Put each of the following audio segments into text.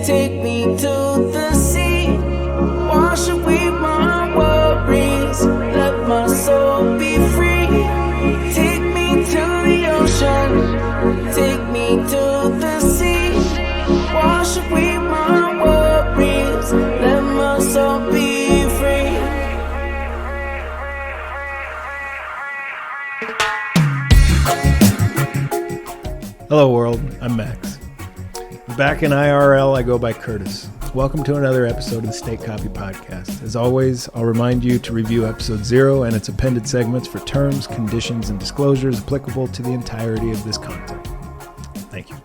Take me to the sea, wash away my worries, let my soul be free. Take me to the ocean, take me to the sea, wash away my worries, let my soul be free. Hello world, I'm Max. Back in IRL, I go by Curtis. Welcome to another episode of the State Copy Podcast. As always, I'll remind you to review episode 0 and its appended segments for terms, conditions, and disclosures applicable to the entirety of this content. Thank you.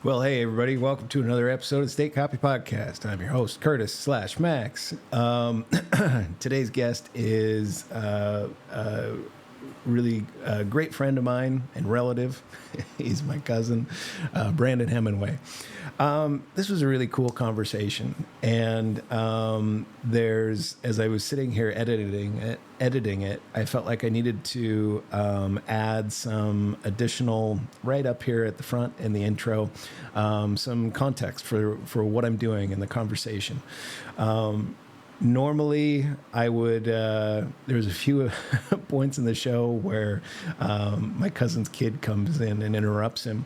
Well, hey everybody, welcome to another episode of the State Copy Podcast. I'm your host, Curtis/Max. Today's guest is really a great friend of mine and relative. He's my cousin, Brandon Hemenway. This was a really cool conversation, and as I was sitting here editing it, I felt like I needed to add some additional, right up here at the front in the intro, some context for what I'm doing in the conversation. Normally, I would, there's a few points in the show where my cousin's kid comes in and interrupts him.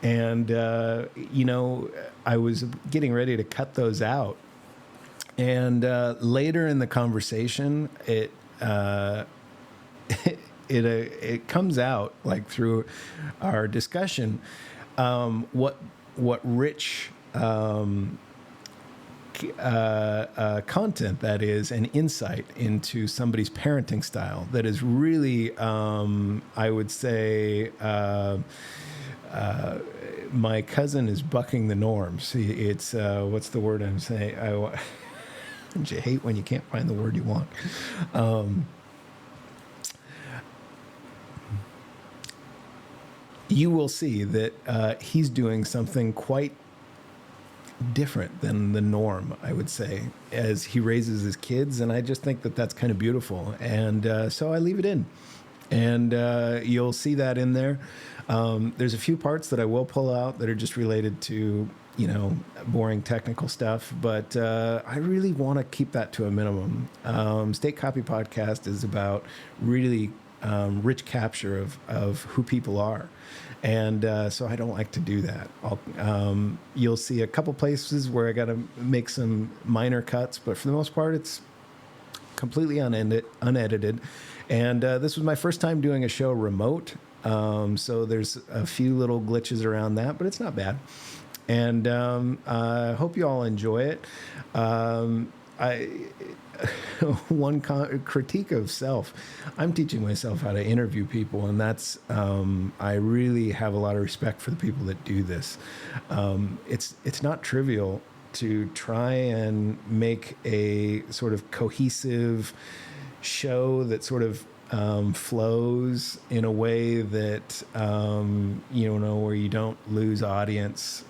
And, I was getting ready to cut those out. And later in the conversation, it comes out, like through our discussion, what rich content that is, and insight into somebody's parenting style that is really, I would say, my cousin is bucking the norms. It's what's the word I'm saying? You hate when you can't find the word you want. You will see that he's doing something quite different than the norm, I would say, as he raises his kids. And I just think that that's kind of beautiful. And so I leave it in. And you'll see that in there. There's a few parts that I will pull out that are just related to, boring technical stuff. But I really want to keep that to a minimum. State Copy Podcast is about really rich capture of who people are. And so I don't like to do that. You'll see a couple places where I got to make some minor cuts, but for the most part, it's completely unedited. And this was my first time doing a show remote. So there's a few little glitches around that, but it's not bad. And I hope you all enjoy it. One critique of self, I'm teaching myself how to interview people, and that's I really have a lot of respect for the people that do this. It's not trivial to try and make a sort of cohesive show that sort of flows in a way that where you don't lose audience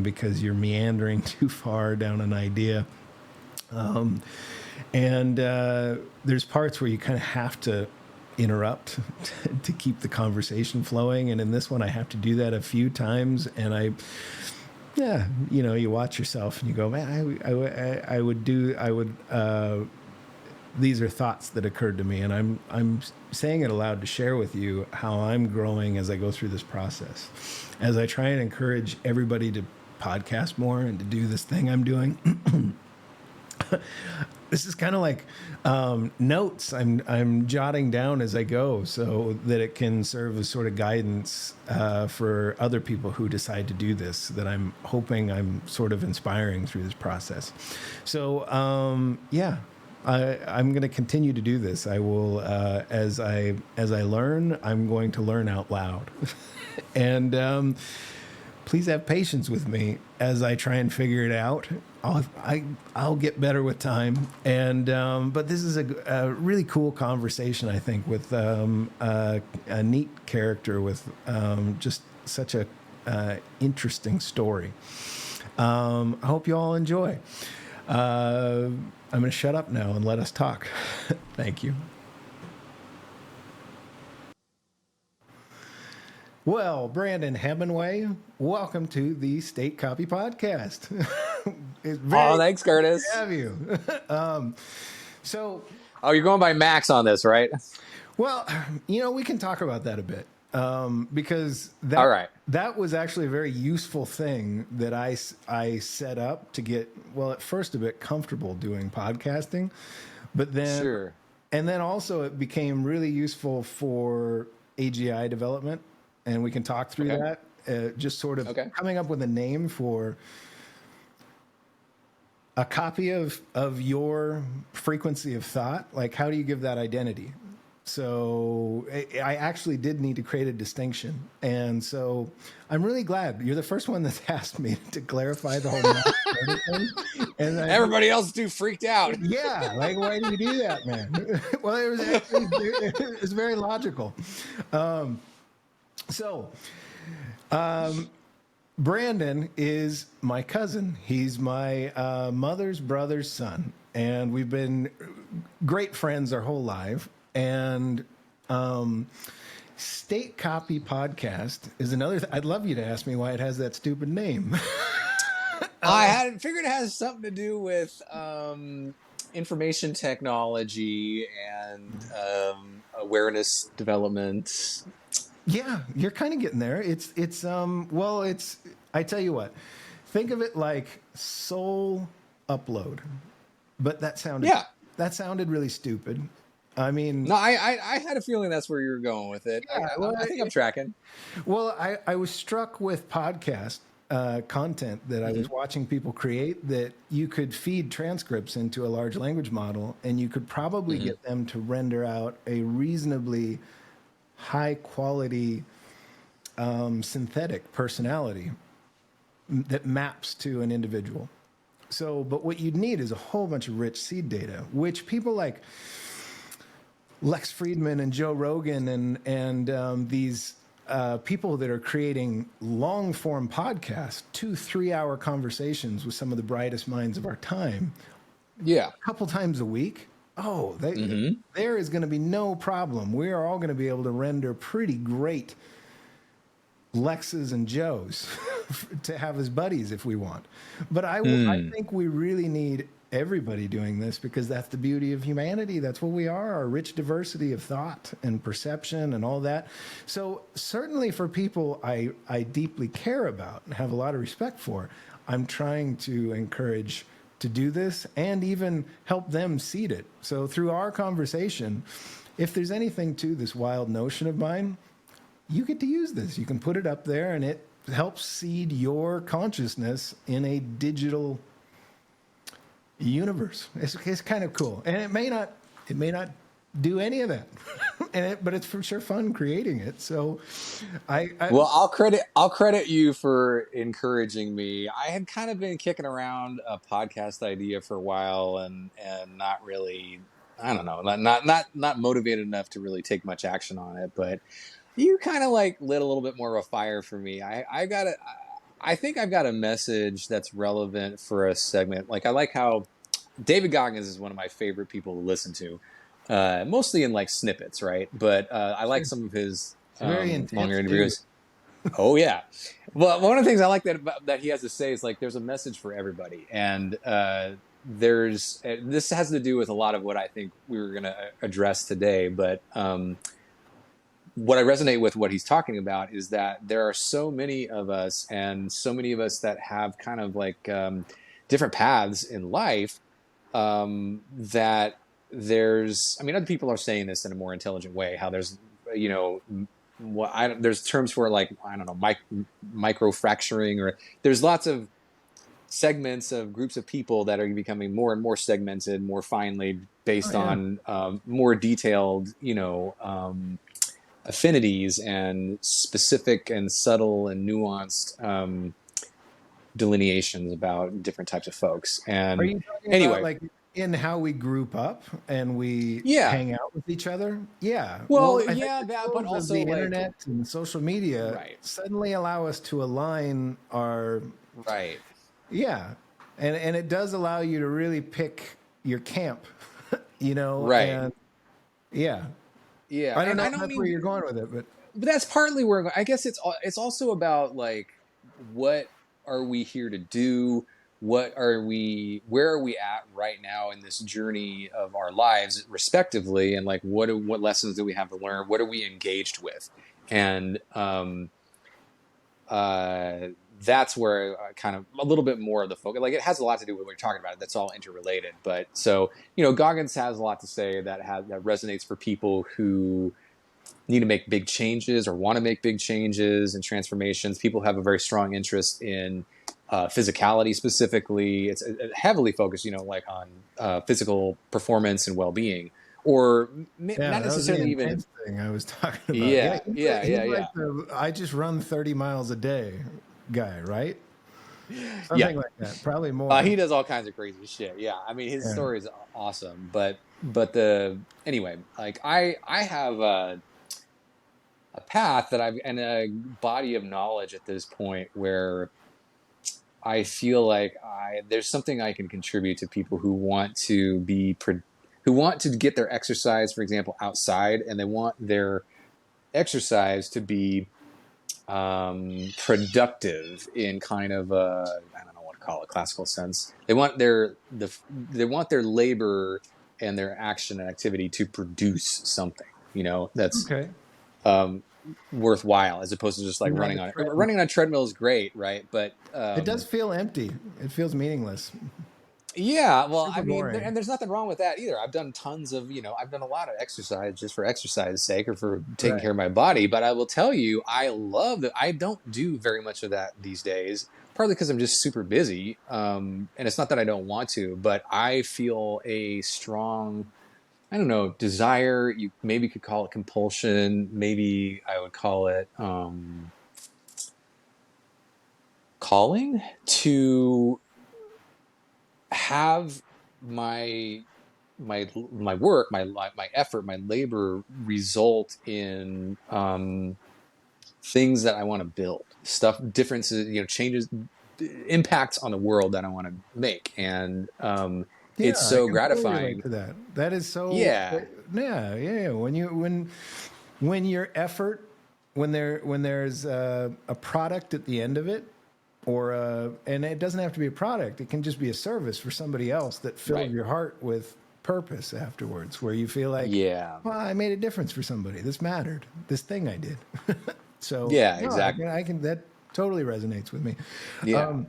because you're meandering too far down an idea. And there's parts where you kind of have to interrupt to keep the conversation flowing. And in this one, I have to do that a few times. And you watch yourself and you go, man, I would, these are thoughts that occurred to me. And I'm saying it aloud to share with you how I'm growing as I go through this process. As I try and encourage everybody to podcast more and to do this thing I'm doing. This is kind of like notes I'm jotting down as I go so that it can serve as sort of guidance for other people who decide to do this, that I'm hoping I'm sort of inspiring through this process. So, I'm going to continue to do this. I will, as I learn, I'm going to learn out loud. And please have patience with me as I try and figure it out. I'll get better with time. And but this is a really cool conversation, I think, with a neat character with just such a interesting story. I hope you all enjoy. I'm going to shut up now and let us talk. Thank you. Well, Brandon Hemenway, welcome to the State Copy Podcast. It's very Oh, thanks, good to Curtis. have you. So, Oh, you're going by Max on this, right? well, we can talk about that a bit because All right. that was actually a very useful thing that I set up to get, well, at first a bit comfortable doing podcasting, but then Sure. and then also it became really useful for AGI development, and we can talk through Okay. that. Just sort of Okay. coming up with a name for a copy of your frequency of thought. Like, how do you give that identity? So I actually did need to create a distinction, and so I'm really glad you're the first one that's asked me to clarify the whole thing. And Everybody else is too freaked out. yeah, like, why do you do that, man? Well, it was very logical. So, Brandon is my cousin. He's my mother's brother's son, and we've been great friends our whole life. And State Copy Podcast is another. I'd love you to ask me why it has that stupid name. I had figured it has something to do with information technology and awareness development. Yeah, you're kind of getting there. It's I tell you what, think of it like soul upload, but that sounded really stupid. I mean, No, I had a feeling that's where you were going with it. Yeah, well, I think I'm tracking. well, I was struck with podcast content that I was watching people create, that you could feed transcripts into a large language model, and you could probably get them to render out a reasonably high quality synthetic personality that maps to an individual. So, but what you'd need is a whole bunch of rich seed data, which people like Lex Friedman and Joe Rogan and these people that are creating long form podcasts, 2-3 hour conversations with some of the brightest minds of our time, Yeah. a couple times a week. Oh, there is going to be no problem. We are all going to be able to render pretty great Lexes and Joes to have as buddies if we want. But I think we really need everybody doing this, because that's the beauty of humanity. That's what we are, our rich diversity of thought and perception and all that. So certainly for people I deeply care about and have a lot of respect for, I'm trying to encourage to do this and even help them seed it. So through our conversation, if there's anything to this wild notion of mine, you get to use this. You can put it up there, and it helps seed your consciousness in a digital universe. It's kind of cool, and it may not do any of that, but it's for sure fun creating it. So, Well, I'll credit you for encouraging me. I had kind of been kicking around a podcast idea for a while, and not really, I don't know, not motivated enough to really take much action on it. But you kind of like lit a little bit more of a fire for me. I think I've got a message that's relevant for a segment. Like, I like how David Goggins is one of my favorite people to listen to, mostly in like snippets, right? But I like some of his very intense longer interviews. Oh yeah. Well, one of the things I like that he has to say is, like, there's a message for everybody, and this has to do with a lot of what I think we were going to address today. But what I resonate with what he's talking about is that there are so many of us, and so many of us that have kind of like different paths in life, that there's, I mean, other people are saying this in a more intelligent way, how there's, there's terms for, like, I don't know, micro fracturing, or there's lots of segments of groups of people that are becoming more and more segmented, more finely based on more detailed, affinities and specific and subtle and nuanced delineations about different types of folks. And are you talking anyway, about, like, in how we group up and we hang out with each other? Yeah. Well, I think that, the but tools also of the like, internet and social media Right. suddenly allow us to align our right. Yeah, and it does allow you to really pick your camp, Right. And Yeah. I don't know if I that's where you're going with it, but but that's partly where I guess it's also about like, what are we here to do? Where are we at right now in this journey of our lives respectively? And like, what lessons do we have to learn? What are we engaged with? And, that's where kind of a little bit more of the focus, like it has a lot to do with what we're talking about. That's all interrelated. But so, Goggins has a lot to say that resonates for people who need to make big changes or want to make big changes and transformations. People have a very strong interest in physicality specifically. It's heavily focused, like on physical performance and well-being, or Yeah, not that was the necessarily even. intense thing I was talking about. Yeah, yeah, He's yeah, yeah. like I just run 30 miles a day guy, right? Yeah. Something like that. Probably more. He does all kinds of crazy shit. Yeah, I mean his Yeah. story is awesome, but anyway, like I have a path that I've and a body of knowledge at this point where I feel like there's something I can contribute to people who want to who want to get their exercise, for example, outside, and they want their exercise to be productive in kind of I don't know what to call it, classical sense. They want they want their labor and their action and activity to produce something, that's Okay. worthwhile, as opposed to just like running on a treadmill is great, right? But it does feel empty. It feels meaningless. yeah, well, Super I mean, boring. and there's nothing wrong with that either. I've done tons of, I've done a lot of exercise just for exercise's sake or for taking care of my body. But I will tell you, I love that. I don't do very much of that these days, partly because I'm just super busy. And it's not that I don't want to, but I feel a strong, I don't know, desire. You maybe could call it compulsion. Maybe I would call it calling to have my work, my effort, my labor result in things that I want to build, differences, changes, impacts on the world that I want to make, and it's so gratifying. To that. That is so. Yeah. Yeah. When your effort, when there's a product at the end of it, and it doesn't have to be a product. It can just be a service for somebody else that filled your heart with purpose afterwards, where you feel like, well, I made a difference for somebody. This mattered. This thing I did. So yeah, exactly. I can. That totally resonates with me. Yeah.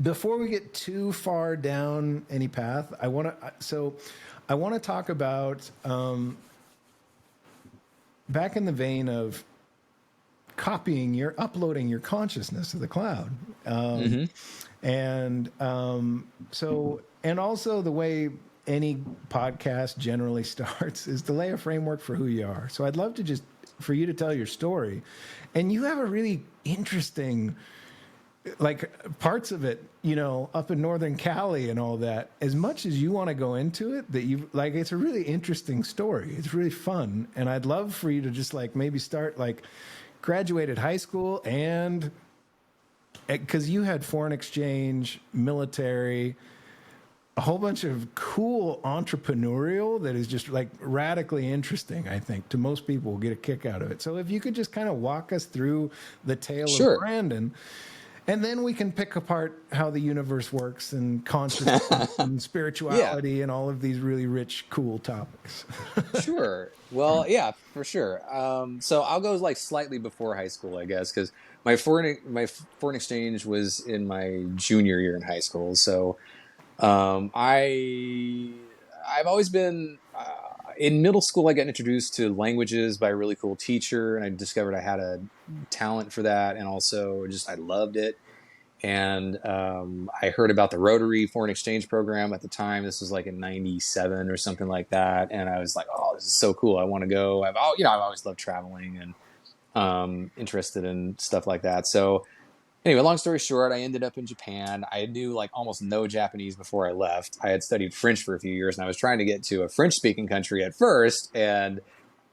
Before we get too far down any path, I want to talk about back in the vein of uploading your consciousness to the cloud. And also the way any podcast generally starts is to lay a framework for who you are. So I'd love to for you to tell your story. And you have a really interesting, like, parts of it, up in Northern Cali and all that. As much as you want to go into it, it's a really interesting story. It's really fun. And I'd love for you to just maybe start graduated high school, and because you had foreign exchange, military, a whole bunch of cool entrepreneurial that is just radically interesting. I think to most people will get a kick out of it. So if you could just kind of walk us through the tale of Brandon, and then we can pick apart how the universe works and consciousness and spirituality and all of these really rich, cool topics. Sure. Well, yeah, for sure. So I'll go slightly before high school, I guess, because my foreign exchange was in my junior year in high school. So I've always been in middle school. I got introduced to languages by a really cool teacher, and I discovered I had a talent for that, and also I loved it. And I heard about the Rotary Foreign Exchange Program at the time. This was in '97 or something like that, and I was like, "Oh, this is so cool! I want to go." I've always loved traveling and interested in stuff like that. So anyway, long story short, I ended up in Japan. I knew almost no Japanese before I left. I had studied French for a few years, and I was trying to get to a French-speaking country at first, and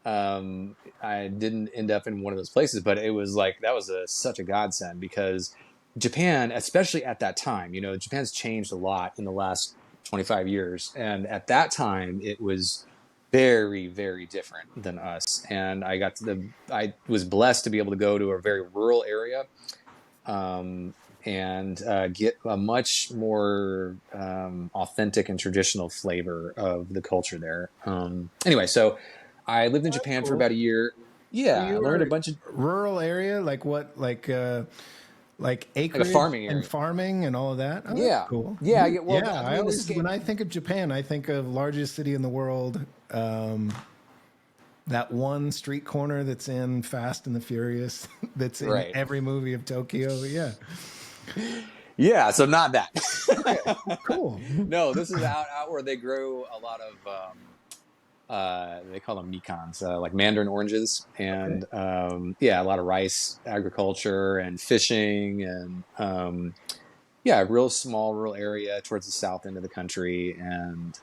I didn't end up in one of those places. But it was that was such a godsend, because Japan, especially at that time, Japan's changed a lot in the last 25 years. And at that time, it was very, very different than us. And I was blessed to be able to go to a very rural area, and get a much more authentic and traditional flavor of the culture there. Anyway, so I lived in Japan for cool. about a year. Yeah, I learned a bunch of rural area, like what, like acreage like a farming area. and farming and all of that. Oh, Yeah, that's cool. yeah. Well, yeah. I mean, When I think of Japan, I think of largest city in the world. That one street corner that's in Fast and the Furious, that's in right. every movie of Tokyo. Yeah. Yeah, so not that. Cool. No, this is out where they grow a lot of they call them mikans, like mandarin oranges, and yeah, a lot of rice agriculture and fishing, and yeah, a real small rural area towards the south end of the country, and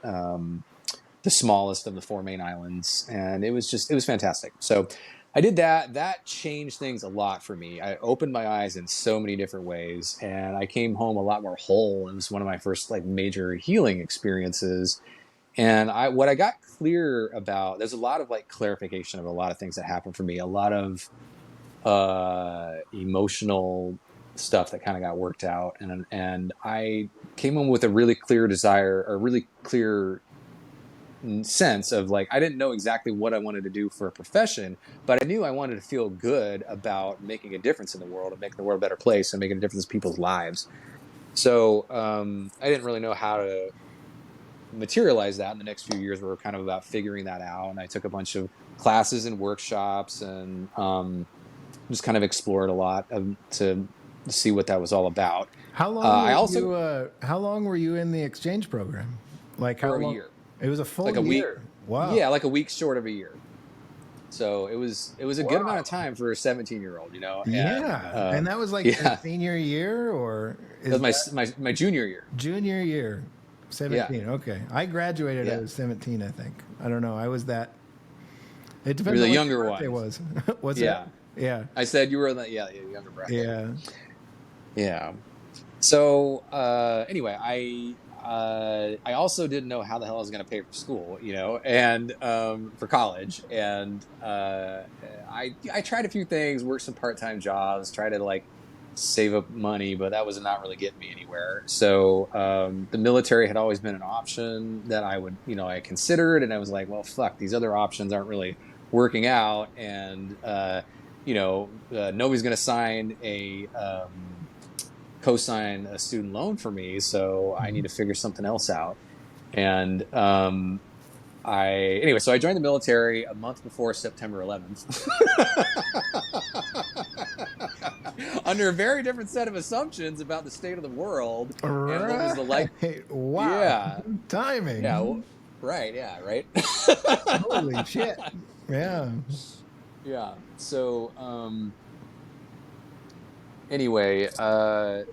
the smallest of the 4 main islands, and it was fantastic. So I did that. That changed things a lot for me. I opened my eyes in so many different ways, and I came home a lot more whole. It was one of my first like major healing experiences. And what I got clear about, there's a lot of like clarification of a lot of things that happened for me, a lot of emotional stuff that kind of got worked out, and I came home with a really clear desire, or really clear sense of like, I didn't know exactly what I wanted to do for a profession, but I knew I wanted to feel good about making a difference in the world and making the world a better place and making a difference in people's lives. So I didn't really know how to materialize that in the next few years. We were kind of about figuring that out, and I took a bunch of classes and workshops, and just kind of explored a lot to see what that was all about. How long? How long were you in the exchange program? Like for how a long? year. It was a full Like a year. week. Wow. Yeah, like a week short of a year. So it was a good amount of time for a 17-year-old, you know. And, yeah, and that was like your senior year, or that was my junior year. Junior year, 17. Yeah. Okay, I graduated. I was 17, I think. I don't know. I was that. It depends. You're on the younger one. It was. Was yeah. It? Yeah. I said you were in the younger bracket. Yeah. Yeah. So anyway, I also didn't know how the hell I was going to pay for school, you know, and for college, and I tried a few things, worked some part-time jobs, tried to like save up money, but that was not really getting me anywhere. So the military had always been an option that I would, you know, I considered, and I was like, well, fuck, these other options aren't really working out, and you know, nobody's going to co-sign a student loan for me, so I need to figure something else out. And so I joined the military a month before September 11th. Under a very different set of assumptions about the state of the world. Right. And what was the like. Wow. Yeah. Timing. Yeah. Well, right. Yeah. Right. Holy shit. Yeah. Yeah. So, anyway, well,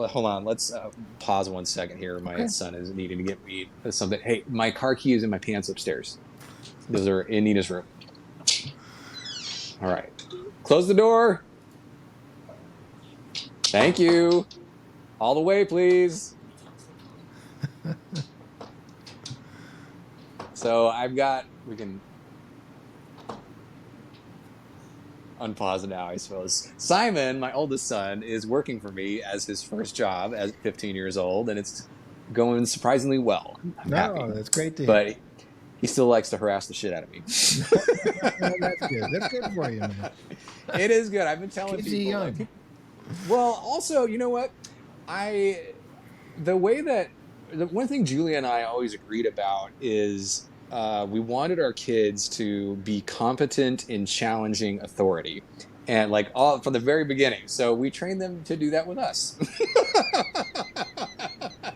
hold on. Let's pause 1 second here. My son is needing to get me something. Hey, my car key is in my pants upstairs. Those are in Nina's room. All right. Close the door. Thank you. All the way, please. So we can unpause now, I suppose. Simon, my oldest son, is working for me as his first job at 15 years old, and it's going surprisingly well. I'm happy. That's great to hear. But he still likes to harass the shit out of me. That's good. That's good for you, man. It is good. I've been telling Keeps people. you young. Like, well, also, you know what? The one thing Julia and I always agreed about is we wanted our kids to be competent in challenging authority, and like all from the very beginning. So we trained them to do that with us,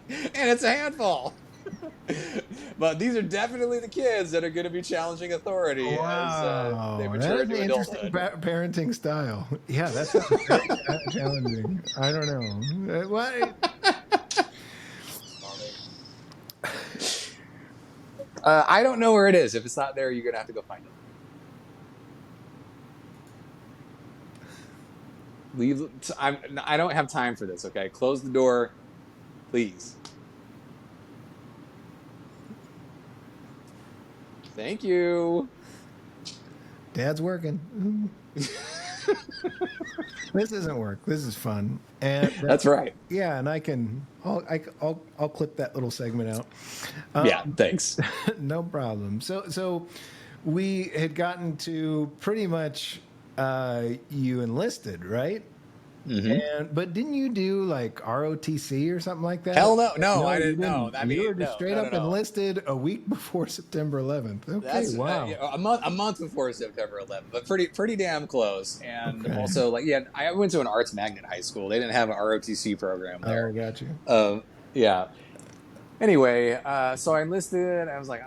and it's a handful. But these are definitely the kids that are going to be challenging authority as they mature into adulthood. Parenting style. Yeah, that's very challenging. I don't know. What? I don't know where it is. If it's not there, you're going to have to go find it. I don't have time for this, okay? Close the door, please. Thank you. Dad's working. This isn't work. This is fun. And That's right. Yeah, and I'll clip that little segment out. Yeah, thanks. No problem. So we had gotten to pretty much you enlisted, right? Mm-hmm. But didn't you do like ROTC or something like that? Hell no, I you didn't know. I mean, you were just straight up no. enlisted a week before September 11th. Okay, That's wow. yeah, a month before September 11th, but pretty damn close. And Okay. also, like, yeah, I went to an arts magnet high school. They didn't have an ROTC program there. Oh, got you. Yeah. Anyway, so I enlisted. I was like,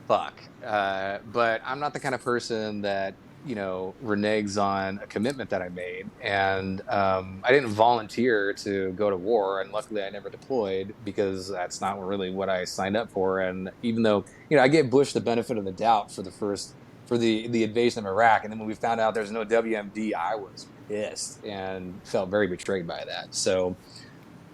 fuck. But I'm not the kind of person that, reneges on a commitment that I made. And I didn't volunteer to go to war. And luckily, I never deployed because that's not really what I signed up for. And even though, I gave Bush the benefit of the doubt for the invasion of Iraq. And then when we found out there's no WMD, I was pissed and felt very betrayed by that. So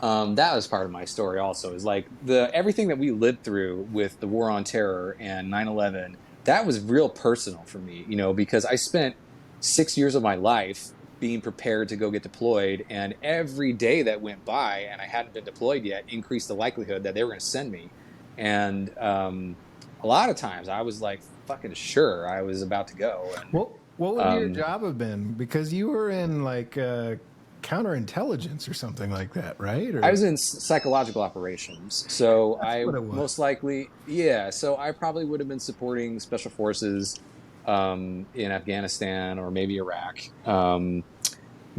that was part of my story also, is like everything that we lived through with the war on terror and 9/11, that was real personal for me, because I spent 6 years of my life being prepared to go get deployed, and every day that went by and I hadn't been deployed yet increased the likelihood that they were going to send me. And a lot of times I was like fucking sure I was about to go. And, what would your job have been? Because you were in like counterintelligence or something like that, right? Or... I was in psychological operations, so That's what it was. Most likely, so I probably would have been supporting special forces in Afghanistan or maybe Iraq,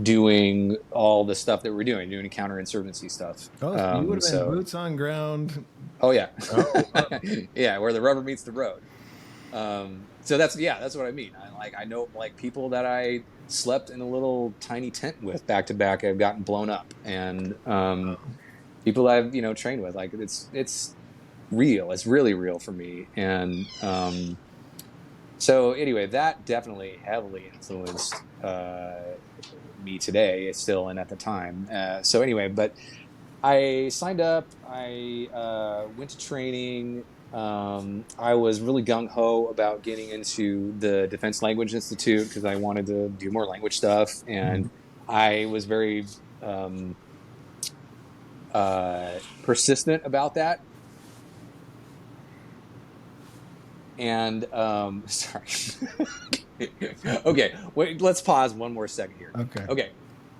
doing all the stuff that we're doing counterinsurgency stuff. Oh, so you would have been boots on ground. Oh yeah, yeah, where the rubber meets the road. So that's what I mean. I know like people that I slept in a little tiny tent with back to back have gotten blown up, and people I've trained with. Like it's real. It's really real for me. And so anyway, that definitely heavily influenced me today. It's still and at the time. So anyway, but I signed up. I went to training. I was really gung-ho about getting into the Defense Language Institute because I wanted to do more language stuff, and I was very persistent about that. And sorry. Okay, wait, let's pause one more second here. Okay.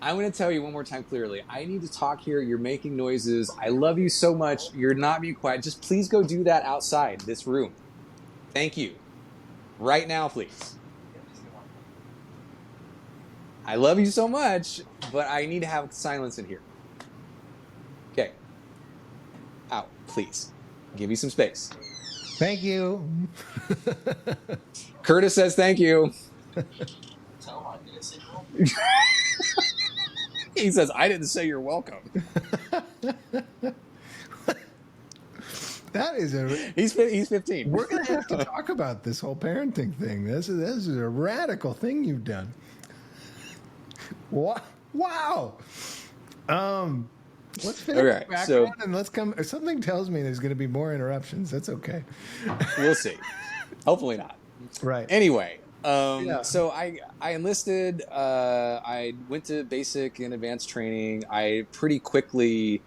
I'm going to tell you one more time clearly. I need to talk here. You're making noises. I love you so much. You're not being quiet. Just please go do that outside this room. Thank you. Right now, please. I love you so much, but I need to have silence in here. Okay. Out, please. Give me some space. Thank you. Curtis says thank you. He says, I didn't say you're welcome. That is He's 15. We're going to have to talk about this whole parenting thing. This is a radical thing you've done. Wow. Let's finish the background and let's come. Something tells me there's going to be more interruptions. That's okay. We'll see. Hopefully not. Right. Anyway. So I enlisted, I went to basic and advanced training. I pretty quickly,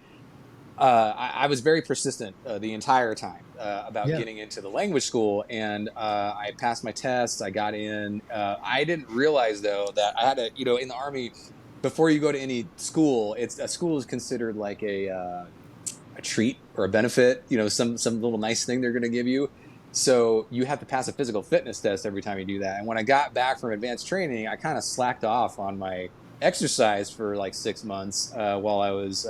I was very persistent the entire time about getting into the language school, and I passed my tests. I got in. I didn't realize though that I had to, in the Army, before you go to any school, a school is considered like a treat or a benefit, some little nice thing they're going to give you. So you have to pass a physical fitness test every time you do that. And when I got back from advanced training, I kind of slacked off on my exercise for like 6 months while I was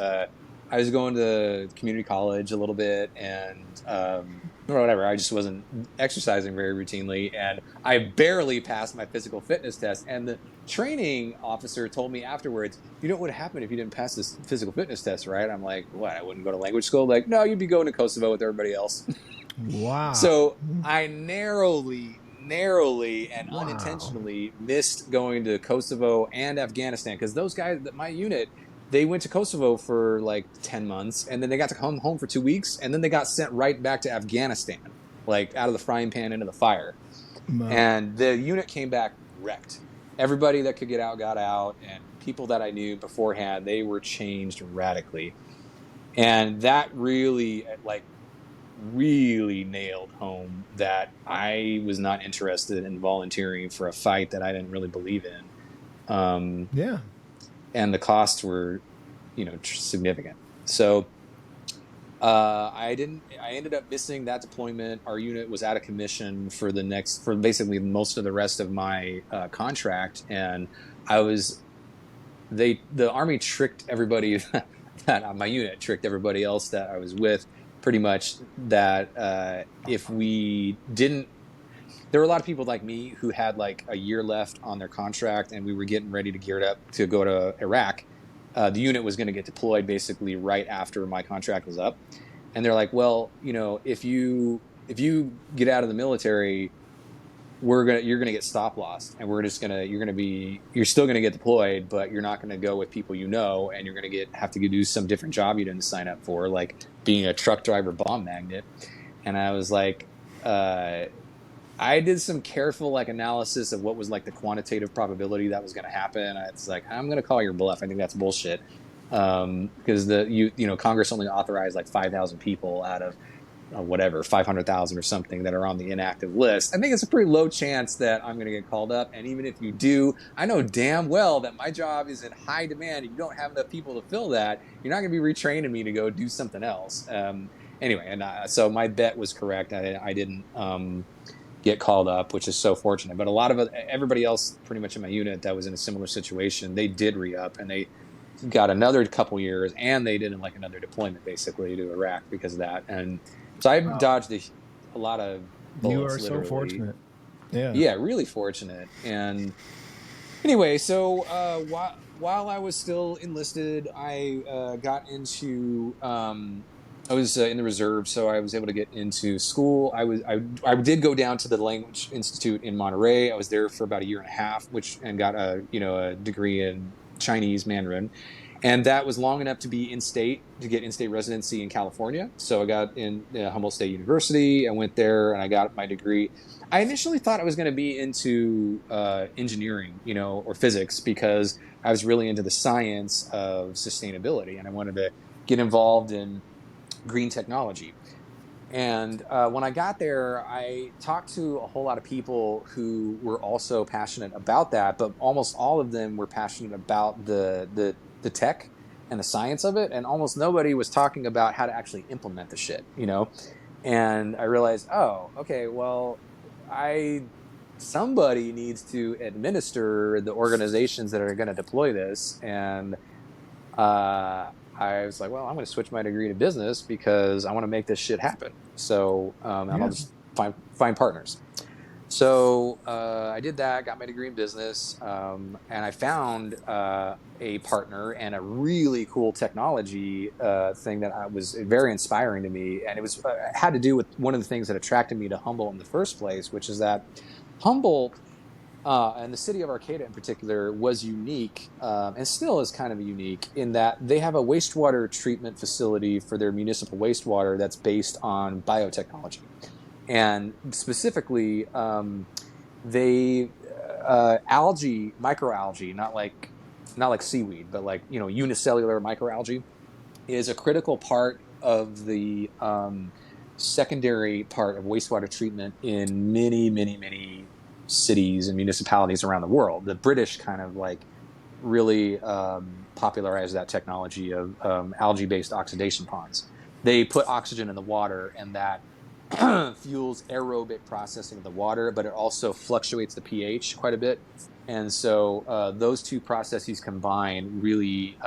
going to community college a little bit and or whatever. I just wasn't exercising very routinely, and I barely passed my physical fitness test. And the training officer told me afterwards, "You know what would happen if you didn't pass this physical fitness test, right?" I'm like, "What? I wouldn't go to language school?" Like, "No, you'd be going to Kosovo with everybody else." Wow. So I narrowly and unintentionally missed going to Kosovo and Afghanistan, because those guys, my unit, they went to Kosovo for like 10 months, and then they got to come home for 2 weeks, and then they got sent right back to Afghanistan. like out of the frying pan into the fire. Wow. And the unit came back wrecked. Everybody that could get out got out, and people that I knew beforehand, they were changed radically. And that really, like, really nailed home that I was not interested in volunteering for a fight that I didn't really believe in. Yeah. And the costs were, significant. So I ended up missing that deployment. Our unit was out of commission for basically most of the rest of my contract. And the Army tricked everybody that my unit tricked everybody else that I was with pretty much that if we didn't, there were a lot of people like me who had like a year left on their contract and we were getting ready to gear up to go to Iraq. The unit was going to get deployed basically right after my contract was up. And they're like, well, if you get out of the military, you're gonna get stop loss, and you're still gonna get deployed, but you're not gonna go with people, and you're gonna have to do some different job you didn't sign up for, like being a truck driver bomb magnet. And I was like, I did some careful like analysis of what was like the quantitative probability that was going to happen. It's like, I'm going to call your bluff. I think that's bullshit. Because Congress only authorized like 5,000 people out of whatever, 500,000 or something that are on the inactive list. I think it's a pretty low chance that I'm going to get called up. And even if you do, I know damn well that my job is in high demand and you don't have enough people to fill that. You're not going to be retraining me to go do something else. Anyway, and so my bet was correct. I didn't get called up, which is so fortunate. But a lot of everybody else pretty much in my unit that was in a similar situation, they did re-up and they got another couple years, and they did like another deployment basically to Iraq because of that. And so I've dodged a lot of bullets. You are literally. so fortunate. Yeah, really fortunate. And anyway, so while I was still enlisted, I got into I was in the reserve, so I was able to get into school. I did go down to the Language Institute in Monterey. I was there for about a year and a half, and got a degree in Chinese Mandarin, and that was long enough to get in-state residency in California. So I got in Humboldt State University. I went there and I got my degree. I initially thought I was going to be into engineering, or physics, because I was really into the science of sustainability, and I wanted to get involved in green technology. And when I got there, I talked to a whole lot of people who were also passionate about that, but almost all of them were passionate about the tech and the science of it, and almost nobody was talking about how to actually implement the shit, And I realized, oh, okay, well, somebody needs to administer the organizations that are going to deploy this, and I was like, well, I'm going to switch my degree to business because I want to make this shit happen. So, and I'll just find partners. So I did that, got my degree in business, and I found a partner and a really cool technology thing that was very inspiring to me. And it had to do with one of the things that attracted me to Humboldt in the first place, which is that Humboldt, and the city of Arcata in particular, was unique, and still is kind of unique, in that they have a wastewater treatment facility for their municipal wastewater that's based on biotechnology. And specifically, they microalgae, not like seaweed, but like unicellular microalgae, is a critical part of the secondary part of wastewater treatment in many, many, many cities and municipalities around the world. The British kind of like really popularized that technology of algae-based oxidation ponds. They put oxygen in the water, and that fuels aerobic processing of the water, but it also fluctuates the pH quite a bit. And so those two processes combined really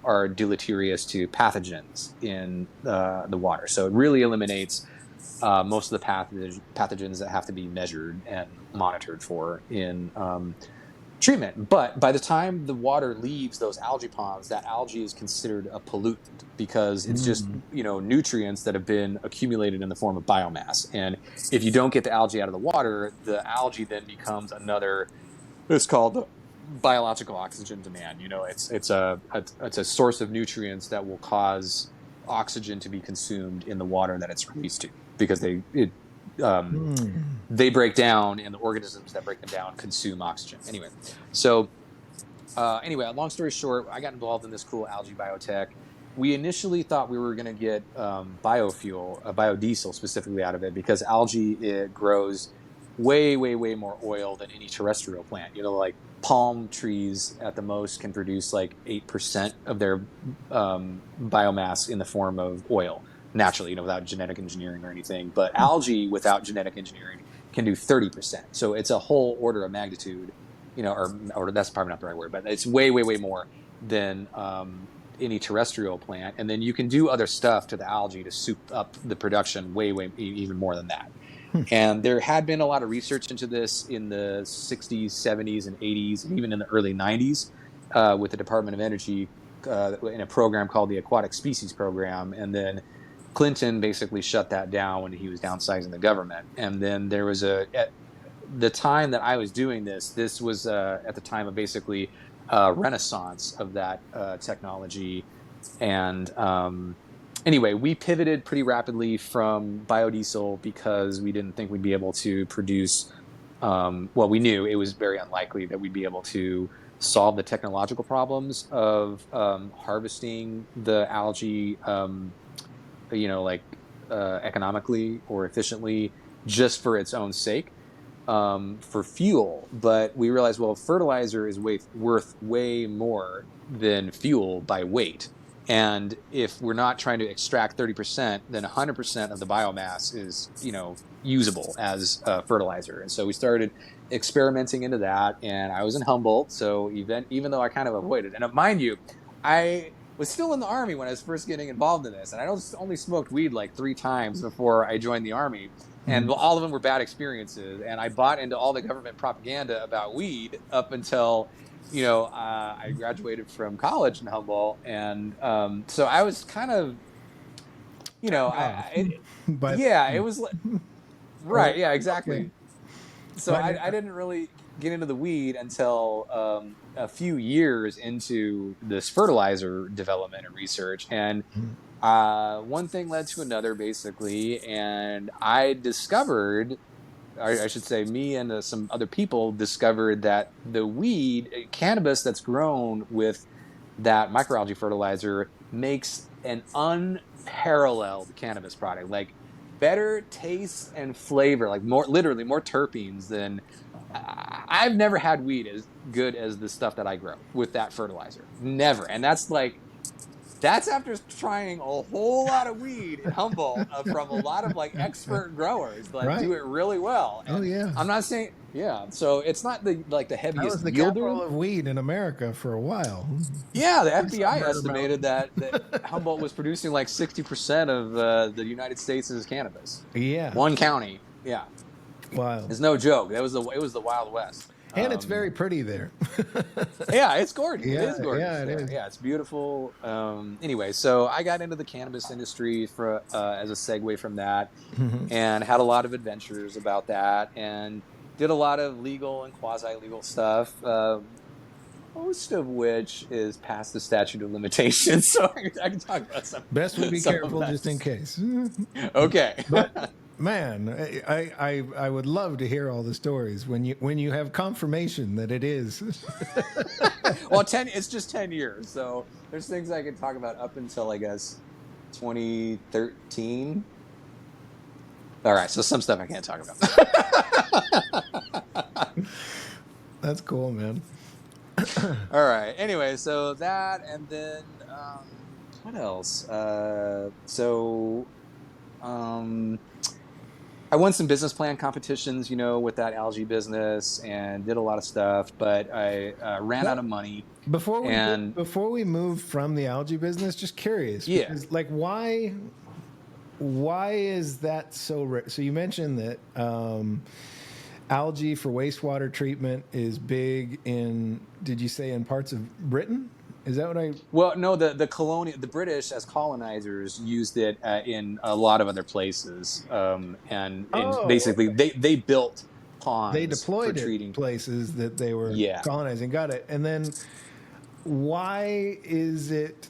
are deleterious to pathogens in the water. So it really eliminates most of the pathogens that have to be measured and monitored for in treatment. But by the time the water leaves those algae ponds, that algae is considered a pollutant because it's just nutrients that have been accumulated in the form of biomass. And if you don't get the algae out of the water, the algae then becomes it's called biological oxygen demand. It's a source of nutrients that will cause oxygen to be consumed in the water that it's released to, because they break down, and the organisms that break them down consume oxygen. Anyway, so long story short, I got involved in this cool algae biotech. We initially thought we were going to get biofuel, biodiesel specifically out of it, because algae, it grows way, way, way more oil than any terrestrial plant. Like palm trees at the most can produce like 8% of their biomass in the form of oil naturally, without genetic engineering or anything. But algae without genetic engineering can do 30%. So it's a whole order of magnitude, or that's probably not the right word, but it's way, way, way more than any terrestrial plant. And then you can do other stuff to the algae to soup up the production way, way, even more than that. And there had been a lot of research into this in the 60s, 70s, and 80s, and even in the early 90s with the Department of Energy in a program called the Aquatic Species Program. And then Clinton basically shut that down when he was downsizing the government. And then there was at the time that I was doing this was at the time of basically renaissance of that technology. And anyway, we pivoted pretty rapidly from biodiesel because we didn't think we'd be able to produce, we knew it was very unlikely that we'd be able to solve the technological problems of harvesting the algae, economically or efficiently just for its own sake. For fuel, but we realized, fertilizer is worth way more than fuel by weight. And if we're not trying to extract 30%, then 100% of the biomass is, usable as fertilizer. And so we started experimenting into that, and I was in Humboldt. So even though I kind of avoided, and mind you, I was still in the Army when I was first getting involved in this. And I only smoked weed like 3 times before I joined the Army. And all of them were bad experiences. And I bought into all the government propaganda about weed up until, I graduated from college in Humboldt. And so I was kind of, it was right. Yeah, exactly. Okay. So I didn't really get into the weed until a few years into this fertilizer development and research. And one thing led to another, basically, and I discovered, I should say, me and some other people discovered that the weed, cannabis that's grown with that microalgae fertilizer makes an unparalleled cannabis product, like better taste and flavor, like literally more terpenes than I've never had weed as good as the stuff that I grow with that fertilizer. Never. And that's after trying a whole lot of weed in Humboldt from a lot of expert growers that do it really well. And I'm not saying, so it's not the heaviest that was the yielder. Capital of weed in America for a while. Yeah, the FBI estimated that Humboldt was producing 60% of the United States' cannabis. Yeah. One county. Yeah. Wow. It's no joke. It was the Wild West. And it's very pretty there. Yeah, it's gorgeous. Yeah, it is gorgeous. Yeah, it is. Yeah, it's beautiful. Anyway, so I got into the cannabis industry as a segue from that, and had a lot of adventures about that, and did a lot of legal and quasi-legal stuff, most of which is past the statute of limitations. So I can talk about some. Best we be careful just in case. Okay. But man, I would love to hear all the stories when you have confirmation that it is. Well, it's just 10 years, so there's things I can talk about up until I guess 2013. All right, so some stuff I can't talk about. That's cool, man. All right. Anyway, so that, and then what else? I won some business plan competitions, with that algae business, and did a lot of stuff, but I ran out of money. Before we move from the algae business, just curious. Yeah. Because, why is that so rare? So you mentioned that algae for wastewater treatment is big did you say in parts of Britain? Is that what I? Well, no. The British as colonizers used it in a lot of other places, and basically they built ponds. They deployed for treating places that they were colonizing. Got it. And then why is it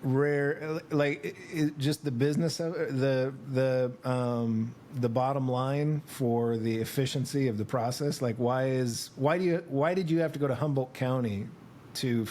rare, like just the business of the bottom line for the efficiency of the process? Like, why did you have to go to Humboldt County to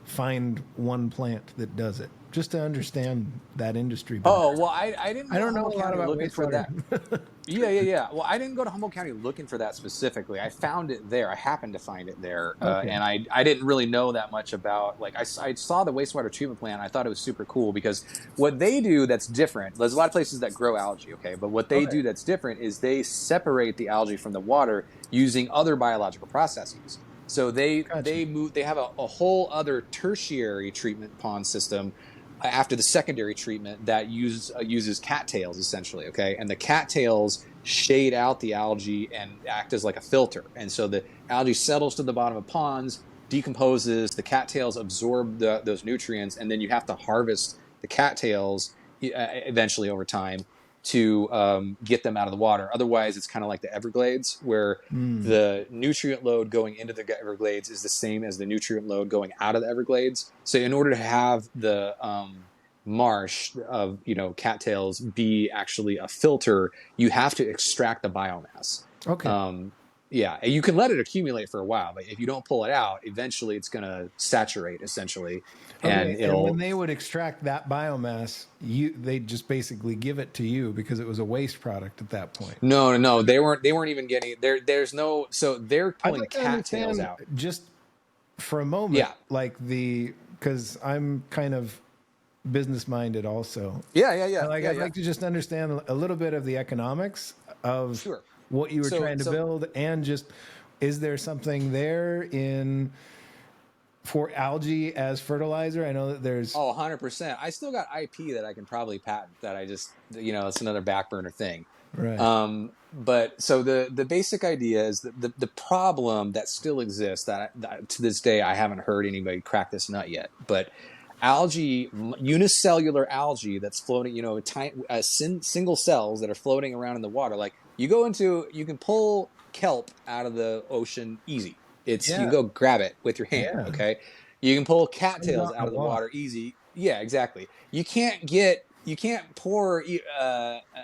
find one plant that does it? Just to understand that industry better. Oh, well, I didn't I go to don't know Humboldt a lot County about looking for wastewater. that. Yeah. Well, I didn't go to Humboldt County looking for that specifically. I found it there. I happened to find it there. Okay. And I didn't really know that much about, like, I saw the wastewater treatment plant. I thought it was super cool because what they do that's different, there's a lot of places that grow algae, okay? But what they do that's different is they separate the algae from the water using other biological processes. So they have a whole other tertiary treatment pond system after the secondary treatment that uses cattails essentially, okay? And the cattails shade out the algae and act as like a filter. And so the algae settles to the bottom of ponds, decomposes, the cattails absorb those nutrients, and then you have to harvest the cattails eventually over time to get them out of the water. Otherwise, it's kind of like the Everglades, where the nutrient load going into the Everglades is the same as the nutrient load going out of the Everglades. So in order to have the marsh of cattails be actually a filter, you have to extract the biomass. Okay. Yeah, you can let it accumulate for a while, but if you don't pull it out, eventually it's going to saturate, essentially, and Okay, and when they would extract that biomass, they just basically give it to you because it was a waste product at that point. No, they weren't even getting there. There's no, so they're I'd pulling like to cattails understand out. just for a moment, Yeah. like because I'm kind of business minded also. Yeah. I'd like to just understand a little bit of the economics of Sure. what you were trying to build, and just is there something there for algae as fertilizer? I know that there's 100%. I still got IP that I can probably patent that I just, it's another back burner thing. right. But so the basic idea is that the problem that still exists that to this day I haven't heard anybody crack this nut yet, but unicellular algae that's floating, single cells that are floating around in the water. Like you can pull kelp out of the ocean easy. You can go grab it with your hand. Yeah. Okay. You can pull cattails Comes out of the walk. water easy. Yeah, exactly. You can't pour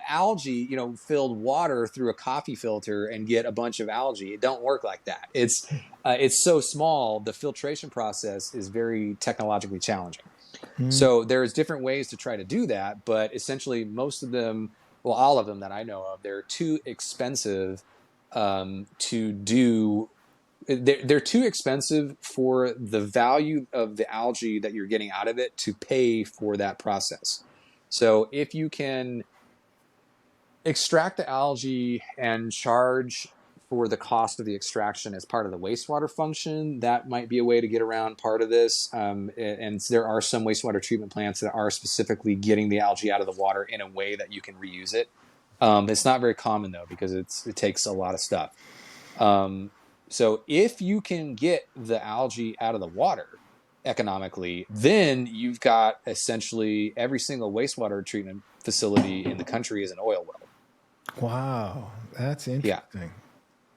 algae, filled water through a coffee filter and get a bunch of algae. It don't work like that. It's so small. The filtration process is very technologically challenging. So there's different ways to try to do that, but essentially most of them, well, all of them that I know of, they're too expensive to do. They're too expensive for the value of the algae that you're getting out of it to pay for that process. So if you can extract the algae and charge for the cost of the extraction as part of the wastewater function, that might be a way to get around part of this. And there are some wastewater treatment plants that are specifically getting the algae out of the water in a way that you can reuse it. It's not very common though, because it takes a lot of stuff. So if you can get the algae out of the water economically, then you've got essentially every single wastewater treatment facility in the country is an oil well. Wow, that's interesting.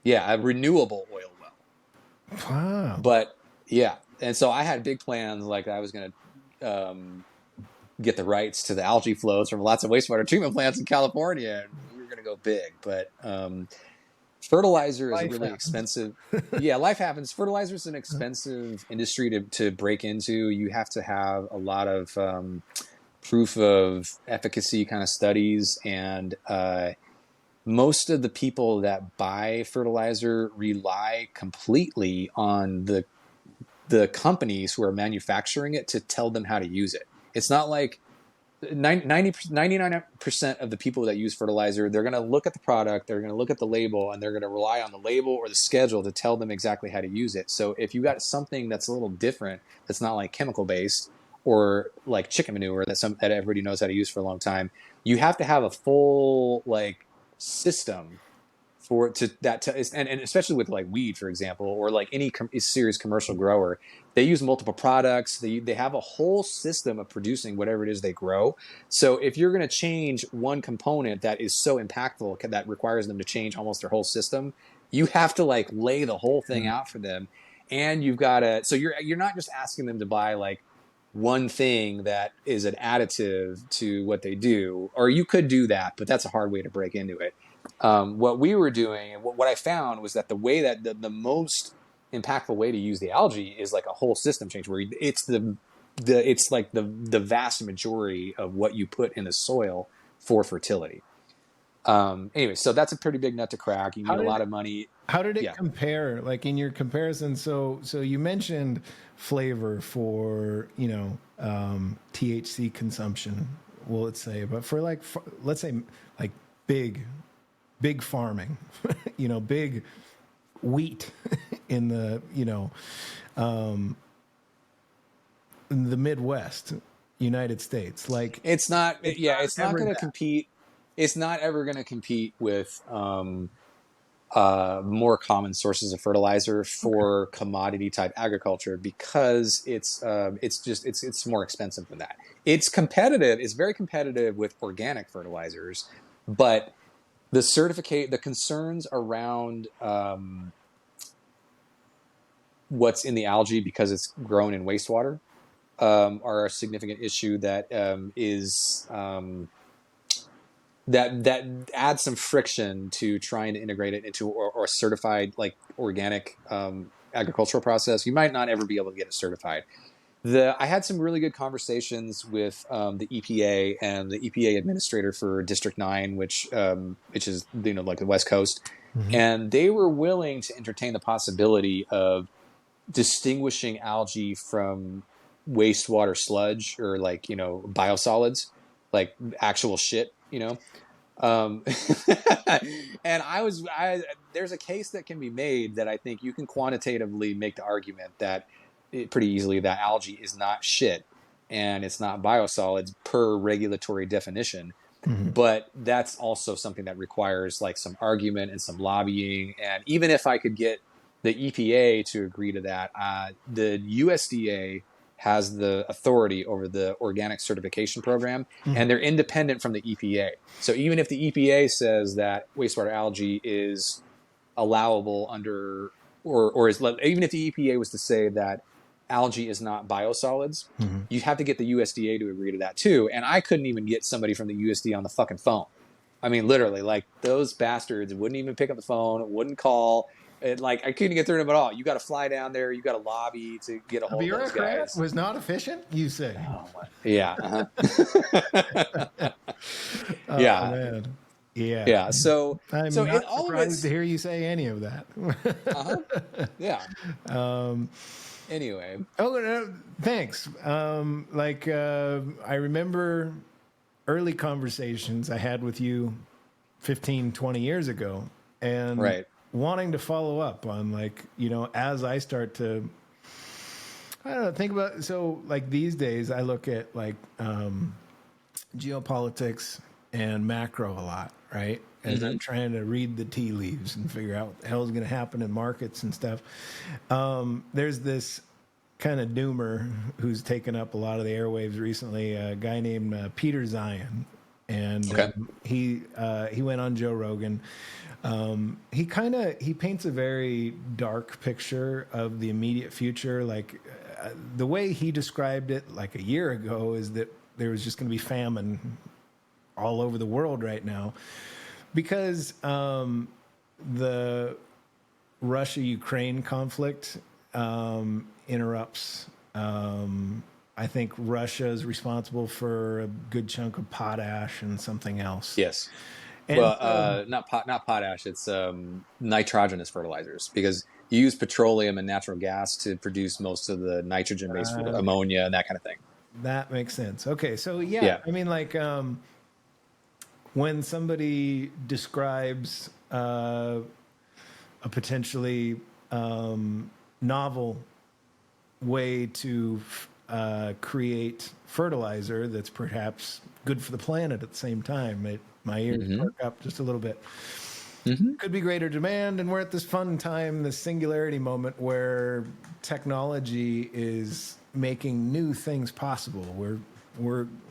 Yeah, a renewable oil well. Wow. But yeah, and so I had big plans, like I was going to get the rights to the algae flows from lots of wastewater treatment plants in California, and we were going to go big. But fertilizer is really expensive. Yeah, life happens. Fertilizer is an expensive industry to break into. You have to have a lot of proof of efficacy kind of studies, and most of the people that buy fertilizer rely completely on the companies who are manufacturing it to tell them how to use it. It's not like 99% of the people that use fertilizer, they're going to look at the product, they're going to look at the label, and they're going to rely on the label or the schedule to tell them exactly how to use it. So if you got something that's a little different, that's not like chemical based or like chicken manure that everybody knows how to use for a long time, you have to have a full system for it and especially with like weed, for example, or like any serious commercial grower, they use multiple products. They have a whole system of producing whatever it is they grow. So if you're going to change one component that is so impactful that requires them to change almost their whole system, you have to lay the whole thing out for them. And you've got to, so you're not just asking them to buy one thing that is an additive to what they do, or you could do that, but that's a hard way to break into it. What we were doing, and what I found was that the way that the most impactful way to use the algae is like a whole system change, where it's it's like the vast majority of what you put in the soil for fertility. Anyway, so that's a pretty big nut to crack. You need a lot of money. How did it Yeah. compare? Like in your comparison, so you mentioned flavor for THC consumption. Well, let's say, but for like let's say like big farming, big wheat in the in the Midwest, United States. Like It's not. It's not ever going to that. compete. It's not ever going to compete with more common sources of fertilizer for commodity type agriculture, because it's more expensive than that. It's competitive. It's very competitive with organic fertilizers, but the concerns around what's in the algae because it's grown in wastewater are a significant issue that that adds some friction to trying to integrate it into or certified like organic agricultural process. You might not ever be able to get it certified. I had some really good conversations with the EPA and the EPA administrator for District 9, which is like the West Coast, and they were willing to entertain the possibility of distinguishing algae from wastewater sludge or like biosolids, like actual shit. And there's a case that can be made that I think you can quantitatively make the argument that pretty easily that algae is not shit and it's not biosolids per regulatory definition. But that's also something that requires like some argument and some lobbying. And even if I could get the EPA to agree to that, the USDA has the authority over the organic certification program, and they're independent from the EPA. So even if the EPA says that wastewater algae is allowable under, or is, even if the EPA was to say that algae is not biosolids, you have to get the USDA to agree to that too. And I couldn't even get somebody from the USDA on the fucking phone. I mean, literally, like those bastards wouldn't even pick up the phone, wouldn't call. Like I couldn't get through to them at all. You got to fly down there. You got to lobby to get a hold of those guys. Was not efficient, you say? Oh, yeah. Yeah. Man. Yeah. Yeah. So I'm so not all surprised of it's to hear you say any of that. Yeah. Anyway. Oh, no, thanks. I remember early conversations I had with you 15, 20 years ago, and Right. wanting to follow up on as I start to, I don't know, think about, so like these days I look at like geopolitics and macro a lot, right? As I'm trying to read the tea leaves and figure out what the hell is going to happen in markets and stuff. There's this kind of doomer who's taken up a lot of the airwaves recently, a guy named Peter Zion. And he went on Joe Rogan. He paints a very dark picture of the immediate future. Like the way he described it like a year ago is that there was just going to be famine all over the world right now because the Russia-Ukraine conflict interrupts. I think Russia is responsible for a good chunk of potash and something else. Yes. And well, not potash. It's nitrogenous fertilizers, because you use petroleum and natural gas to produce most of the nitrogen-based ammonia and that kind of thing. That makes sense. Okay, so Yeah. I mean, like when somebody describes a potentially novel way to create fertilizer that's perhaps good for the planet at the same time, my ears perk up just a little bit. Could be greater demand, and we're at this fun time, this singularity moment where technology is making new things possible.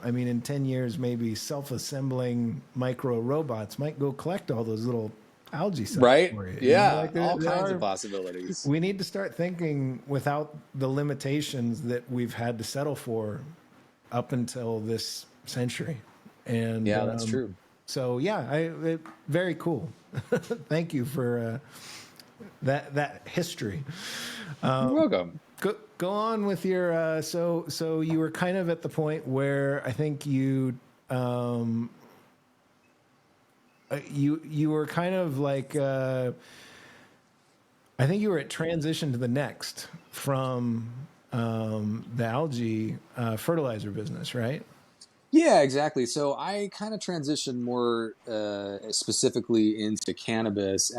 I mean, in 10 years, maybe self-assembling micro robots might go collect all those little algae stuff Right? for you. Yeah, Like all there kinds of are. possibilities. We need to start thinking without the limitations that we've had to settle for up until this century. And Yeah, that's true. so, yeah, very cool. Thank you for that history. You're welcome. Go on with your. So you were kind of at the point where I think you were kind of like. I think you were at transition to the next from the algae fertilizer business, right? Yeah, exactly. So I kind of transitioned more specifically into cannabis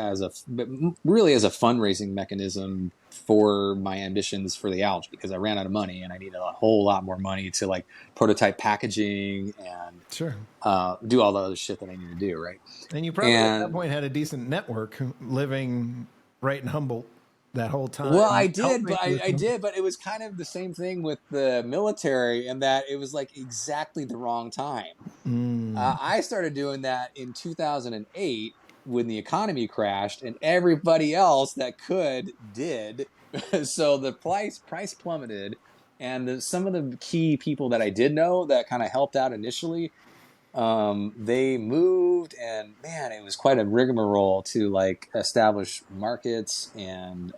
but really as a fundraising mechanism for my ambitions for the algae, because I ran out of money and I needed a whole lot more money to like prototype packaging and Sure. do all the other shit that I need to do, right? And you probably at that And point had a decent network living right in Humboldt that whole well, time, I did, helping but with I did, but it was kind of the same thing with the military in that it was like exactly the wrong time. I started doing that in 2008 when the economy crashed, and everybody else that could did. So the price plummeted, and some of the key people that I did know that kind of helped out initially, they moved, and man, it was quite a rigmarole to like establish markets and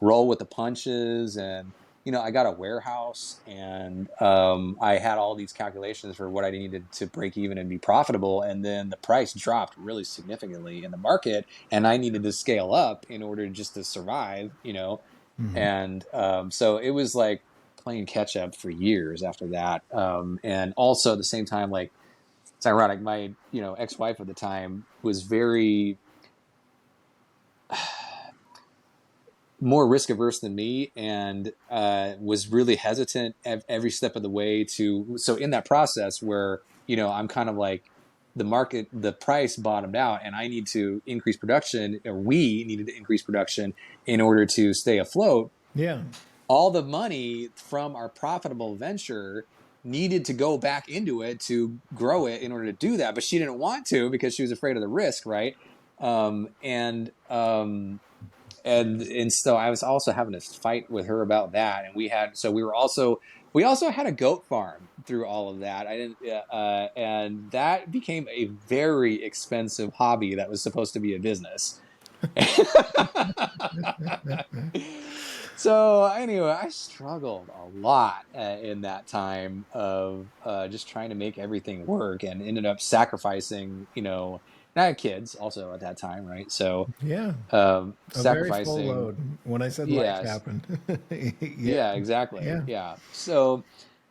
roll with the punches. And I got a warehouse, and I had all these calculations for what I needed to break even and be profitable. And then the price dropped really significantly in the market, and I needed to scale up in order just to survive. And so it was like playing catch up for years after that. And also at the same time, like it's ironic. My ex-wife at the time was very more risk averse than me, and was really hesitant every step of the way to. So in that process where I'm kind of like the price bottomed out, and I need to increase production, or we needed to increase production in order to stay afloat. Yeah. All the money from our profitable venture needed to go back into it to grow it in order to do that, but she didn't want to because she was afraid of the risk, right? And so I was also having to fight with her about that, and we also had a goat farm through all of that. I didn't, and that became a very expensive hobby that was supposed to be a business. So anyway, I struggled a lot in that time of just trying to make everything work, and ended up sacrificing. And I had kids also at that time, right? So Yeah. A very full sacrificing, load. When I said life yes, happened. Yeah. yeah, exactly, Yeah. yeah. So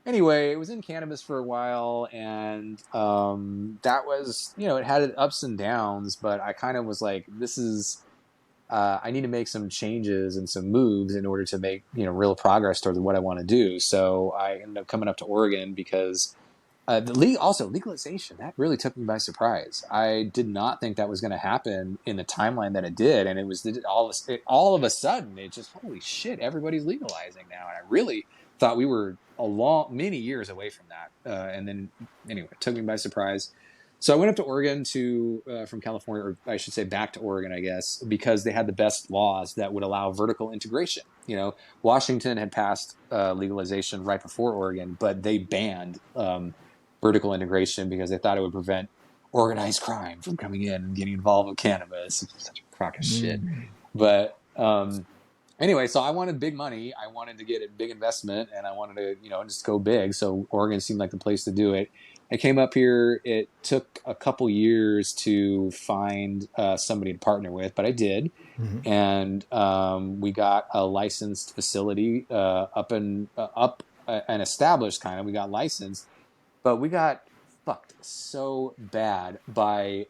anyway, it was in cannabis for a while, and that was it had its ups and downs, but I kind of was like, this is I need to make some changes and some moves in order to make real progress towards what I want to do. So I ended up coming up to Oregon because also legalization, that really took me by surprise. I did not think that was going to happen in the timeline that it did, and it was all of a sudden it just, holy shit, everybody's legalizing now, and I really thought we were many years away from that. And then anyway, it took me by surprise. So I went up to Oregon from California, or I should say back to Oregon, I guess, because they had the best laws that would allow vertical integration. Washington had passed legalization right before Oregon, but they banned vertical integration because they thought it would prevent organized crime from coming in and getting involved with cannabis. It's such a crock of shit. But anyway, so I wanted big money. I wanted to get a big investment, and I wanted to, just go big. So Oregon seemed like the place to do it. I came up here. It took a couple years to find somebody to partner with, but I did. And we got a licensed facility up and established, kind of. We got licensed, but we got fucked so bad by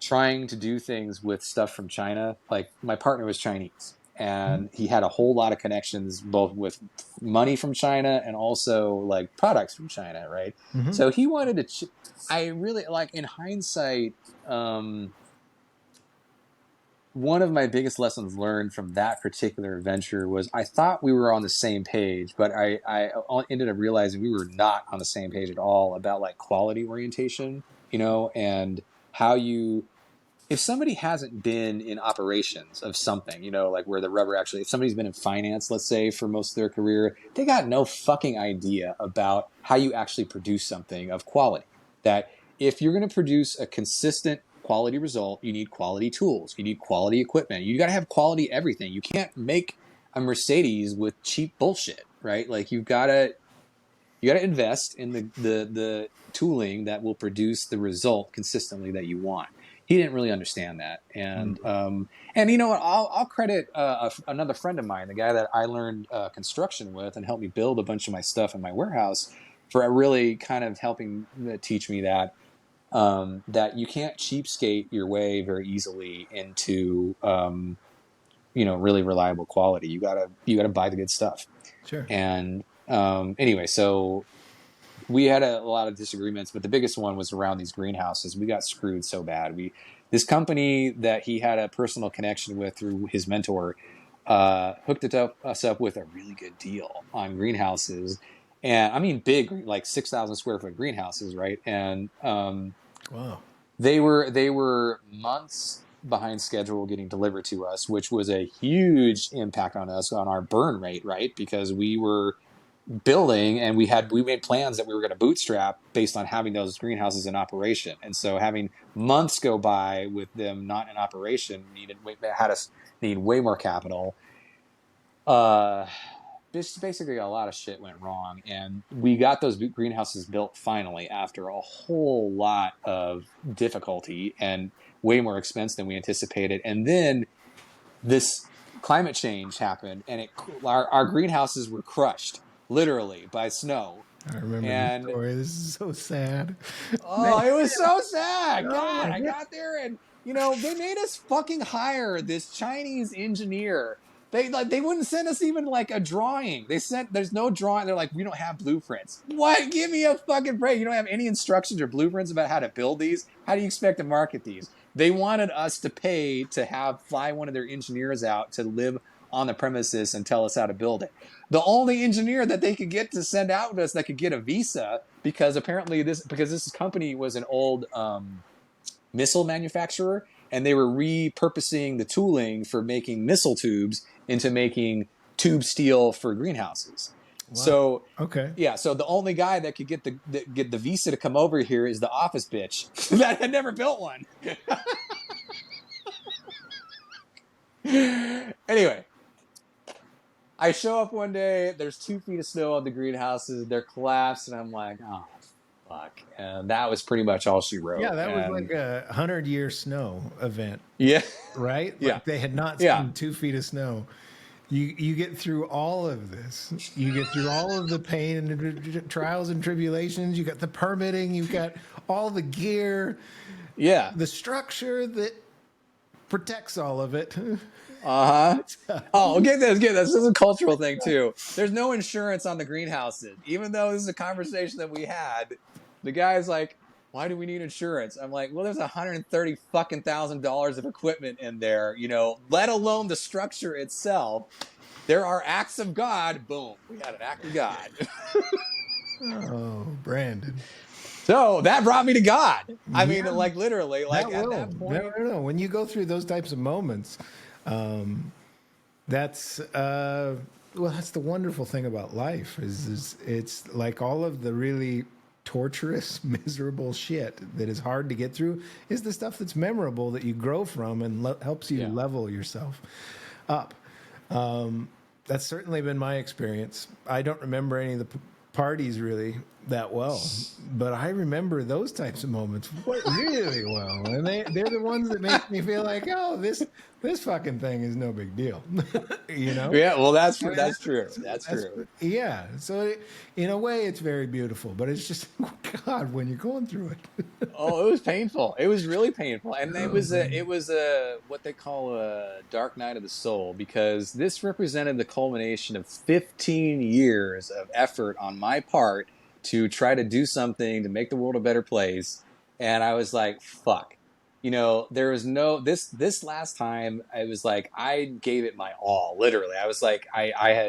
trying to do things with stuff from China. Like, my partner was Chinese, and he had a whole lot of connections both with money from China and also like products from China, right? So he wanted to I really, like, in hindsight, one of my biggest lessons learned from that particular adventure was I thought we were on the same page, but I ended up realizing we were not on the same page at all about like quality orientation, and how you if somebody hasn't been in operations of something, like where the rubber actually, if somebody's been in finance, let's say, for most of their career, they got no fucking idea about how you actually produce something of quality. That if you're going to produce a consistent quality result, you need quality tools, you need quality equipment, you got to have quality everything. You can't make a Mercedes with cheap bullshit, right? Like you got to invest in the tooling that will produce the result consistently that you want. He didn't really understand that, and you know what? I'll credit another friend of mine, the guy that I learned construction with and helped me build a bunch of my stuff in my warehouse, for really kind of helping teach me that that you can't cheapskate your way very easily into really reliable quality. You gotta buy the good stuff. Sure. And anyway, so we had a lot of disagreements, but the biggest one was around these greenhouses. We got screwed so bad. This company that he had a personal connection with through his mentor hooked us up with a really good deal on greenhouses, and I mean big, like 6,000 square foot greenhouses, right? And Wow. they were months behind schedule getting delivered to us, which was a huge impact on us on our burn rate, right? Because we were building and we made plans that we were going to bootstrap based on having those greenhouses in operation, and so having months go by with them not in operation had us need way more capital. Basically a lot of shit went wrong, and we got those greenhouses built finally after a whole lot of difficulty and way more expense than we anticipated. And then this climate change happened, and our greenhouses were crushed literally by snow. I remember And the story. This is so sad. oh, it was so sad. Oh, God, my I God. got there and they made us fucking hire this Chinese engineer. They wouldn't send us even like a drawing. There's no drawing. They're like, we don't have blueprints. What? Give me a fucking break. You don't have any instructions or blueprints about how to build these? How do you expect to market these? They wanted us to pay to fly one of their engineers out to live on the premises and tell us how to build it. The only engineer that they could get to send out with us that could get a visa, because apparently this company was an old missile manufacturer, and they were repurposing the tooling for making missile tubes into making tube steel for greenhouses. Wow. So okay. yeah, so the only guy that could get the visa to come over here is the office bitch that had never built one. Anyway, I show up one day, there's 2 feet of snow on the greenhouses, they're collapsed, and I'm like, oh, fuck. And that was pretty much all she wrote. Yeah, that was like a 100-year snow event. Yeah. Right? Yeah. Like they had not seen 2 feet of snow. You get through all of this. You get through all of the pain and trials and tribulations. You got the permitting. You've got all the gear. Yeah. The structure that protects all of it. Oh, get this. This is a cultural thing too. There's no insurance on the greenhouses, even though this is a conversation that we had. The guy's like, "Why do we need insurance?" I'm like, "Well, there's $130,000 of equipment in there, let alone the structure itself. There are acts of God." Boom, we had an act of God. Oh, Brandon. So that brought me to God. I mean, like literally, like at that point. No. When you go through those types of moments, that's the wonderful thing about life is it's like all of the really torturous, miserable shit that is hard to get through is the stuff that's memorable that you grow from and helps you level yourself up. That's certainly been my experience. I don't remember any of the parties really that well, but I remember those types of moments really well, and they're the ones that make me feel like, oh, this fucking thing is no big deal. Yeah, well, that's true. That's true. Yeah, so in a way it's very beautiful, but it's just God when you're going through it. Oh, it was painful. It was really painful, and it was a what they call a dark night of the soul, because this represented the culmination of 15 years of effort on my part to try to do something to make the world a better place. And I was like, fuck. There was no this last time. I was like, I gave it my all, literally. I was like, I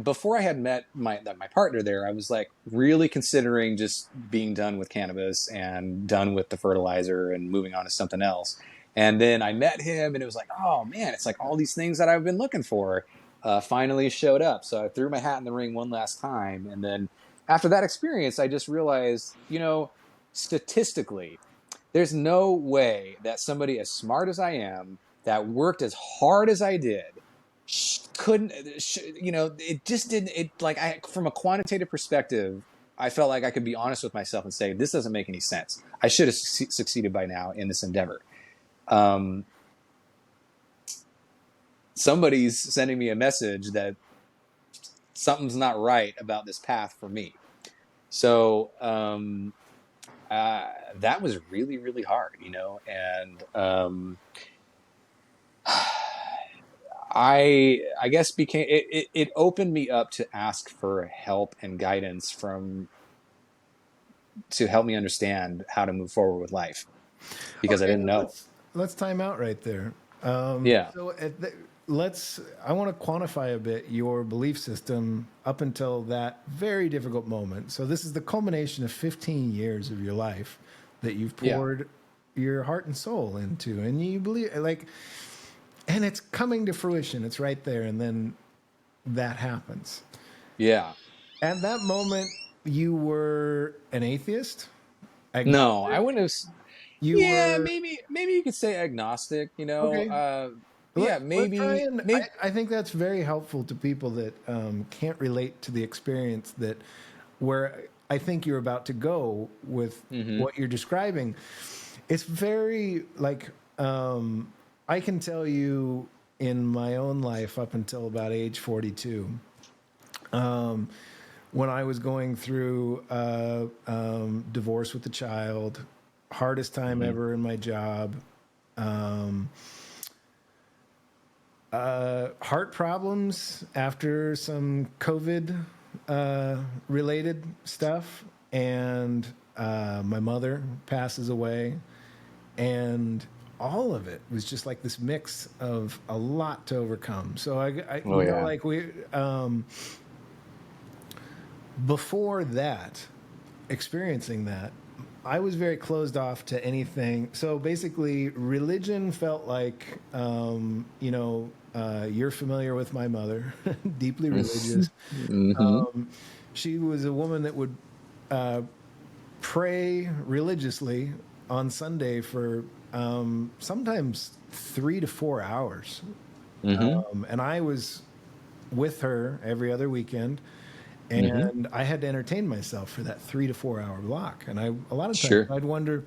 before I had met my partner there, I was like really considering just being done with cannabis and done with the fertilizer and moving on to something else. And then I met him, and it was like, oh man, it's like all these things that I've been looking for finally showed up. So I threw my hat in the ring one last time, and then after that experience, I just realized, statistically, there's no way that somebody as smart as I am, that worked as hard as I did, couldn't, it just didn't, from a quantitative perspective, I felt like I could be honest with myself and say, this doesn't make any sense. I should have succeeded by now in this endeavor. Somebody's sending me a message that something's not right about this path for me. So, that was really, really hard, and I guess it opened me up to ask for help and guidance to help me understand how to move forward with life, because I didn't know. Let's time out right there. Yeah. So I want to quantify a bit your belief system up until that very difficult moment. So this is the culmination of 15 years of your life that you've poured your heart and soul into, and you believe, and it's coming to fruition. It's right there, and then that happens. Yeah. At that moment, you were an atheist? Agnostic? No, I wouldn't have. Were... maybe you could say agnostic. Okay. Maybe. I think that's very helpful to people that can't relate to the experience where I think you're about to go with what you're describing. It's very I can tell you in my own life up until about age 42, when I was going through divorce with a child, hardest time ever in my job, heart problems after some COVID related stuff, and my mother passes away, and all of it was just like this mix of a lot to overcome. So before that, experiencing that, I was very closed off to anything. So basically, religion felt like, you're familiar with my mother, deeply religious. She was a woman that would pray religiously on Sunday for sometimes 3 to 4 hours. And I was with her every other weekend. And I had to entertain myself for that 3 to 4 hour block. And a lot of times I'd wonder,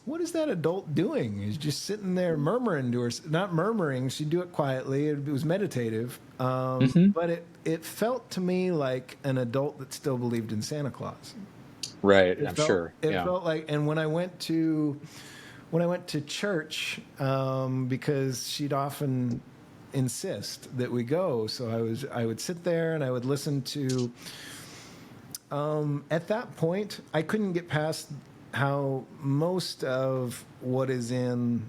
what is that adult doing? Is just sitting there murmuring to her, not murmuring. She'd do it quietly. It was meditative. But it felt to me like an adult that still believed in Santa Claus. Right. It felt like, and when I went to church, because she'd often insist that we go, so I would sit there and I would listen to at that point I couldn't get past how most of what is in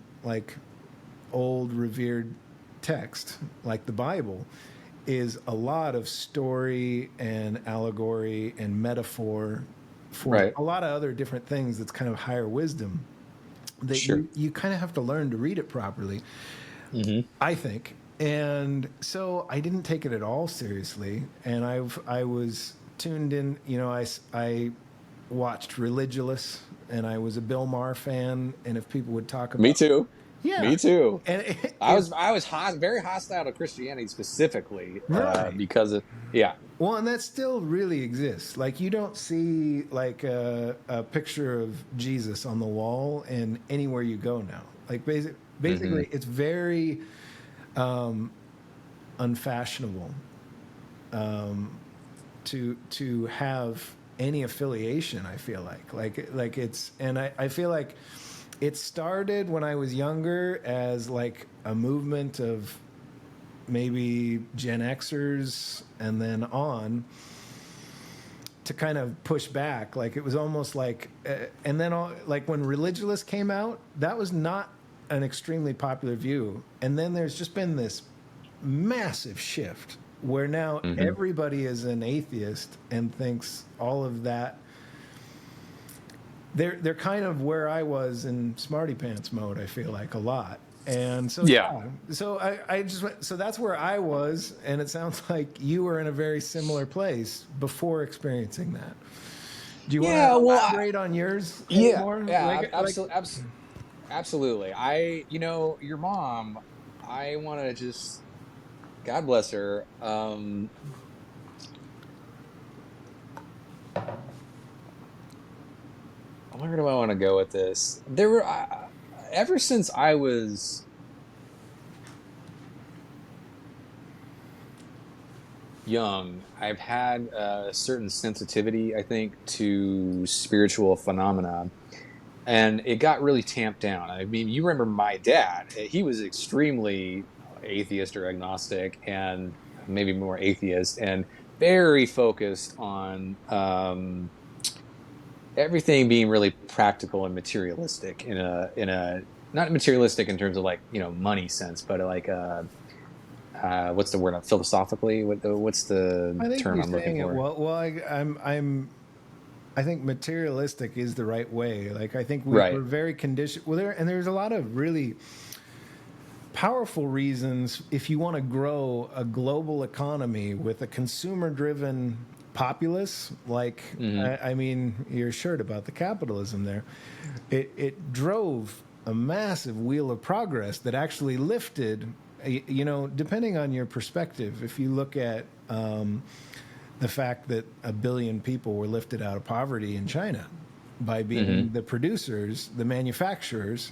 old revered text like the Bible is a lot of story and allegory and metaphor for a lot of other different things. That's kind of higher wisdom that you kind of have to learn to read it properly, I think. And so I didn't take it at all seriously, and I was tuned in. I watched Religulous, and I was a Bill Maher fan. And if people would talk about me too, me too. And I was very hostile to Christianity specifically because of Well, and that still really exists. You don't see a picture of Jesus on the wall and anywhere you go now. Basically, it's very unfashionable to have any affiliation. I feel like it's, and I feel like it started when I was younger as a movement of maybe Gen Xers and then on to kind of push back. It was almost and then when Religulous came out, that was not an extremely popular view. And then there's just been this massive shift where now everybody is an atheist and thinks all of that. They're kind of where I was in Smarty Pants mode, I feel like, a lot. And so so I just went, so that's where I was, and it sounds like you were in a very similar place before experiencing that. Do you want to elaborate on yours anymore? Absolutely. Your mom, I want to just, God bless her. Where do I want to go with this? There were, ever since I was young, I've had a certain sensitivity, I think, to spiritual phenomena. And it got really tamped down. I mean, you remember my dad. He was extremely atheist or agnostic, and maybe more atheist, and very focused on everything being really practical and materialistic in a not materialistic in terms of like, money sense, but like what's the word? Philosophically, what's the term I'm looking for? I think materialistic is the right way. Like, I think we're very conditioned. Well, there's a lot of really powerful reasons if you want to grow a global economy with a consumer-driven populace. Like, I mean, you're sure about the capitalism there. It drove a massive wheel of progress that actually lifted, depending on your perspective. If you look at the fact that 1 billion people were lifted out of poverty in China by being the producers, the manufacturers,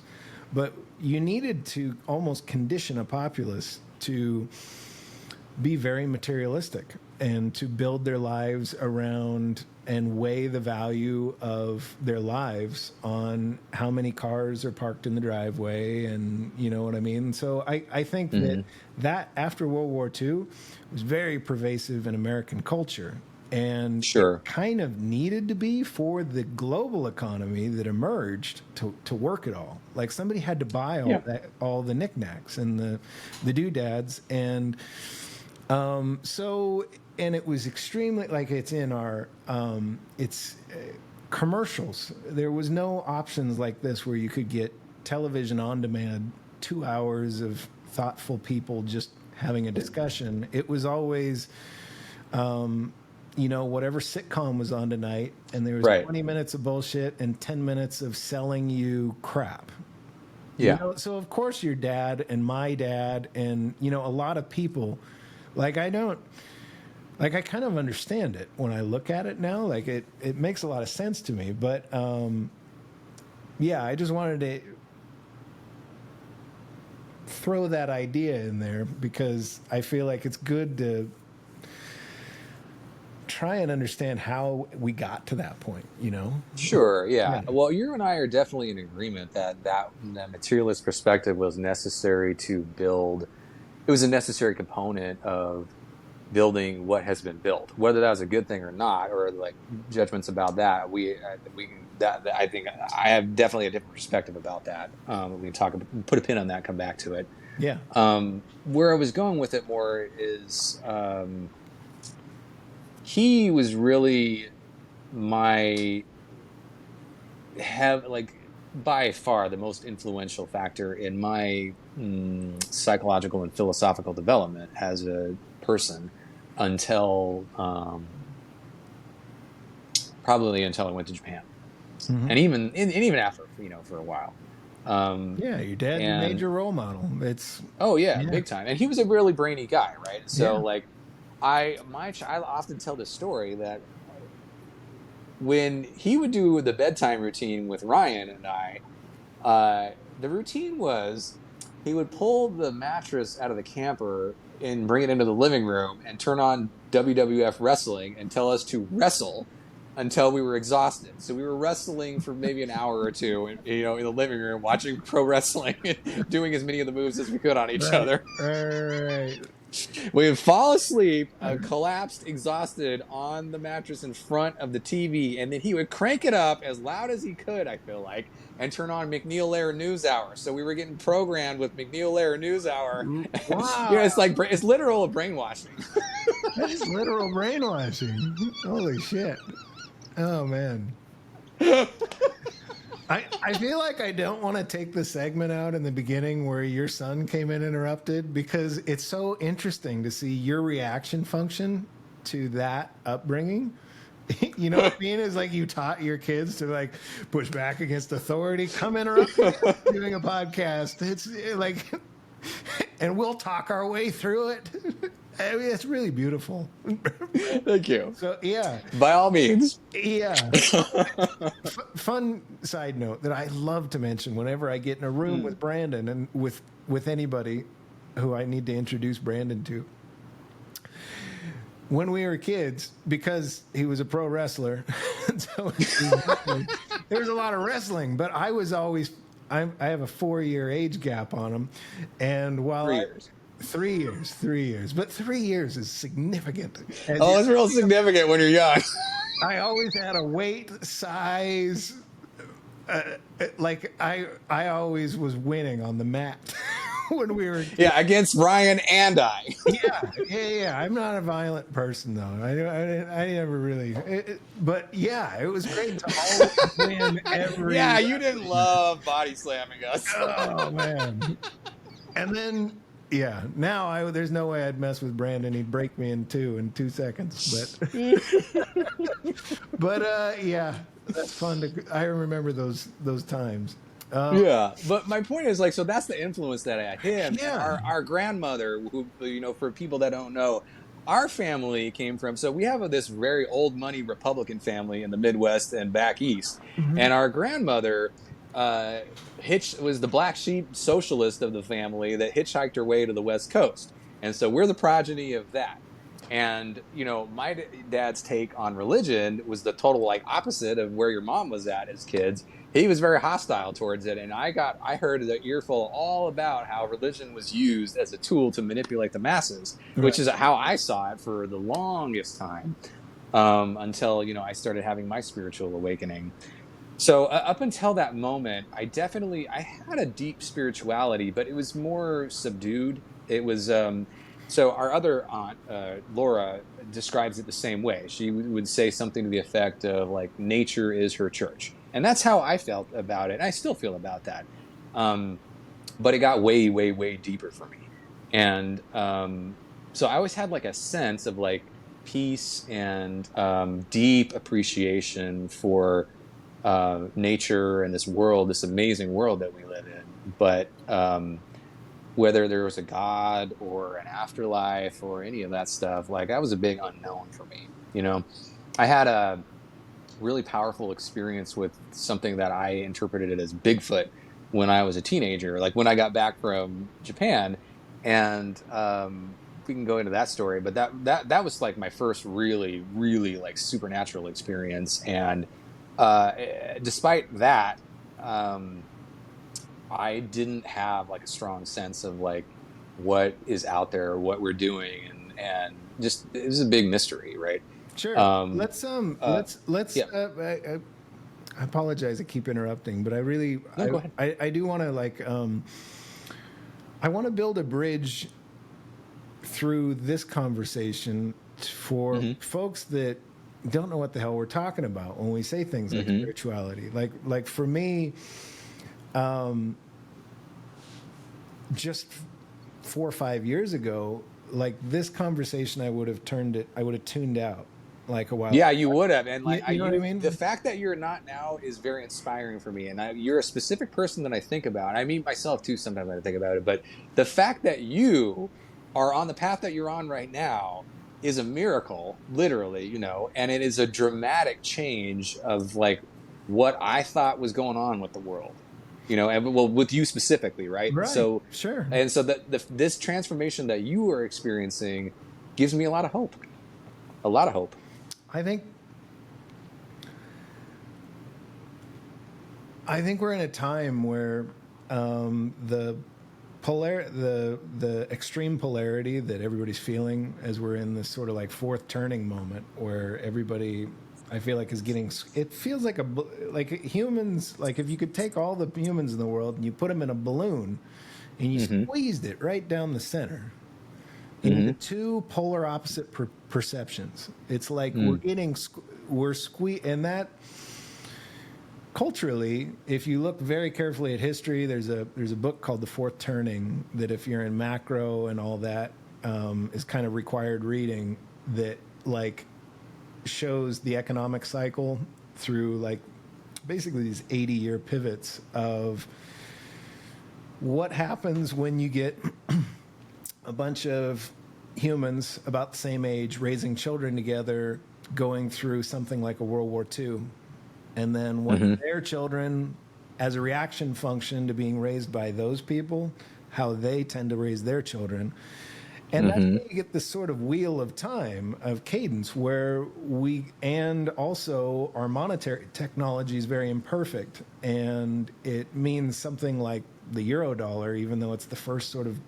but you needed to almost condition a populace to be very materialistic and to build their lives around and weigh the value of their lives on how many cars are parked in the driveway, and you know what I mean? So I think that after World War II was very pervasive in American culture, and it kind of needed to be for the global economy that emerged to work it all. Like, somebody had to buy all the knickknacks and the doodads, and and it was extremely, like, it's in our commercials. There was no options like this where you could get television on demand, 2 hours of thoughtful people just having a discussion. It was always, whatever sitcom was on tonight, and there was 20 minutes of bullshit and 10 minutes of selling you crap. Yeah. So of course your dad and my dad and, a lot of people, like, I kind of understand it when I look at it now. Like, it makes a lot of sense to me. But, I just wanted to throw that idea in there because I feel like it's good to try and understand how we got to that point, Sure, yeah. Well, you and I are definitely in agreement that materialist perspective was necessary to build. It was a necessary component of building what has been built, whether that was a good thing or not, or like judgments about that. I think I have definitely a different perspective about that. We can put a pin on that, come back to it. Yeah. Where I was going with it more is, he was really by far the most influential factor in my psychological and philosophical development as a person until probably until I went to Japan, and even after, for a while. Your dad's a major role model. Big time, and he was a really brainy guy, right? So I often tell this story that when he would do the bedtime routine with Ryan and I, the routine was he would pull the mattress out of the camper and bring it into the living room and turn on WWF wrestling and tell us to wrestle until we were exhausted. So we were wrestling for maybe an hour or two, in the living room, watching pro wrestling and doing as many of the moves as we could on each other. Right. We would fall asleep, collapsed, exhausted on the mattress in front of the TV, and then he would crank it up as loud as he could, I feel like, and turn on McNeil Lehrer NewsHour. So we were getting programmed with McNeil Lehrer NewsHour. Wow. It's literal brainwashing. That is literal brainwashing. Holy shit. Oh, man. I feel like I don't want to take the segment out in the beginning where your son came in interrupted, because it's so interesting to see your reaction function to that upbringing. You know what I mean? It's like you taught your kids to like push back against authority, come interrupt doing a podcast. It's like, and we'll talk our way through it. I mean, it's really beautiful. Thank you. So yeah, By all means. yeah. Fun side note that I love to mention whenever I get in a room with Brandon and with anybody who I need to introduce Brandon to. When we were kids, because he was a pro wrestler, so there was a lot of wrestling. But I was always, I have a 4-year age gap on him, and while 3 years. 3 years, 3 years, but 3 years is significant. Oh, it's real significant when you're young. I always had a weight, size, like I always was winning on the mat when we were kids. Yeah, against Ryan and I. Yeah. I'm not a violent person though. I never really. But yeah, it was great to always win every. Yeah, you didn't love body slamming us. Oh man. And then yeah, now there's no way I'd mess with Brandon. He'd break me in 2 seconds. But yeah, that's fun. I remember those times. Yeah, but my point is like, so that's the influence that I had him. Yeah. And our grandmother, who, you know, for people that don't know, our family came from, so we have this very old money Republican family in the Midwest and back east. And our grandmother was the black sheep socialist of the family that hitchhiked her way to the West Coast. And so we're the progeny of that. And, you know, my dad's take on religion was the total like opposite of where your mom was at as kids. He was very hostile towards it. And I heard the earful all about how religion was used as a tool to manipulate the masses, which is how I saw it for the longest time, until, you know, I started having my spiritual awakening. So up until that moment, I had a deep spirituality, but it was more subdued. It was, so our other aunt, Laura, describes it the same way. She would say something to the effect of like, nature is her church. And that's how I felt about it. And I still feel about that. But it got way, way, way deeper for me. And so I always had like a sense of like peace and deep appreciation for nature and this world, this amazing world that we live in. But whether there was a God or an afterlife or any of that stuff, like that was a big unknown for me. You know, I had a really powerful experience with something that I interpreted as Bigfoot when I was a teenager, like when I got back from Japan. And we can go into that story, but that was like my first really, really like supernatural experience. And despite that, I didn't have like a strong sense of like what is out there, what we're doing, and just it was a big mystery, right? Sure. Let's yeah. I apologize, I keep interrupting, but I really go ahead. I do want to like I want to build a bridge through this conversation for folks that don't know what the hell we're talking about when we say things like spirituality. Like for me, just 4 or 5 years ago, like this conversation, I would have tuned out like a while. Yeah, you would have. And like, you know what I mean? The fact that you're not now is very inspiring for me. And you're a specific person that I think about. I mean, myself too, sometimes when I think about it, but the fact that you are on the path that you're on right now is a miracle, literally, you know, and it is a dramatic change of like what I thought was going on with the world, you know, and well, with you specifically, right? So sure. And so this transformation that you are experiencing gives me a lot of hope. A lot of hope. I think we're in a time where the the extreme polarity that everybody's feeling as we're in this sort of like fourth turning moment where everybody, I feel like, is getting, it feels like like humans, like if you could take all the humans in the world and you put them in a balloon and you squeezed it right down the center into two polar opposite perceptions. It's like we're squeezed, and that culturally, if you look very carefully at history, there's a book called The Fourth Turning that, if you're in macro and all that, is kind of required reading, that like shows the economic cycle through like basically these 80-year pivots of what happens when you get a bunch of humans about the same age raising children together, going through something like a World War II. And then what their children, as a reaction function to being raised by those people, how they tend to raise their children. And that's where you get this sort of wheel of time, of cadence, where and also our monetary technology is very imperfect. And it means something like the euro dollar, even though it's the first sort of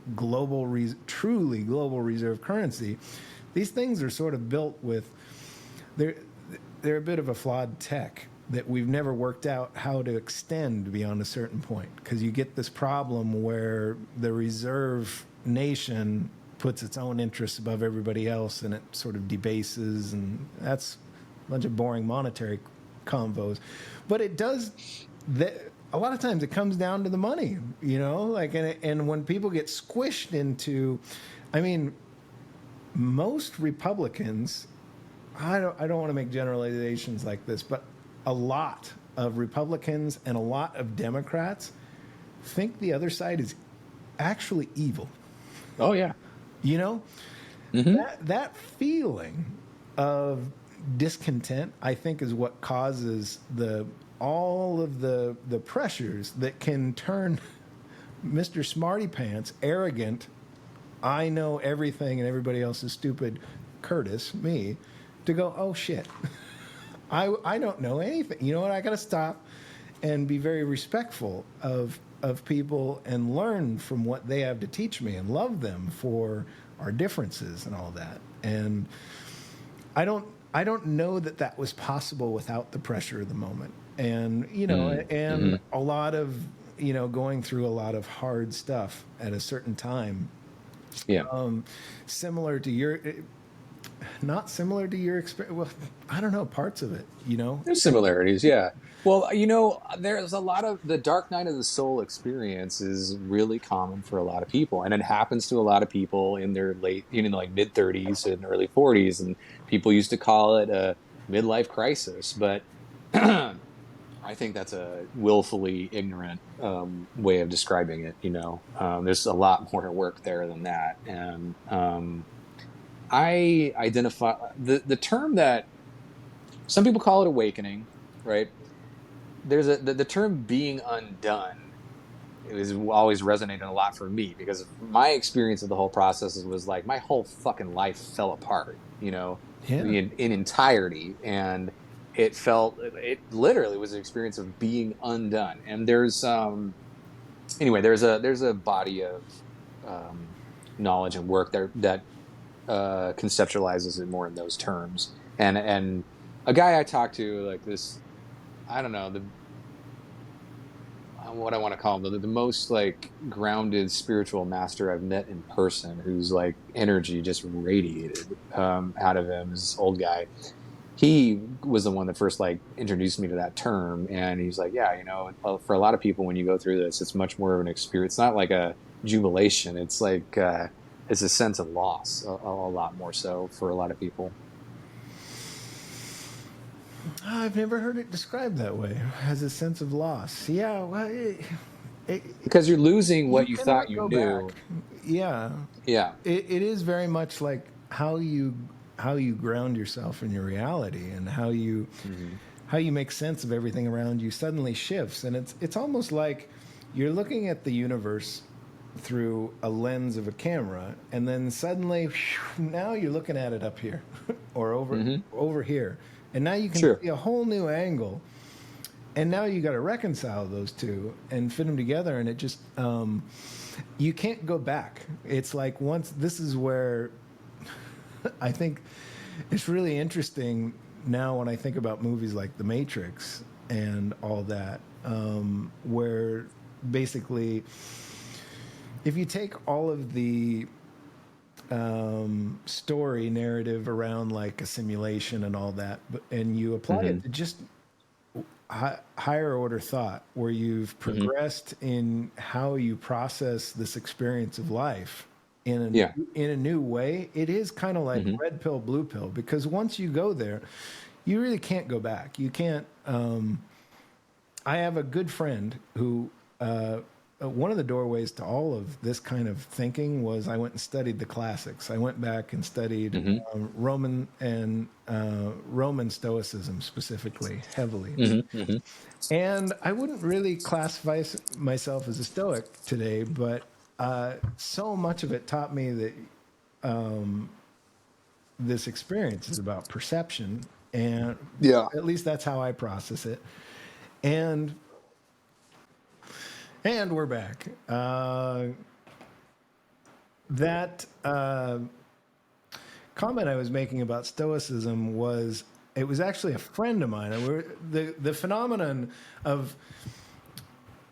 truly global reserve currency. These things are sort of built with, they're a bit of a flawed tech that we've never worked out how to extend beyond a certain point, because you get this problem where the reserve nation puts its own interests above everybody else, and it sort of debases, and that's a bunch of boring monetary convos. But it does a lot of times it comes down to the money, you know, like, and when people get squished into, I mean, most Republicans, I don't want to make generalizations like this, but a lot of Republicans and a lot of Democrats think the other side is actually evil. Oh yeah. You know, that feeling of discontent, I think, is what causes all of the pressures that can turn Mr. Smarty Pants, arrogant, I know everything and everybody else is stupid, Curtis, me, to go, oh shit, I don't know anything. You know what? I got to stop and be very respectful of people and learn from what they have to teach me and love them for our differences and all that. And I don't know that was possible without the pressure of the moment. And, you know, a lot of, you know, going through a lot of hard stuff at a certain time. Yeah. Not similar to your experience. Well, I don't know, parts of it, you know? There's similarities, yeah. Well, you know, there's a lot of the dark night of the soul experience is really common for a lot of people. And it happens to a lot of people in their late, you know, like mid 30s and early 40s. And people used to call it a midlife crisis. But I think that's a willfully ignorant way of describing it, you know. There's a lot more work there than that. And I identify the term that some people call it awakening, right? There's the term being undone. It was always resonated a lot for me, because my experience of the whole process was like my whole fucking life fell apart, you know, in entirety. And it literally was an experience of being undone. And there's a body of knowledge and work that conceptualizes it more in those terms. And a guy I talked to, like this, I don't know, what I want to call him, the most like grounded spiritual master I've met in person, whose like energy just radiated out of him. This old guy. He was the one that first like introduced me to that term, and he's like, yeah, you know, for a lot of people when you go through this, it's much more of an experience. It's not like a jubilation. It's like it's a sense of loss, a lot more so for a lot of people. I've never heard it described that way, as a sense of loss. Yeah, well, because you're losing what you thought you knew. Back. Yeah. It is very much like how you ground yourself in your reality, and how you make sense of everything around you suddenly shifts, and it's almost like you're looking at the universe through a lens of a camera, and then suddenly now you're looking at it up here or over here. And now you can see a whole new angle. And now you got to reconcile those two and fit them together. And it just, you can't go back. It's like once this is where I think it's really interesting now when I think about movies like The Matrix and all that, where basically if you take all of the story narrative around like a simulation and all that, and you apply it to just higher order thought, where you've progressed in how you process this experience of life in a new way, it is kind of like red pill, blue pill, because once you go there, you really can't go back. You can't. I have a good friend who. One of the doorways to all of this kind of thinking was I went and studied the classics. I went back and studied Roman Stoicism specifically, heavily. And I wouldn't really classify myself as a Stoic today, but so much of it taught me that this experience is about perception, and at least that's how I process it. And we're back. That comment I was making about Stoicism was, it was actually a friend of mine. The phenomenon of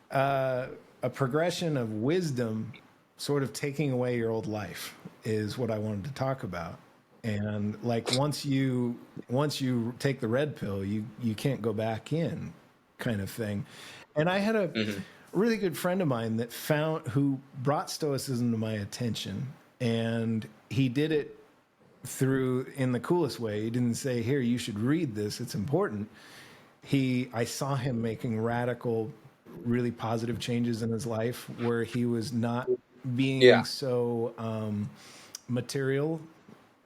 a progression of wisdom sort of taking away your old life is what I wanted to talk about. And like once you take the red pill, you can't go back in, kind of thing. And I had a really good friend of mine who brought Stoicism to my attention, and he did it in the coolest way. He didn't say, "Here, you should read this, it's important." I saw him making radical, really positive changes in his life, where he was not being so material,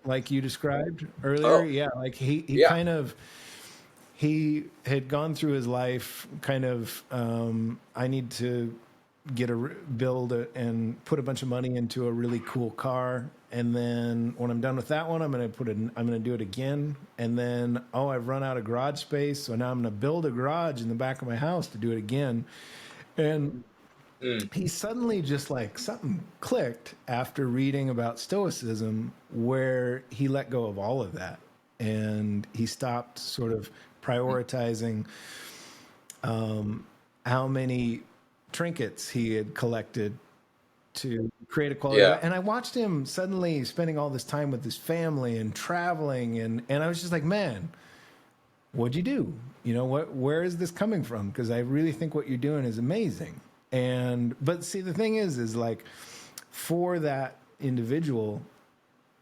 like you described earlier. Like he kind of. He had gone through his life kind of, I need to build and put a bunch of money into a really cool car. And then when I'm done with that one, I'm going to do it again. And then, I've run out of garage space. So now I'm going to build a garage in the back of my house to do it again. And he suddenly just like something clicked after reading about Stoicism, where he let go of all of that. And he stopped sort of prioritizing how many trinkets he had collected to create a quality. And I watched him suddenly spending all this time with his family and traveling, and I was just like, man, what'd you do? Where is this coming from? Because I really think what you're doing is amazing. But see, the thing is like, for that individual,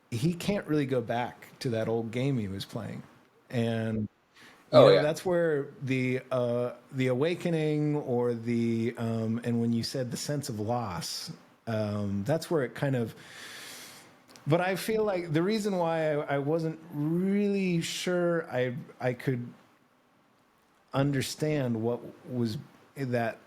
he can't really go back to that old game he was playing. And that's where the awakening, or and when you said the sense of loss, that's where it kind of. But I feel like the reason why I wasn't really sure I could understand what was that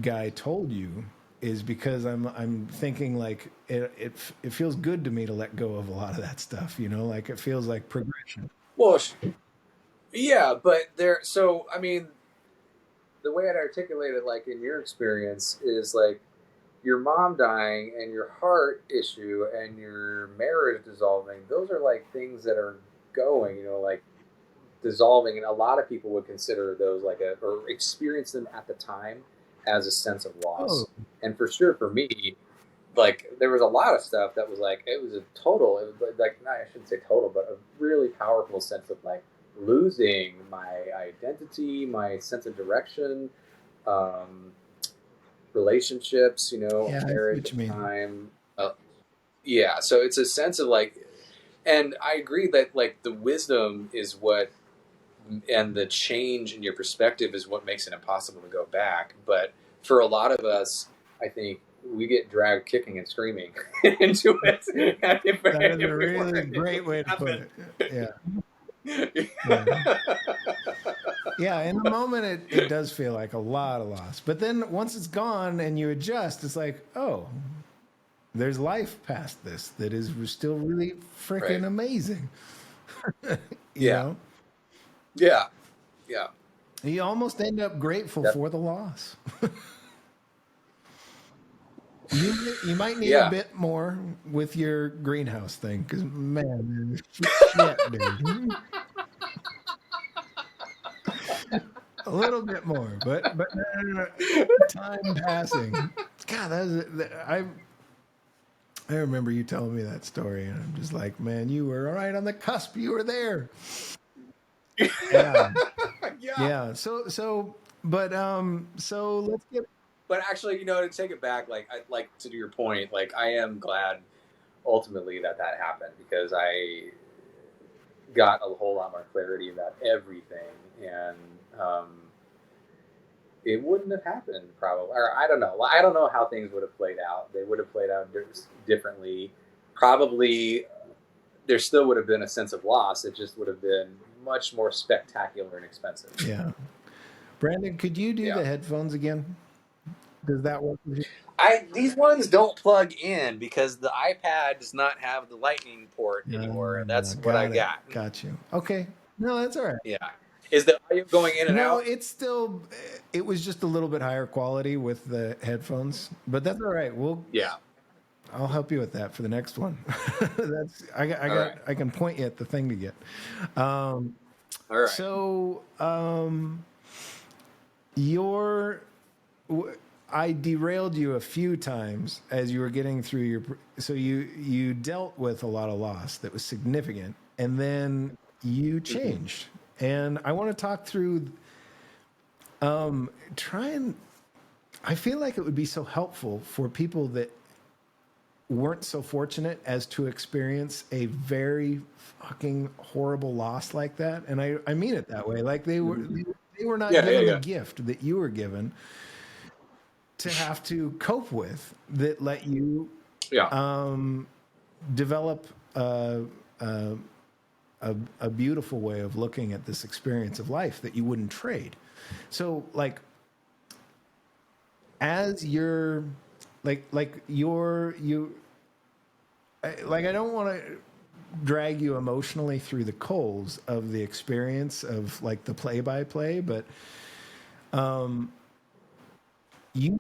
guy told you is because I'm thinking like it feels good to me to let go of a lot of that stuff, like it feels like progression. Well, yeah, but so I mean, the way I'd articulate it, like in your experience, is like your mom dying and your heart issue and your marriage dissolving. Those are like things that are going, like dissolving, and a lot of people would consider those like or experience them at the time as a sense of loss. And for sure, for me, like there was a lot of stuff that was like it was like I shouldn't say total, but a really powerful sense of like losing my identity, my sense of direction, relationships, marriage, time. So it's a sense of like, and I agree that like the wisdom is what, and the change in your perspective is what makes it impossible to go back. But for a lot of us, I think we get dragged kicking and screaming into it. That is a really great way to put it. Yeah, in the moment it does feel like a lot of loss. But then once it's gone and you adjust, it's like, there's life past this that is still really freaking amazing. You know? Yeah. You almost end up grateful for the loss. You might need a Yeah. bit more with your greenhouse thing, because man, shit, dude. A little bit more, but time passing. God, I remember you telling me that story, and I'm just like, man, you were right on the cusp. You were there. Yeah, Yeah. yeah. So let's get. But actually, to take it back, like to your point, like I am glad ultimately that happened, because I got a whole lot more clarity about everything, and it wouldn't have happened probably, or I don't know. I don't know how things would have played out. They would have played out differently. Probably there still would have been a sense of loss. It just would have been much more spectacular and expensive. Yeah, Brandon, could you do the Yeah. headphones again? Does that work with you? These ones don't plug in because the iPad does not have the lightning port anymore. That's what I Got it. got. Got you. Okay. No, that's all right. Yeah. Is the audio going in and No, out? it's still. It was just a little bit higher quality with the headphones, but that's all right. Yeah. I'll help you with that for the next one. All right. I can point you at the thing to get. Um, All right. so your I derailed you a few times as you were getting through your. So you dealt with a lot of loss that was significant, and then you changed. And I want to talk through. Try and. I feel like it would be so helpful for people that weren't so fortunate as to experience a very fucking horrible loss like that. And I mean it that way. Like they were not Yeah. given Yeah. the Yeah. gift that you were given to have to cope with, that let you Yeah. develop a beautiful way of looking at this experience of life that you wouldn't trade. So like as you're like you're you like I don't want to drag you emotionally through the coals of the experience of like the play by play, but you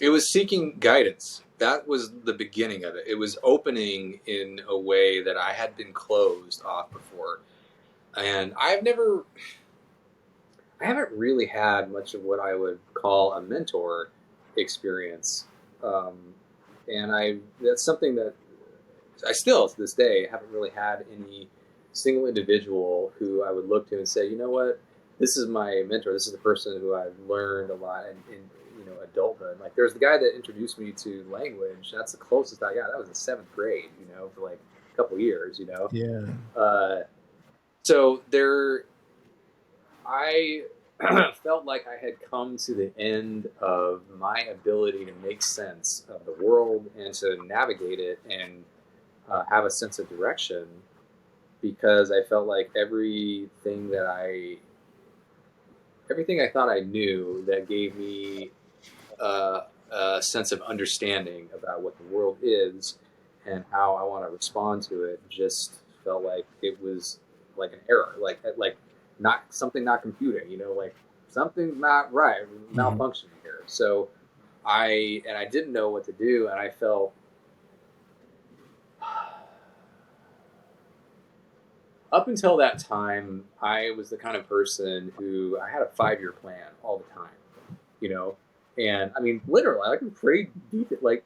It was seeking guidance. That was the beginning of it. It was opening in a way that I had been closed off before. And I haven't really had much of what I would call a mentor experience. Um, and that's something that I still, to this day, haven't really had any single individual who I would look to and say, you know what, this is my mentor. This is the person who I've learned a lot in adulthood. Like there's the guy that introduced me to language. That's the closest I got. That was in seventh grade. For like a couple years. yeah So there, I felt like I had come to the end of my ability to make sense of the world and to navigate it and have a sense of direction, because I felt like everything I thought I knew that gave me a sense of understanding about what the world is and how I want to respond to it just felt like it was like an error, like not something not computing, like something's not right, malfunctioning here. So I didn't know what to do, and I felt up until that time, I was the kind of person who I had a 5-year plan all the time, and I mean, literally, like a pretty deep, like,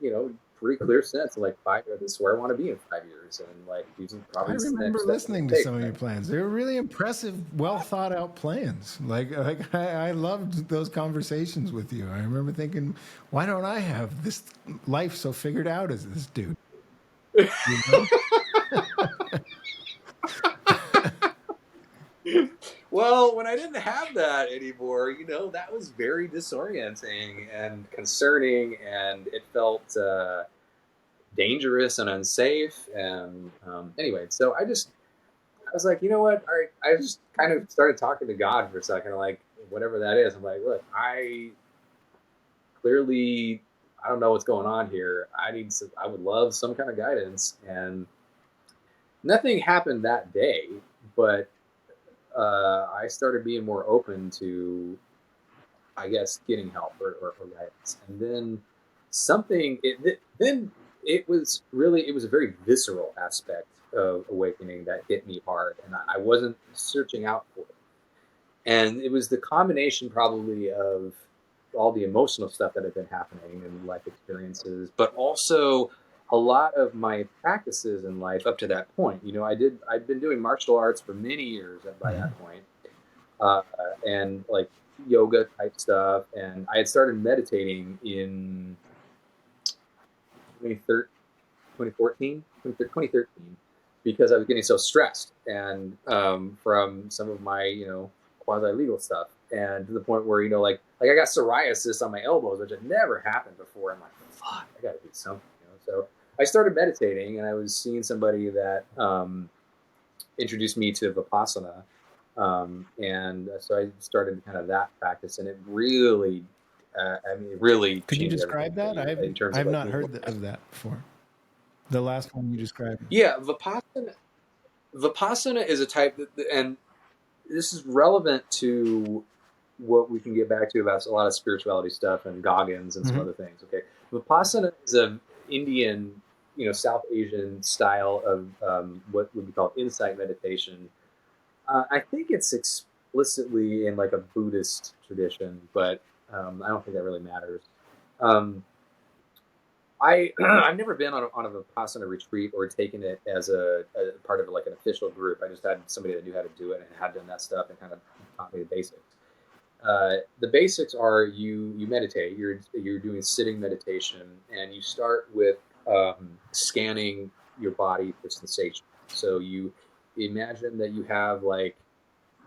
pretty clear sense of like 5 years, this is where I want to be in 5 years, and like these are I probably the remember next steps I'm listening gonna to take. some of your plans. They were really impressive, well thought out plans. Like I loved those conversations with you. I remember thinking, why don't I have this life so figured out as this dude? You know? Well, when I didn't have that anymore, that was very disorienting and concerning, and it felt dangerous and unsafe. And anyway, so I was like, you know what? All right, I just kind of started talking to God for a second, like whatever that is. I'm like, look, I don't know what's going on here. I would love some kind of guidance, and nothing happened that day, but I started being more open to, I guess, getting help or guidance. And then then it was a very visceral aspect of awakening that hit me hard, and I wasn't searching out for it. And it was the combination probably of all the emotional stuff that had been happening and life experiences, but also a lot of my practices in life up to that point. I'd been doing martial arts for many years by that point, and like yoga type stuff. And I had started meditating in 2013 because I was getting so stressed and from some of my quasi-legal stuff, and to the point where like I got psoriasis on my elbows, which had never happened before. I'm like, fuck, I gotta do something. So I started meditating, and I was seeing somebody that introduced me to Vipassana, and so I started kind of that practice, and it really really Could you changed describe that? everything in terms I've of not heard of that before. The last one you described. Yeah, Vipassana is a type and this is relevant to what we can get back to about a lot of spirituality stuff and Goggins and some other things. Okay, Vipassana is an Indian, South Asian style of what would be called insight meditation. I think it's explicitly in like a Buddhist tradition, but I don't think that really matters. I've never been on a Vipassana retreat or taken it as a part of like an official group. I just had somebody that knew how to do it and had done that stuff and kind of taught me the basics. The basics are you meditate. You're doing sitting meditation, and you start with scanning your body for sensation. So you imagine that you have like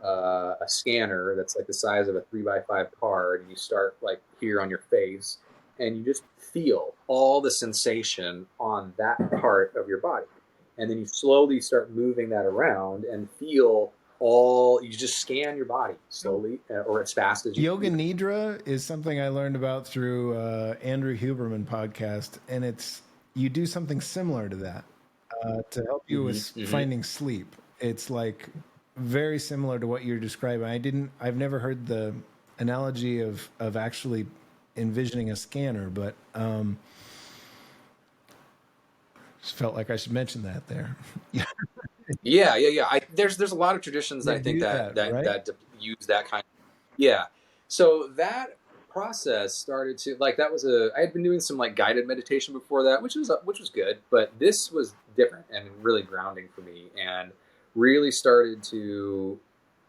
a scanner that's like the size of a 3x5 card, and you start like here on your face, and you just feel all the sensation on that part of your body. And then you slowly start moving that around and feel you just scan your body slowly or as fast as you Yoga Nidra is something I learned about through Andrew Huberman podcast. And you do something similar to that to help you with finding sleep. It's like very similar to what you're describing. I've never heard the analogy of actually envisioning a scanner, but just felt like I should mention that there. Yeah. There's a lot of traditions that I think that use that kind of, yeah. So that process started to like I had been doing some like guided meditation before that, which was good, but this was different and really grounding for me, and really started to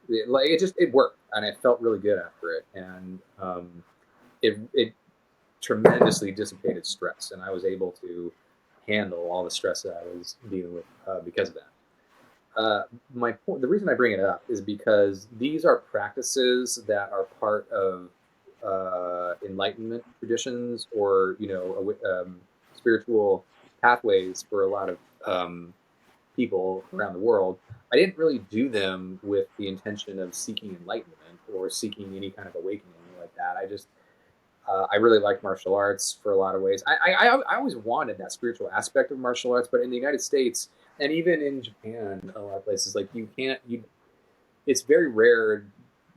it worked, and I felt really good after it, and it tremendously dissipated stress, and I was able to handle all the stress that I was dealing with because of that. My point, the reason I bring it up is because these are practices that are part of enlightenment traditions, or spiritual pathways for a lot of people around the world. I didn't really do them with the intention of seeking enlightenment or seeking any kind of awakening like that. I really like martial arts for a lot of ways. I always wanted that spiritual aspect of martial arts, but in the United States and even in Japan, a lot of places, like it's very rare.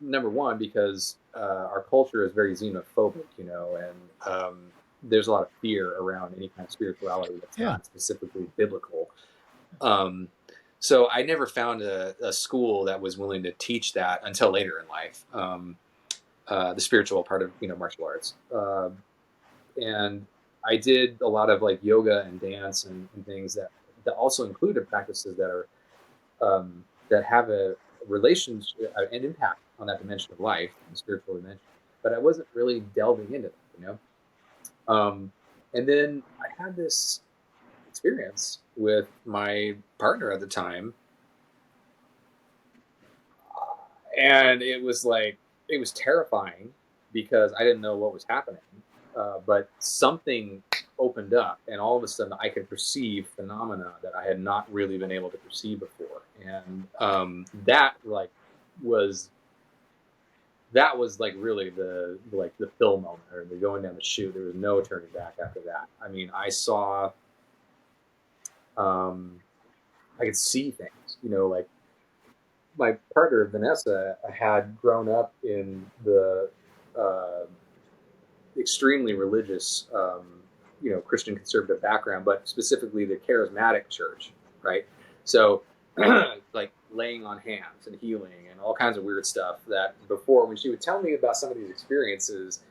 Number one, because our culture is very xenophobic, and there's a lot of fear around any kind of spirituality that's not specifically biblical. So I never found a school that was willing to teach that until later in life. The spiritual part of martial arts, and I did a lot of like yoga and dance and things that also included practices that are that have a relationship, an impact on that dimension of life, the spiritual dimension. But I wasn't really delving into that, and then I had this experience with my partner at the time, and it was terrifying because I didn't know what was happening, but something opened up, and all of a sudden I could perceive phenomena that I had not really been able to perceive before, and that was like really the pill moment, or the going down the chute. There was no turning back after that. I mean, I saw, I could see things, like my partner Vanessa had grown up in the extremely religious Christian conservative background, but specifically the charismatic church, right? So like laying on hands and healing and all kinds of weird stuff that before, when she would tell me about some of these experiences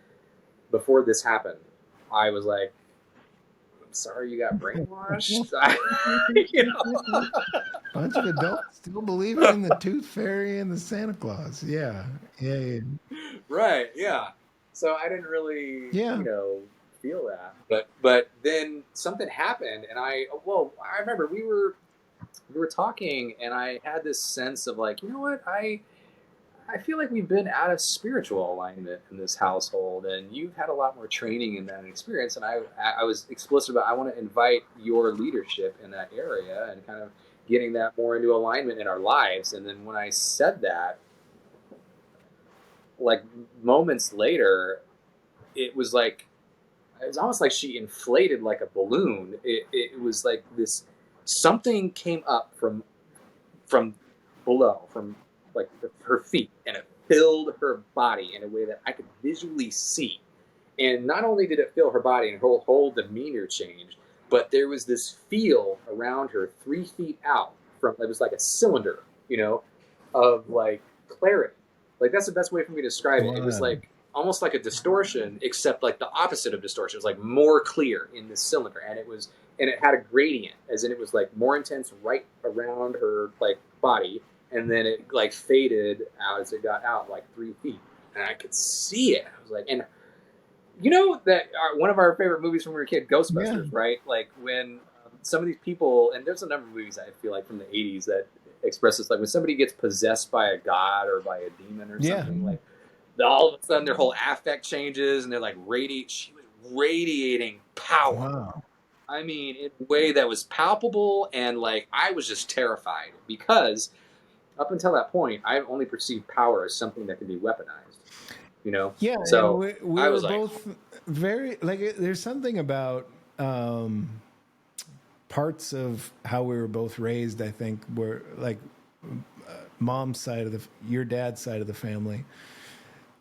before this happened, I was like, I'm sorry you got brainwashed. Bunch of adults still believing in the Tooth Fairy and the Santa Claus. Yeah. Right, yeah. So I didn't really, Yeah. feel that. But then something happened, and I remember we were talking, and I had this sense of like, you know what, I feel like we've been out of spiritual alignment in this household, and you've had a lot more training in that experience. And I was explicit about I want to invite your leadership in that area and kind of getting that more into alignment in our lives. And then when I said that, like moments later, it was almost like she inflated like a balloon. It was like this, something came up from below, from like her feet, and it filled her body in a way that I could visually see. And not only did it fill her body and her whole demeanor changed, but there was this feel around her 3 feet out from, it was like a cylinder, of like clarity. Like that's the best way for me to describe it. It was like almost like a distortion, except like the opposite of distortion. It was like more clear in this cylinder, and it had a gradient, as in it was like more intense right around her like body, and then it like faded out as it got out like 3 feet, and I could see it. I was like, and that one of our favorite movies when we were a kid, Ghostbusters, right? Like when some of these people, and there's a number of movies I feel like from the 80s that express this, like when somebody gets possessed by a god or by a demon or something, like all of a sudden their whole affect changes and they're like she was radiating power. Wow. I mean, in a way that was palpable, and like I was just terrified, because up until that point I've only perceived power as something that can be weaponized. Yeah. So we I were was like, both very like. There's something about parts of how we were both raised. I think were like mom's side of your dad's side of the family.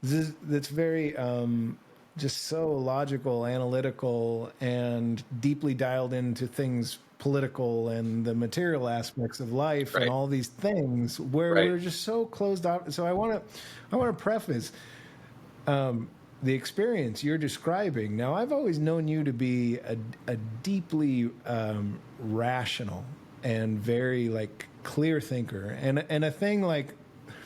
That's very just so logical, analytical, and deeply dialed into things political and the material aspects of life, right, and all these things where right, we're just so closed off. So I want to preface the experience you're describing. Now, I've always known you to be a deeply rational and very like clear thinker, and a thing like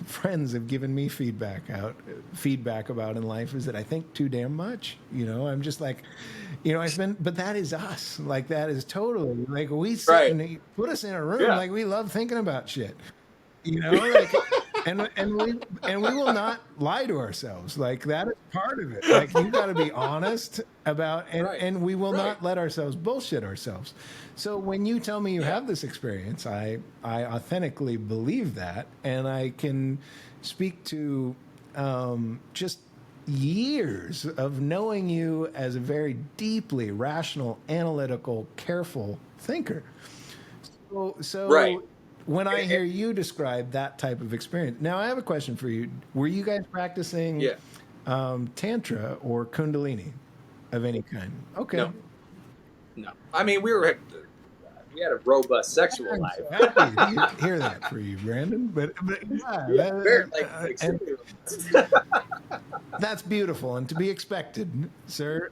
friends have given me feedback about in life is that I think too damn much. I'm just like, but that is us. Like that is totally like we sit right, and put us in a room, yeah, like we love thinking about shit. Like, and we will not lie to ourselves. Like that is part of it. Like you got to be honest about, and we will not let ourselves bullshit ourselves. So when you tell me you have this experience, I authentically believe that, and I can speak to just years of knowing you as a very deeply rational, analytical, careful thinker. So right. When I hear you describe that type of experience, now I have a question for you. Were you guys practicing Tantra or Kundalini of any kind? Okay. No. I mean, we had a robust sexual life. I'm so happy to hear that for you, Brandon. But that's beautiful and to be expected, sir.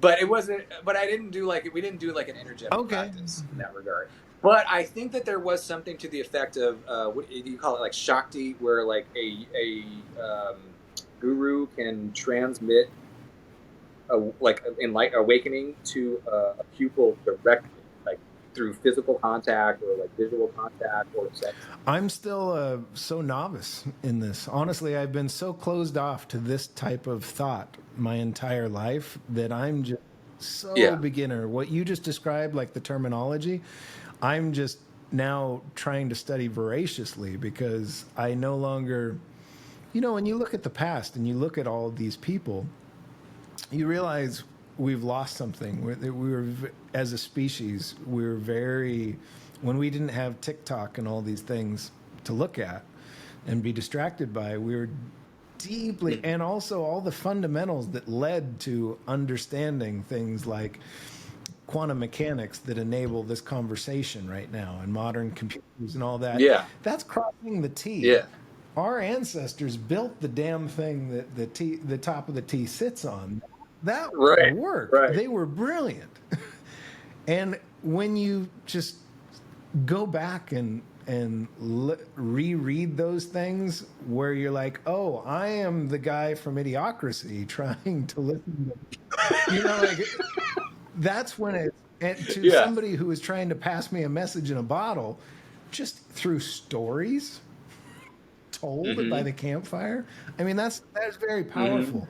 But it wasn't. But I didn't do like we didn't do like an energetic practice in that regard. But I think that there was something to the effect of what do you call it, like Shakti, where like a guru can transmit like awakening to a pupil directly, like through physical contact or like visual contact or sex. I'm still so novice in this. Honestly, I've been so closed off to this type of thought my entire life that I'm just so beginner. What you just described, like the terminology, I'm just now trying to study voraciously, because I no longer, when you look at the past and you look at all of these people, you realize we've lost something. We were, as a species, we were when we didn't have TikTok and all these things to look at and be distracted by, we were deeply, and also all the fundamentals that led to understanding things like quantum mechanics that enable this conversation right now, and modern computers and all that. Yeah. That's crossing the T. Yeah. Our ancestors built the damn thing that the top of the T sits on. That Right. worked. Right. They were brilliant. And when you just go back and reread those things, where you're like, oh, I am the guy from Idiocracy trying to listen to, like, that's when it, and to somebody who is trying to pass me a message in a bottle, just through stories told by the campfire. I mean, that is very powerful.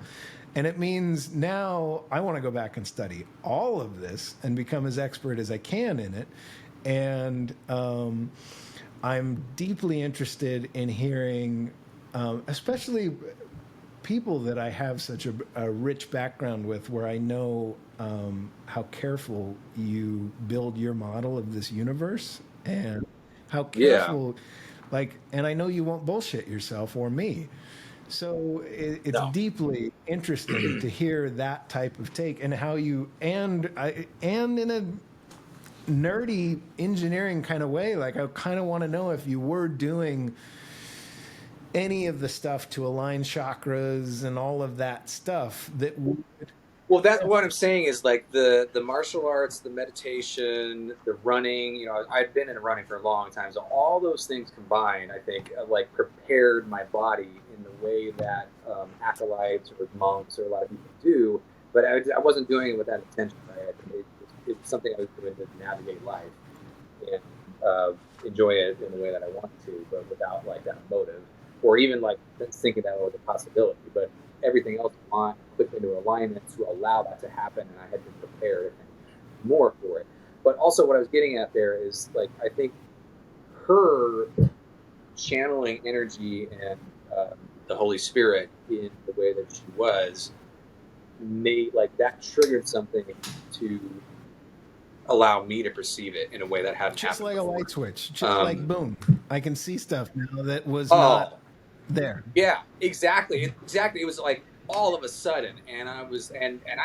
And it means now I want to go back and study all of this and become as expert as I can in it. And I'm deeply interested in hearing, especially people that I have such a rich background with, where I know how careful you build your model of this universe, and how careful, and I know you won't bullshit yourself or me. So it's deeply interesting to hear that type of take, and how you, and in a nerdy engineering kind of way, like I kind of want to know if you were doing any of the stuff to align chakras and all of that stuff that would. Well, that's what I'm saying is like the martial arts, the meditation, the running. I've been in running for a long time, so all those things combined, I think, like prepared my body in the way that acolytes or monks or a lot of people do. But I wasn't doing it with that intention. Right? It's something I was doing to navigate life and enjoy it in the way that I wanted to, but without like that motive, or even like thinking that was a possibility. But everything else clicked into alignment to allow that to happen, and I had been prepared, I think, more for it. But also what I was getting at there is, like, I think her channeling energy and the Holy Spirit in the way that she was made, like, that triggered something to allow me to perceive it in a way that hadn't just happened like before. A light switch, just like boom, I can see stuff now that was not there. Yeah, exactly. It was like all of a sudden, and I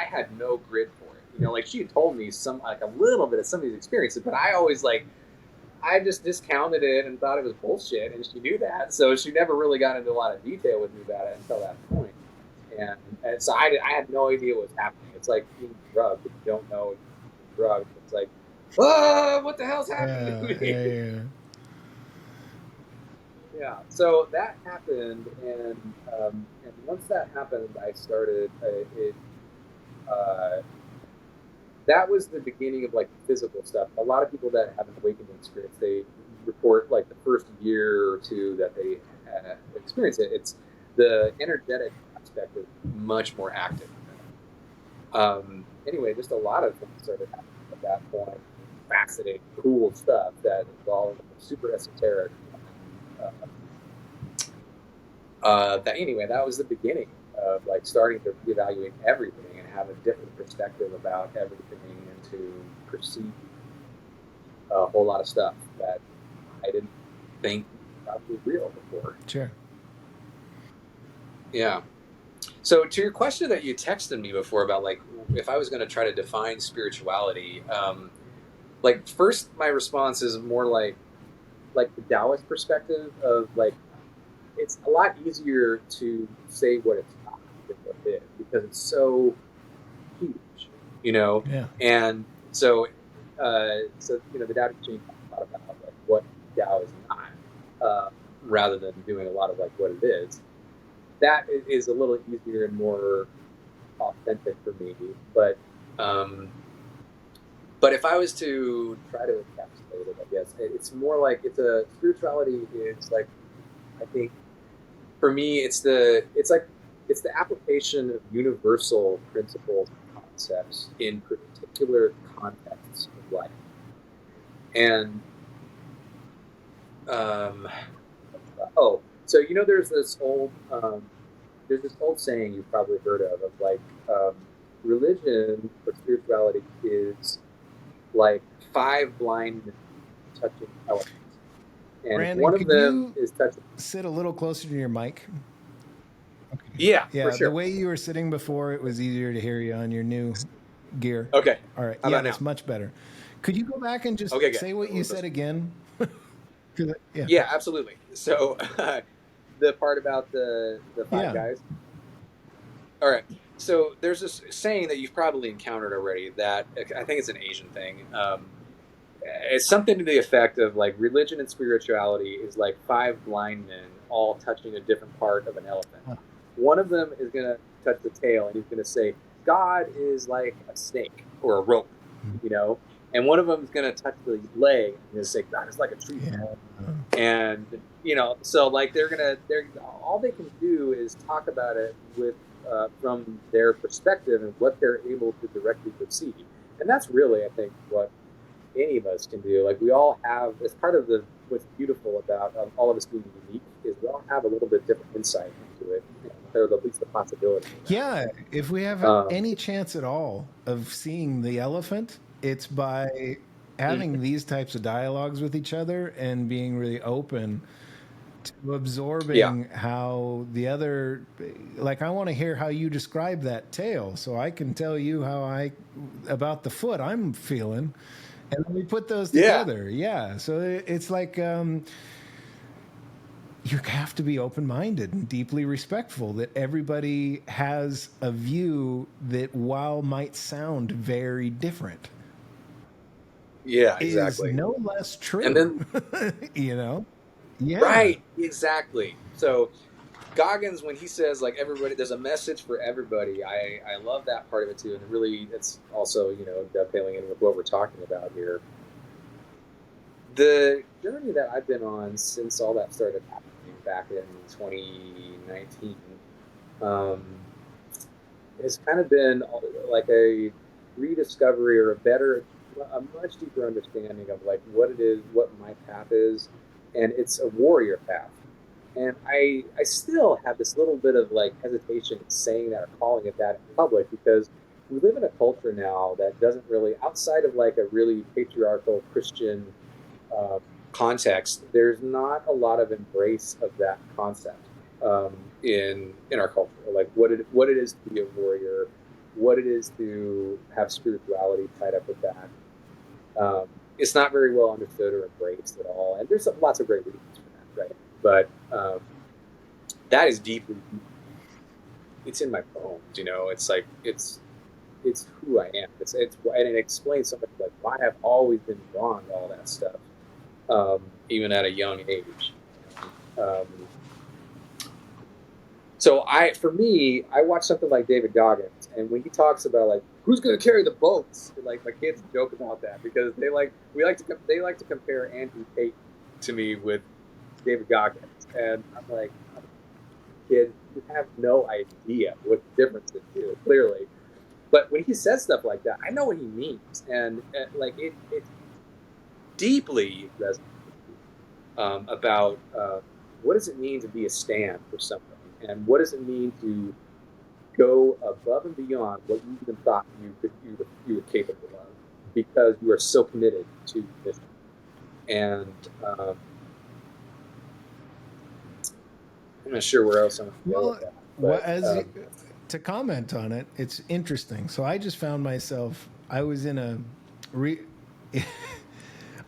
had no grid for it. Like she had told me a little bit of some of these experiences, but I always I just discounted it and thought it was bullshit, and she knew that, so she never really got into a lot of detail with me about it until that point. And so I had no idea what was happening. It's like being drugged. If you don't know you're drugged, it's like, what the hell's happening? Yeah. Yeah, so that happened, and once that happened, I started. That was the beginning of like physical stuff. A lot of people that have an awakening experience, they report like the first year or two that they experience it. It's the energetic aspect is much more active. Anyway, just a lot of things started happening at that point. Fascinating, cool stuff that involved super esoteric. That was the beginning of like starting to reevaluate everything and have a different perspective about everything, and to perceive a whole lot of stuff that I didn't think was probably real before. Sure. Yeah. So to your question that you texted me before about like if I was going to try to define spirituality, like first my response is more like the Taoist perspective of like, it's a lot easier to say what it's not than what it is, because it's so huge, Yeah. And so, the Tao Te Ching talks a lot about like what Tao is not, rather than doing a lot of like what it is. That is a little easier and more authentic for me. But if I was to try to encapsulate it, I guess it's more like spirituality is like, I think for me it's the application of universal principles and concepts in particular contexts of life. And so there's this old saying you've probably heard of like religion or spirituality is like 5 blind men touching elements. And Brandon, one of them is touching. Sit a little closer to your mic. Okay. Yeah, Yeah, for sure. the way you were sitting before, it was easier to hear you on your new gear. Okay. All right. How Yeah, about that's now? much better. Could you go back and just Okay, good. say what you said again? Yeah. Yeah, absolutely. So the part about the five Yeah. guys. All right. So there's this saying that you've probably encountered already that I think it's an Asian thing. It's something to the effect of like religion and spirituality is like five blind men all touching a different part of an elephant. Huh. One of them is going to touch the tail and he's going to say, God is like a snake or a rope, you know? And one of them is going to touch the leg and going to say, God is like a tree. Yeah. And, you know, so like they're all they can do is talk about it with, from their perspective and what they're able to directly perceive. And that's really, I think, what any of us can do. Like we all have, as part of what's beautiful about all of us being unique is we all have a little bit different insight into it, or at least the possibility. Yeah, if we have any chance at all of seeing the elephant, it's by having these types of dialogues with each other and being really open to absorbing how the other, like I want to hear how you describe that tail so I can tell you how about the foot I'm feeling. And then we put those together. Yeah. So it's like you have to be open-minded and deeply respectful that everybody has a view that while might sound very different. Yeah, exactly. Is no less true. And then, you know? Yeah. Right, exactly. So Goggins, when he says like everybody, there's a message for everybody. I love that part of it too, and really, it's also, you know, dovetailing in with what we're talking about here. The journey that I've been on since all that started happening back in 2019 has kind of been like a rediscovery or a much deeper understanding of like what it is, what my path is, and it's a warrior path. And I still have this little bit of like hesitation saying that or calling it that in public because we live in a culture now that doesn't really, outside of like a really patriarchal Christian context, there's not a lot of embrace of that concept in our culture, like what it is to be a warrior, what it is to have spirituality tied up with that. It's not very well understood or embraced at all, and there's lots of great reasons for that, right? But that is deeply, it's in my bones, you know. It's like it's who I am. And it explains so much like why I've always been drawn to all that stuff. Even at a young age. So for me, I watch something like David Goggins, and when he talks about like who's going to carry the boats, like my kids joke about that because they like to compare Andrew Tate to me with David Goggins, and I'm like, kid, you have no idea what the difference is clearly. But when he says stuff like that, I know what he means, and like it deeply resonates about what does it mean to be a stand for something, and what does it mean to go above and beyond what you even thought you were capable of, because you are so committed to this. And I'm not sure where else I'm going with that. But, to comment on it, it's interesting. So I just found myself, I was in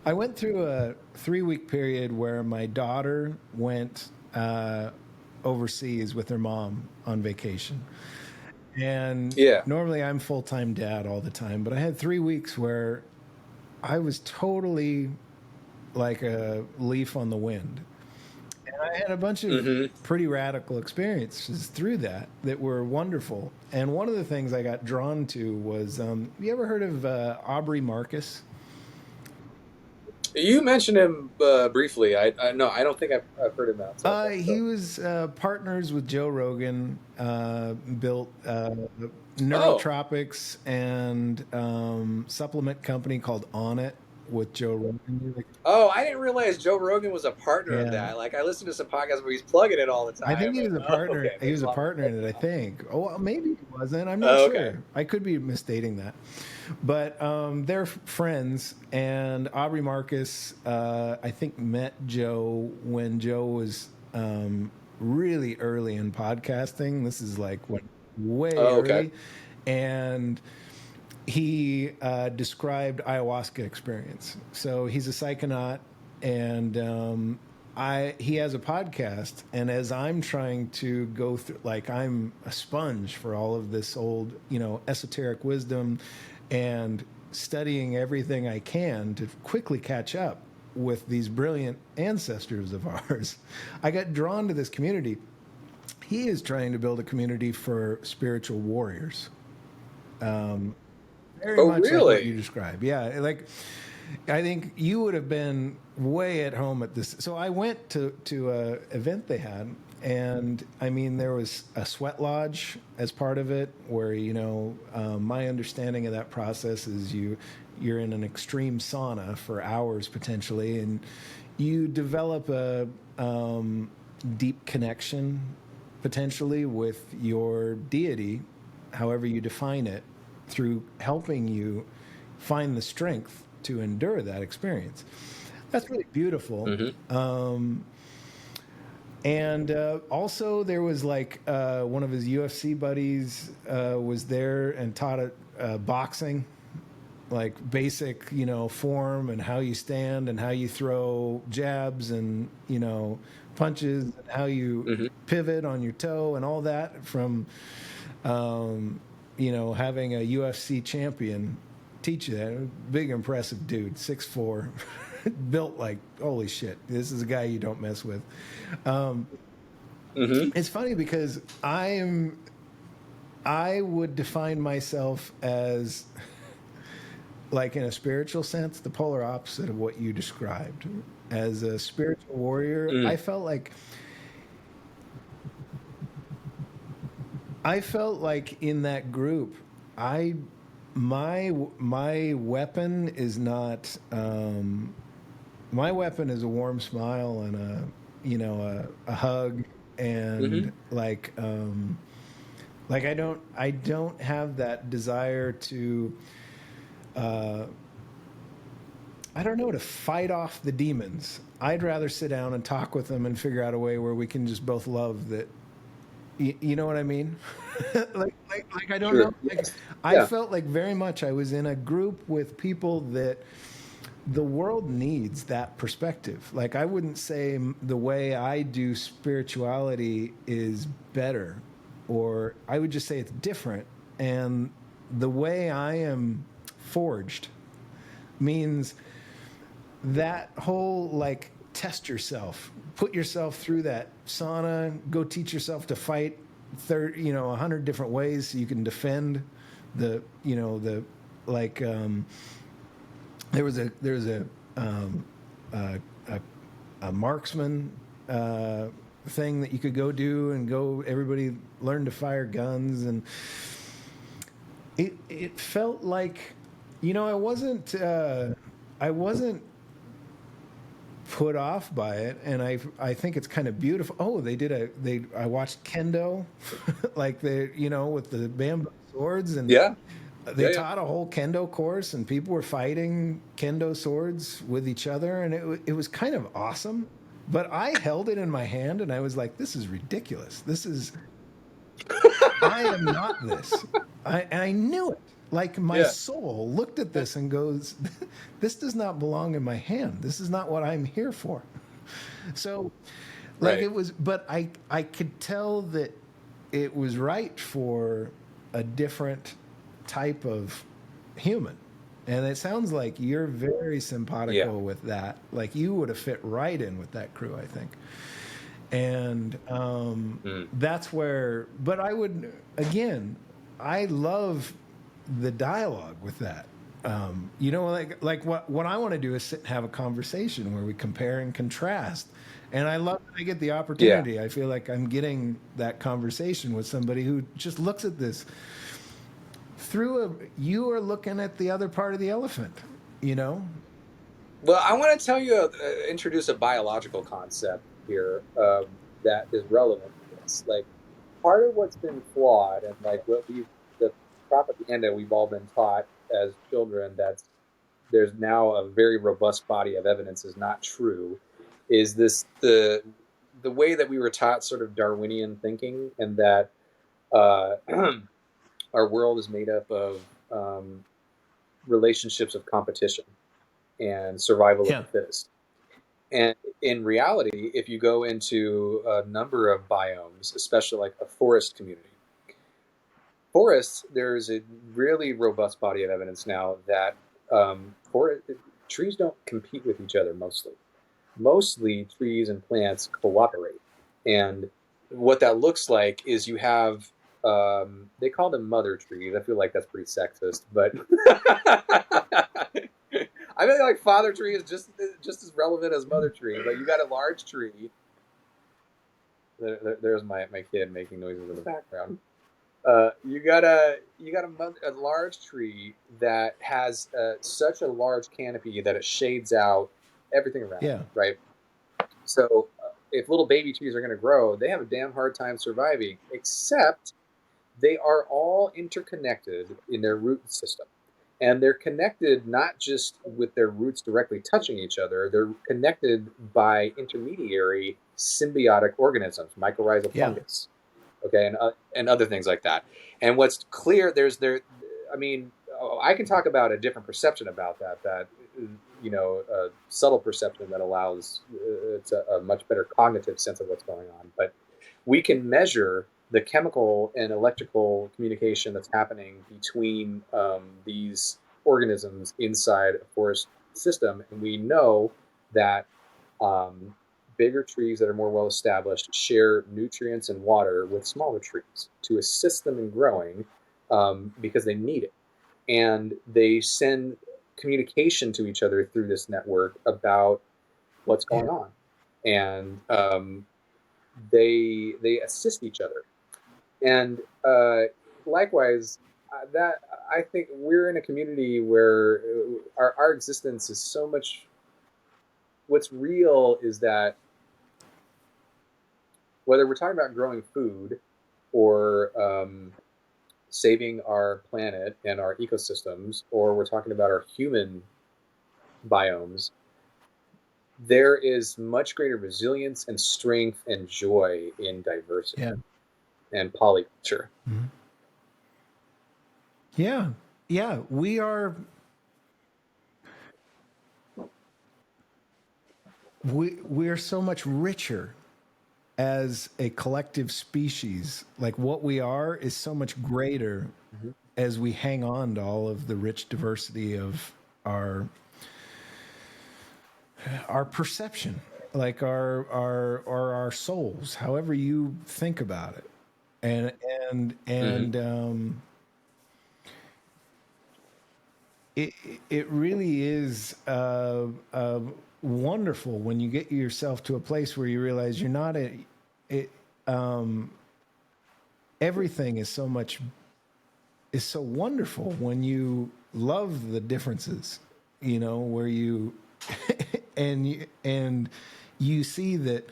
I went through a 3-week period where my daughter went overseas with her mom on vacation. And normally I'm full-time dad all the time, but I had 3 weeks where I was totally like a leaf on the wind. And I had a bunch of pretty radical experiences through that were wonderful. And one of the things I got drawn to was, you ever heard of Aubrey Marcus? You mentioned him briefly. No, I don't think I've heard him out. He was partners with Joe Rogan, built Neurotropics and supplement company called On It with Joe Rogan. Oh, I didn't realize Joe Rogan was a partner of that. Like I listened to some podcasts where he's plugging it all the time. I think he was a partner. Okay. He was a partner in it, I think. Oh, well, maybe he wasn't. I'm not sure. I could be misstating that. But they're friends, and Aubrey Marcus, I think, met Joe when Joe was really early in podcasting. This is like way Oh, okay. early. And he described ayahuasca experience. So he's a psychonaut, and he has a podcast. And as I'm trying to go through, like, I'm a sponge for all of this old, esoteric wisdom, and studying everything I can to quickly catch up with these brilliant ancestors of ours, I got drawn to this community. He is trying to build a community for spiritual warriors. Very Oh, much like what you really? described. Yeah, like I think you would have been way at home at this. So I went to a event they had, and I mean there was a sweat lodge as part of it, where my understanding of that process is you're in an extreme sauna for hours potentially, and you develop a deep connection potentially with your deity, however you define it, through helping you find the strength to endure that experience. That's really beautiful. Mm-hmm. And also, there was like one of his UFC buddies was there and taught boxing, like basic, form and how you stand and how you throw jabs and, punches, and how you Mm-hmm. pivot on your toe and all that from, having a UFC champion teach you that. Big, impressive dude, 6'4", built like, holy shit, this is a guy you don't mess with. Mm-hmm. It's funny because I would define myself as, like, in a spiritual sense, the polar opposite of what you described. As a spiritual warrior, Mm. I felt like in that group, my weapon is not my weapon is a warm smile and a hug, Mm-hmm. and like I don't have that desire to I don't know, to fight off the demons. I'd rather sit down and talk with them and figure out a way where we can just both love that. You know what I mean? like I don't Sure. know. Like, Yes. I Yeah. felt like very much I was in a group with people that the world needs that perspective. Like, I wouldn't say the way I do spirituality is better, or I would just say it's different. And the way I am forged means that whole, like, test yourself, put yourself through that sauna, go teach yourself to fight 100 different ways so you can defend the like there's um, a, a marksman thing that you could go do, and go, everybody learn to fire guns, and it felt like, I wasn't put off by it, and I think it's kind of beautiful. Oh, I watched kendo, like, with the bamboo swords, and Yeah. they Yeah. Yeah. taught a whole kendo course, and people were fighting kendo swords with each other, and it was kind of awesome. But I held it in my hand, and I was like, this is ridiculous. I am not this. And I knew it. Like, my Yeah. soul looked at this and goes, this does not belong in my hand. This is not what I'm here for. So, like, Right. it was, but I could tell that it was right for a different type of human. And it sounds like you're very Yeah. simpatico with that. Like, you would have fit right in with that crew, I think. And Mm. that's where, but I would, again, I love the dialogue with that. Like what I want to do is sit and have a conversation where we compare and contrast. And I love that I get the Yeah. opportunity. I feel like I'm getting that conversation with somebody who just looks at this you are looking at the other part of the elephant, you know? Well, I want to introduce a biological concept here that is relevant to this. Like, part of what's been flawed, and like the propaganda we've all been taught as children, there's now a very robust body of evidence is not true, is the the way that we were taught sort of Darwinian thinking, and that our world is made up of relationships of competition and survival Yeah. of the fittest. And in reality, if you go into a number of biomes, especially like a forest community, forests, there's a really robust body of evidence now that trees don't compete with each other mostly. Mostly trees and plants cooperate. And what that looks like is you have, they call them mother trees. I feel like that's pretty sexist, but I feel like father tree is just as relevant as mother tree. But you got a large tree. There's my kid making noises in the background. You got a large tree that has such a large canopy that it shades out everything around. Yeah. Right. So if little baby trees are going to grow, they have a damn hard time surviving. Except they are all interconnected in their root system. And they're connected not just with their roots directly touching each other, they're connected by intermediary symbiotic organisms, mycorrhizal fungus, okay, and other things like that. And what's clear, I can talk about a different perception about that a subtle perception that allows it's a much better cognitive sense of what's going on. But we can measure the chemical and electrical communication that's happening between these organisms inside a forest system. And we know that bigger trees that are more well established share nutrients and water with smaller trees to assist them in growing because they need it. And they send communication to each other through this network about what's going on. And they assist each other. And likewise, that I think we're in a community where our existence is so much. What's real is that whether we're talking about growing food or saving our planet and our ecosystems, or we're talking about our human biomes, there is much greater resilience and strength and joy in diversity. Yeah. And polyculture. Mm-hmm. Yeah, we are. We're so much richer as a collective species. Like what we are is so much greater as we hang on to all of the rich diversity of our perception, like our souls, however you think about it. And it really is wonderful when you get yourself to a place where you realize you're not everything is so wonderful when you love the differences, where you and you see that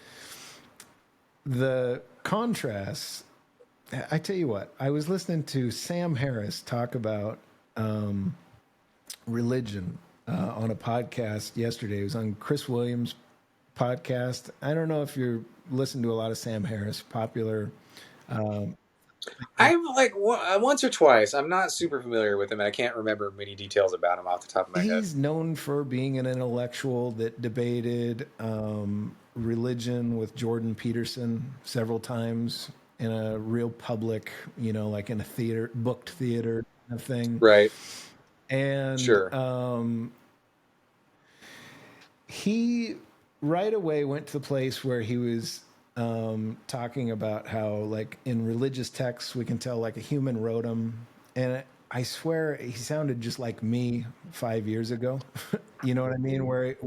the contrasts. I tell you what, I was listening to Sam Harris talk about religion on a podcast yesterday. It was on Chris Williams' podcast. I don't know if you're listening to a lot of Sam Harris, popular. I've once or twice. I'm not super familiar with him, and I can't remember many details about him off the top of my head. He's known for being an intellectual that debated religion with Jordan Peterson several times in a real public, like in a booked theater kind of thing. Right. And sure. He right away went to the place where he was talking about how, like, in religious texts, we can tell like a human wrote them. And I swear he sounded just like me 5 years ago. You know what I mean? Where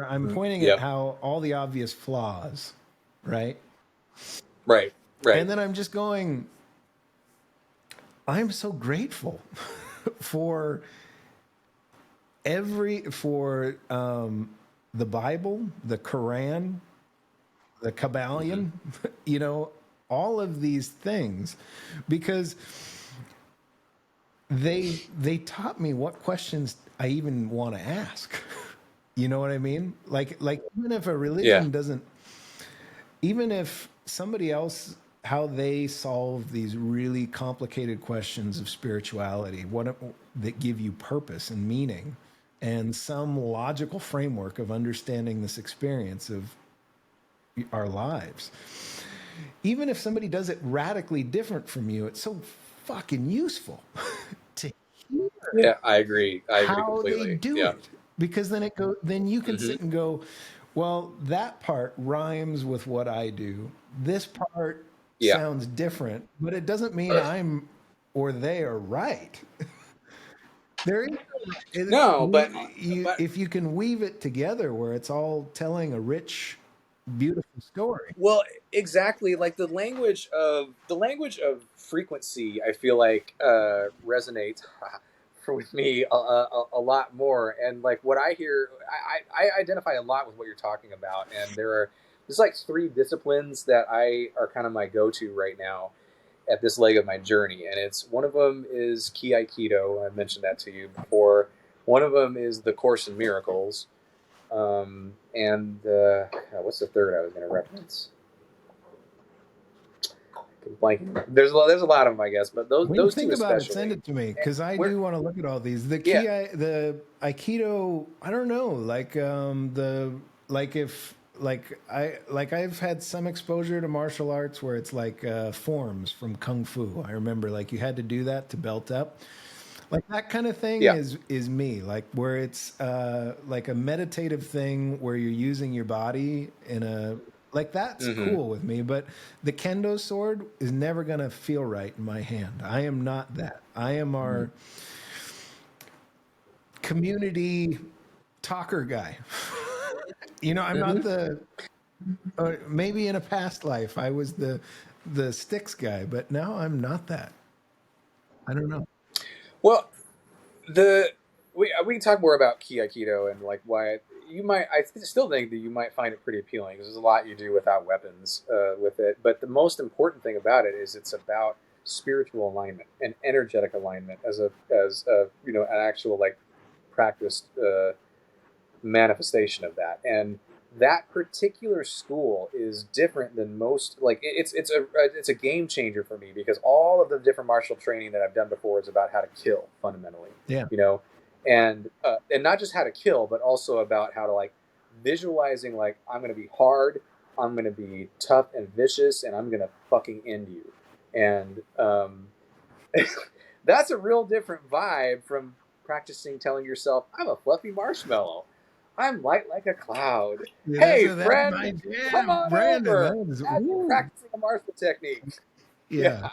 I'm pointing at how all the obvious flaws, right? Right. And then I'm just going, I'm so grateful for the Bible, the Quran, the Kabbalion, all of these things, because they taught me what questions I even want to ask. You know what I mean? Like even if a religion doesn't even if somebody else, how they solve these really complicated questions of spirituality, that give you purpose and meaning and some logical framework of understanding this experience of our lives. Even if somebody does it radically different from you, it's so fucking useful to hear Yeah, I agree. I agree how they completely. do Yeah. it, because then you can Mm-hmm. sit and go, well, that part rhymes with what I do. This part Yeah. sounds different, but it doesn't mean I'm or they are right. There is No, but if you can weave it together where it's all telling a rich, beautiful story. well, exactly. Like the language of frequency, I feel like resonates with me a lot more. And like what I hear, I identify a lot with what you're talking about. And there's like three disciplines that I are kind of my go-to right now at this leg of my journey. And it's one of them is Ki Aikido. I mentioned that to you before. One of them is the Course in Miracles. And what's the third I was going to reference? Blanking. There's a lot of them, I guess, but When you those think two about especially. it, send it to me, because I do want to look at all these. The the Aikido, I don't know, like I've had some exposure to martial arts where it's like forms from Kung Fu. I remember like you had to do that to belt up. Like that kind of thing Yeah. is me, like where it's like a meditative thing where you're using your body in a, like that's cool with me. But the kendo sword is never gonna feel right in my hand. I am not that. I am our community talker guy. You know, I'm not the. Maybe in a past life I was the sticks guy, but now I'm not that. I don't know. Well, we can talk more about Ki Aikido and like why you might. I still think that you might find it pretty appealing because there's a lot you do without weapons with it. But the most important thing about it is it's about spiritual alignment and energetic alignment as a an actual like practiced manifestation of that. And that particular school is different than most. Like it's a game changer for me because all of the different martial training that I've done before is about how to kill fundamentally. Yeah. And not just how to kill, but also about how to like visualizing like I'm going to be hard, I'm going to be tough and vicious, and I'm going to fucking end you. And that's a real different vibe from practicing telling yourself I'm a fluffy marshmallow. I'm light like a cloud. Yeah, Hey, that's friend, my come jam, on Brandon. over. That is, Glad you're practicing a martial technique. yeah.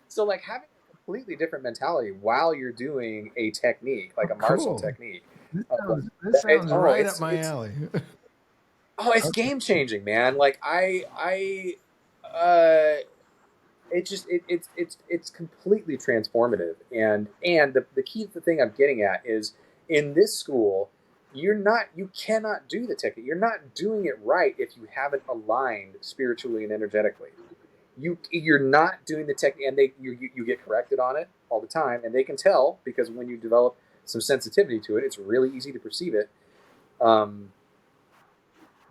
So, like, having a completely different mentality while you're doing a technique, like a martial technique. This sounds right up my alley. It's game changing, man. Like, it's completely transformative. And the key thing I'm getting at is in this school, you cannot do the technique. You're not doing it right if you haven't aligned spiritually and energetically. You're not doing the technique, and you get corrected on it all the time, and they can tell because when you develop some sensitivity to it, it's really easy to perceive it.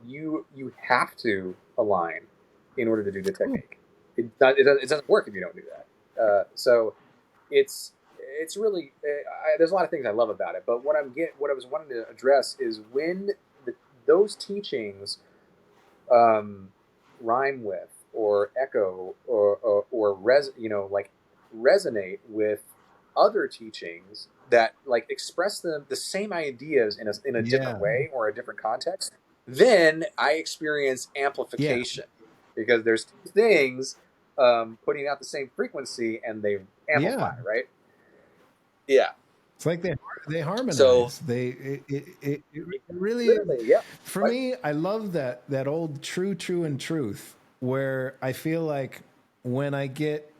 You have to align in order to do the technique. It doesn't work if you don't do that. So it's really there's a lot of things I love about it, but what I was wanting to address is when those teachings rhyme with or echo or resonate with other teachings that like express the same ideas in a different way or a different context, then I experience amplification because there's two things putting out the same frequency and they amplify, right? Yeah. It's like they harmonize. So it really yeah. For me, I love that old true and truth where I feel like when I get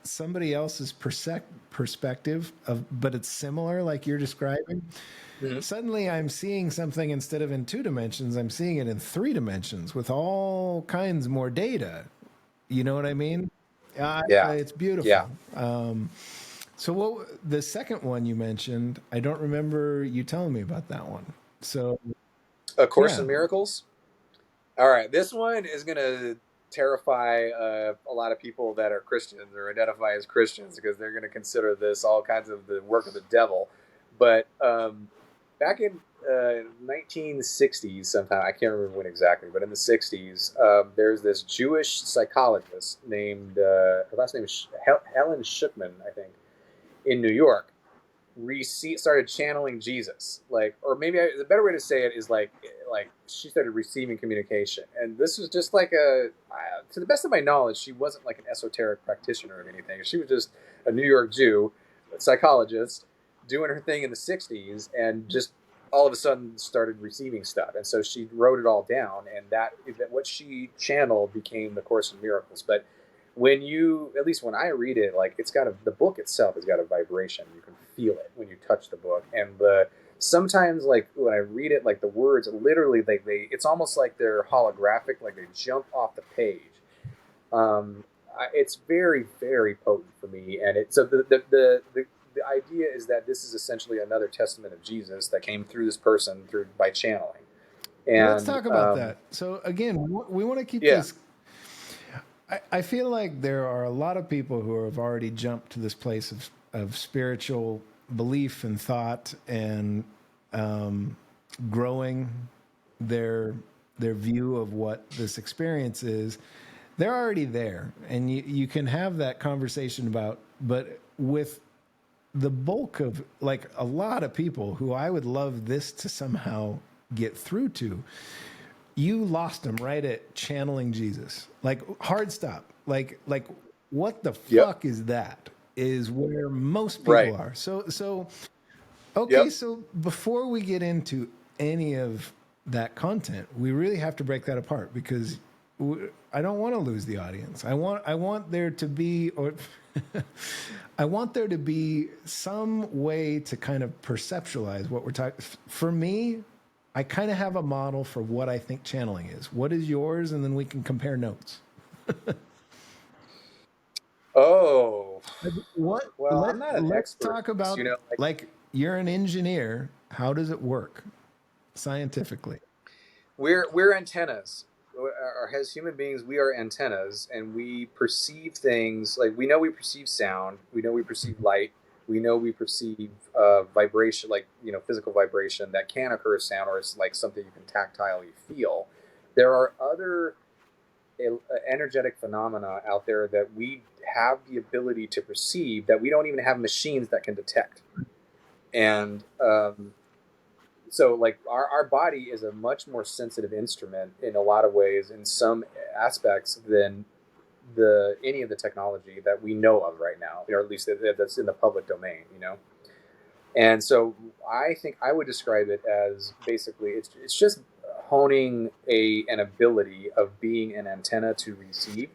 somebody else's perspective but it's similar, like you're describing. Suddenly I'm seeing something instead of in 2 dimensions, I'm seeing it in 3 dimensions with all kinds more data. You know what I mean? It's beautiful. Yeah. So what the second one you mentioned, I don't remember you telling me about that one. So A Course in Miracles. All right, this one is gonna terrify a lot of people that are Christians or identify as Christians, because they're going to consider this all kinds of the work of the devil. But back in 1960s, sometime, I can't remember when exactly, but in the 60s, there's this Jewish psychologist named, her last name is Helen Schuckman, I think, in New York, started channeling Jesus, like, or maybe the better way to say it is like she started receiving communication, and this was just like to the best of my knowledge, she wasn't like an esoteric practitioner of anything. She was just a New York Jew, a psychologist, doing her thing in the '60s, and just all of a sudden started receiving stuff, and so she wrote it all down, and that what she channeled became the Course in Miracles. But when you, at least when I read it, like, it's got the book itself has got a vibration. You can feel it when you touch the book, and sometimes, like, when I read it, like, the words literally, they it's almost like they're holographic, like they jump off the page. It's very, very potent for me, and so the idea is that this is essentially another testament of Jesus that came through this person by channeling. And let's talk about that. So again, we want to keep this. I feel like there are a lot of people who have already jumped to this place of spiritual belief and thought, and growing their view of what this experience is. They're already there, and you can have that conversation about, but with the bulk of, like, a lot of people who I would love this to somehow get through to, you lost them right at channeling Jesus. Like, hard stop. Like what the fuck is that? Is where most people are. So okay, so before we get into any of that content, we really have to break that apart, because I don't want to lose the audience. I want there to be, or I want there to be some way to kind of perceptualize what we're talking. For me, I kind of have a model for what I think channeling is. What is yours? And then we can compare notes. Oh, what? Well, I'm not an let's expert. talk about, You know, like, you're an engineer. How does it work scientifically? we're antennas. As human beings, we are antennas, and we perceive things. Like, we know we perceive sound, we know we perceive light, we know we perceive vibration, like, physical vibration that can occur as sound, or it's like something you can tactilely feel. There are other energetic phenomena out there that we have the ability to perceive that we don't even have machines that can detect. And so, like, our body is a much more sensitive instrument in a lot of ways, in some aspects, than any of the technology that we know of right now, or at least that's in the public domain. And so I think I would describe it as, basically, it's just honing an ability of being an antenna to receive.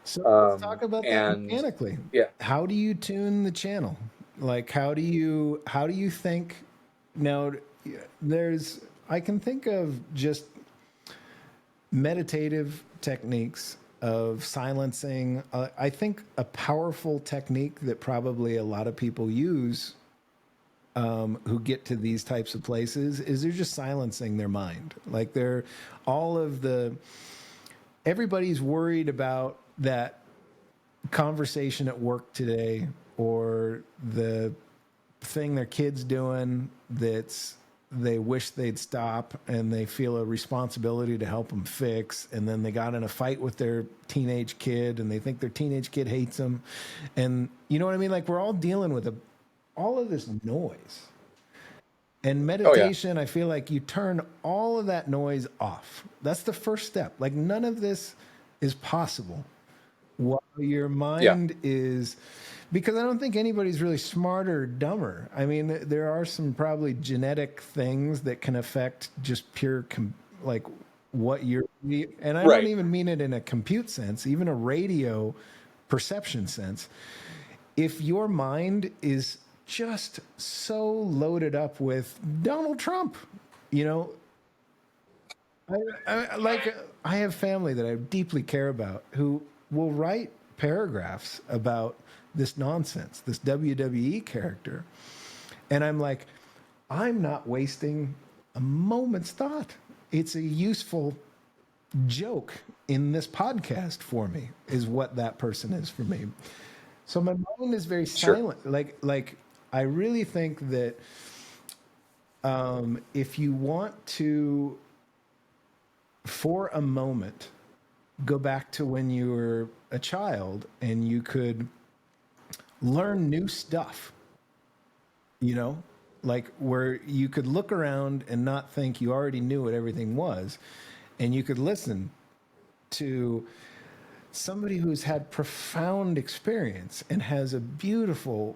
So let's talk about that mechanically. Yeah. How do you tune the channel? Like, how do you think? Now, I can think of just meditative techniques of silencing. I think a powerful technique that probably a lot of people use who get to these types of places is they're just silencing their mind. Like, everybody's worried about that conversation at work today, or the thing their kid's doing they wish they'd stop, and they feel a responsibility to help them fix, and then they got in a fight with their teenage kid, and they think their teenage kid hates them, and you know what I mean? Like, we're all dealing with all of this noise. And meditation, I feel like you turn all of that noise off. That's the first step. Like, none of this is possible while your mind is, because I don't think anybody's really smarter or dumber. I mean, there are some probably genetic things that can affect just pure, like, what you're, and I don't even mean it in a compute sense, even a radio perception sense. If your mind is just so loaded up with Donald Trump, I have family that I deeply care about who will write paragraphs about this nonsense, this WWE character. And I'm like, I'm not wasting a moment's thought. It's a useful joke in this podcast for me is what that person is for me. So my mind is very Sure. silent. Like I really think that if you want to, for a moment, go back to when you were a child and you could learn new stuff, you know, like where you could look around and not think you already knew what everything was, and you could listen to somebody who's had profound experience and has a beautiful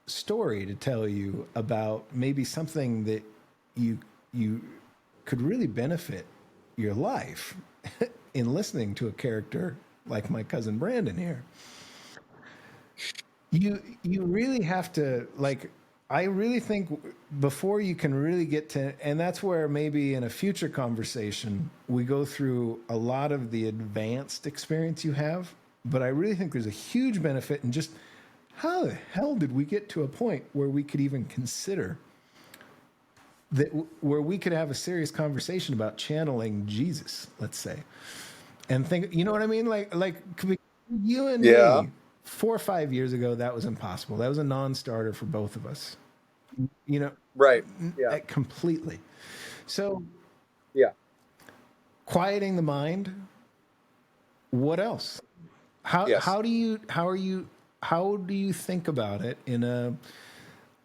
story to tell you about maybe something that you could really benefit your life in listening to a character like my cousin Brandon here. You really have to, like, I really think before you can really get to, and that's where maybe in a future conversation we go through a lot of the advanced experience you have, but I really think there's a huge benefit in just how the hell did we get to a point where we could even consider that, where we could have a serious conversation about channeling Jesus, let's say, and think, you know what I mean? Like you and Yeah. me, 4 or 5 years ago, that was impossible. That was a non-starter for both of us, you know, Right. Yeah. completely. So Yeah. quieting the mind. What else? Yes. How do you think about it in a,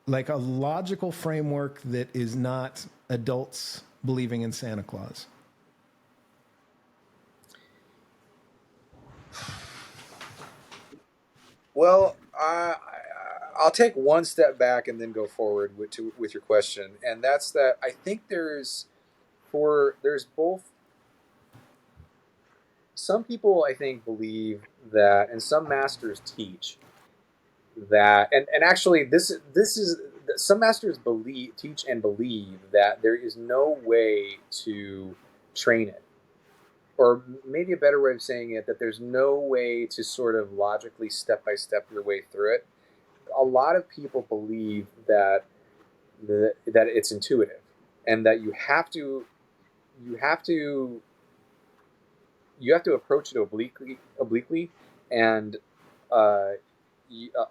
like, a logical framework that is not adults believing in Santa Claus? Well, I'll take one step back and then go forward with your question, and that's that I think there's both. Some people, I think, believe that, and some masters teach that, and actually this is, some masters teach and believe that there is no way to train it, or maybe a better way of saying it, that there's no way to sort of logically step by step your way through it. A lot of people believe that that it's intuitive, and that you have to approach it obliquely, and uh,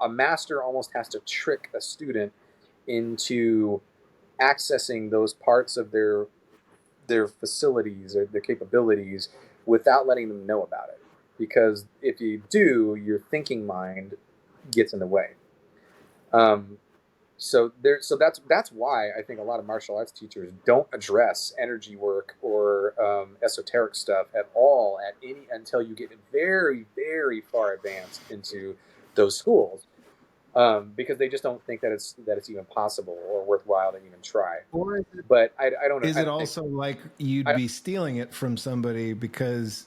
a master almost has to trick a student into accessing those parts of their facilities or their capabilities without letting them know about it. Because if you do, your thinking mind gets in the way. So that's why I think a lot of martial arts teachers don't address energy work or esoteric stuff at all until you get very, very far advanced into those schools, because they just don't think that it's even possible or worthwhile to even try. Or But I don't know. is it also like you'd be stealing it from somebody because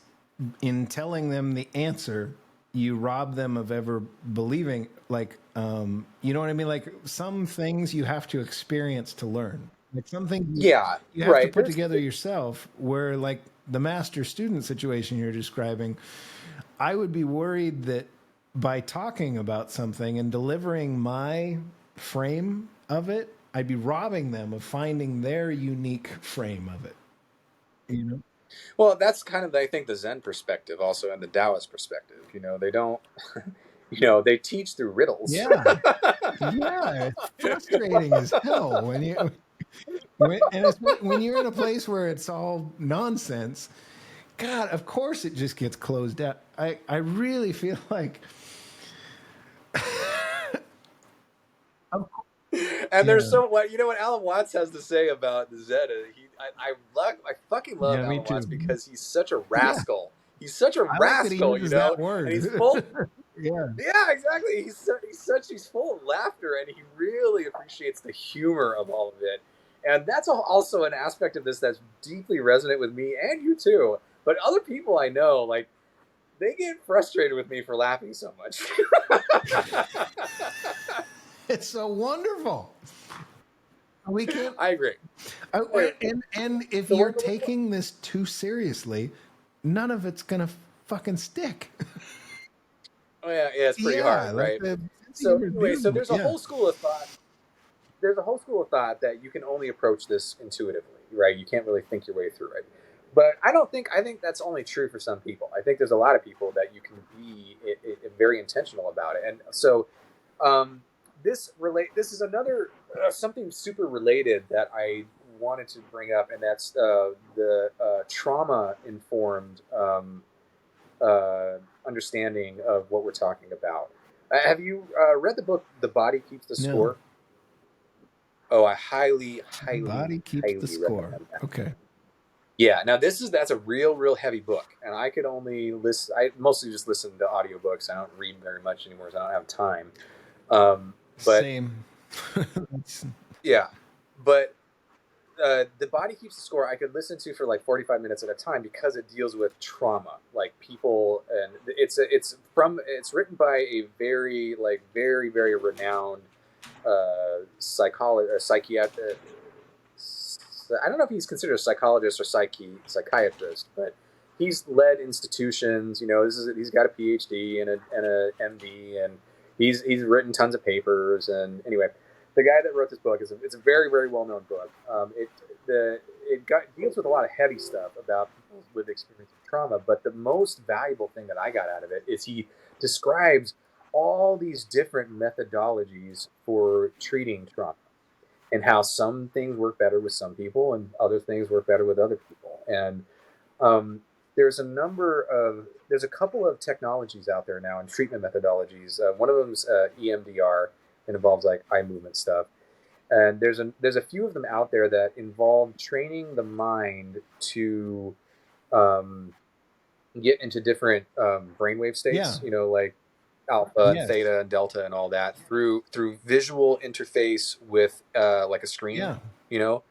in telling them the answer, you rob them of ever believing, like, you know what I mean? Like, some things you have to experience to learn. Like, some things Yeah, you have to right. put together yourself, where, like, the master student situation you're describing, I would be worried that by talking about something and delivering my frame of it, I'd be robbing them of finding their unique frame of it. You know? Well, that's kind of, I think, the Zen perspective also, and the Taoist perspective. They don't, they teach through riddles. Yeah. Yeah. It's frustrating as hell when you're in a place where it's all nonsense. God, of course it just gets closed out. I really feel like And there's so what what Alan Watts has to say about the Zen. I fucking love me Alan Watts too. because he's such a Yeah. rascal. He's such a I like that he rascal, uses that and he's word. full. Yeah. Yeah, exactly. He's full of laughter, and he really appreciates the humor of all of it. And that's also an aspect of this that's deeply resonant with me and you too. But other people I know, like, they get frustrated with me for laughing so much. It's so wonderful. We can't. I agree. And if you're taking this too seriously, none of it's gonna fucking stick. Oh yeah, it's pretty hard, like right? So anyway, so there's a whole school of thought. There's a whole school of thought that you can only approach this intuitively, right? You can't really think your way through it. But I think that's only true for some people. I think there's a lot of people that you can be very intentional about it. And so this is another something super related that I wanted to bring up, and that's the trauma informed understanding of what we're talking about. Have you read the book "The Body Keeps the No. Score"? Oh, I highly, highly, Body keeps highly the score. recommend that. Okay. Yeah, now that's a real heavy book, and I could only listen. I mostly just listen to audiobooks. I don't read very much anymore, so I don't have time. But Same. yeah, but the Body Keeps the Score I could listen to for like 45 minutes at a time because it deals with trauma, like people, and it's written by a very very renowned psychiatrist. I don't know if he's considered a psychologist or psychiatrist, but he's led institutions. You know, he's got a PhD and a MD, and he's written tons of papers. And anyway, the guy that wrote this book it's a very very well known book. It deals with a lot of heavy stuff about people with experience of trauma, but the most valuable thing that I got out of it is he describes all these different methodologies for treating trauma, and how some things work better with some people and other things work better with other people. And there's a couple of technologies out there now and treatment methodologies. One of them is EMDR, and involves like eye movement stuff. And there's a few of them out there that involve training the mind to get into different brainwave states. Yeah. You know, like alpha and theta and delta and all that through visual interface with like a screen. Yeah. You know,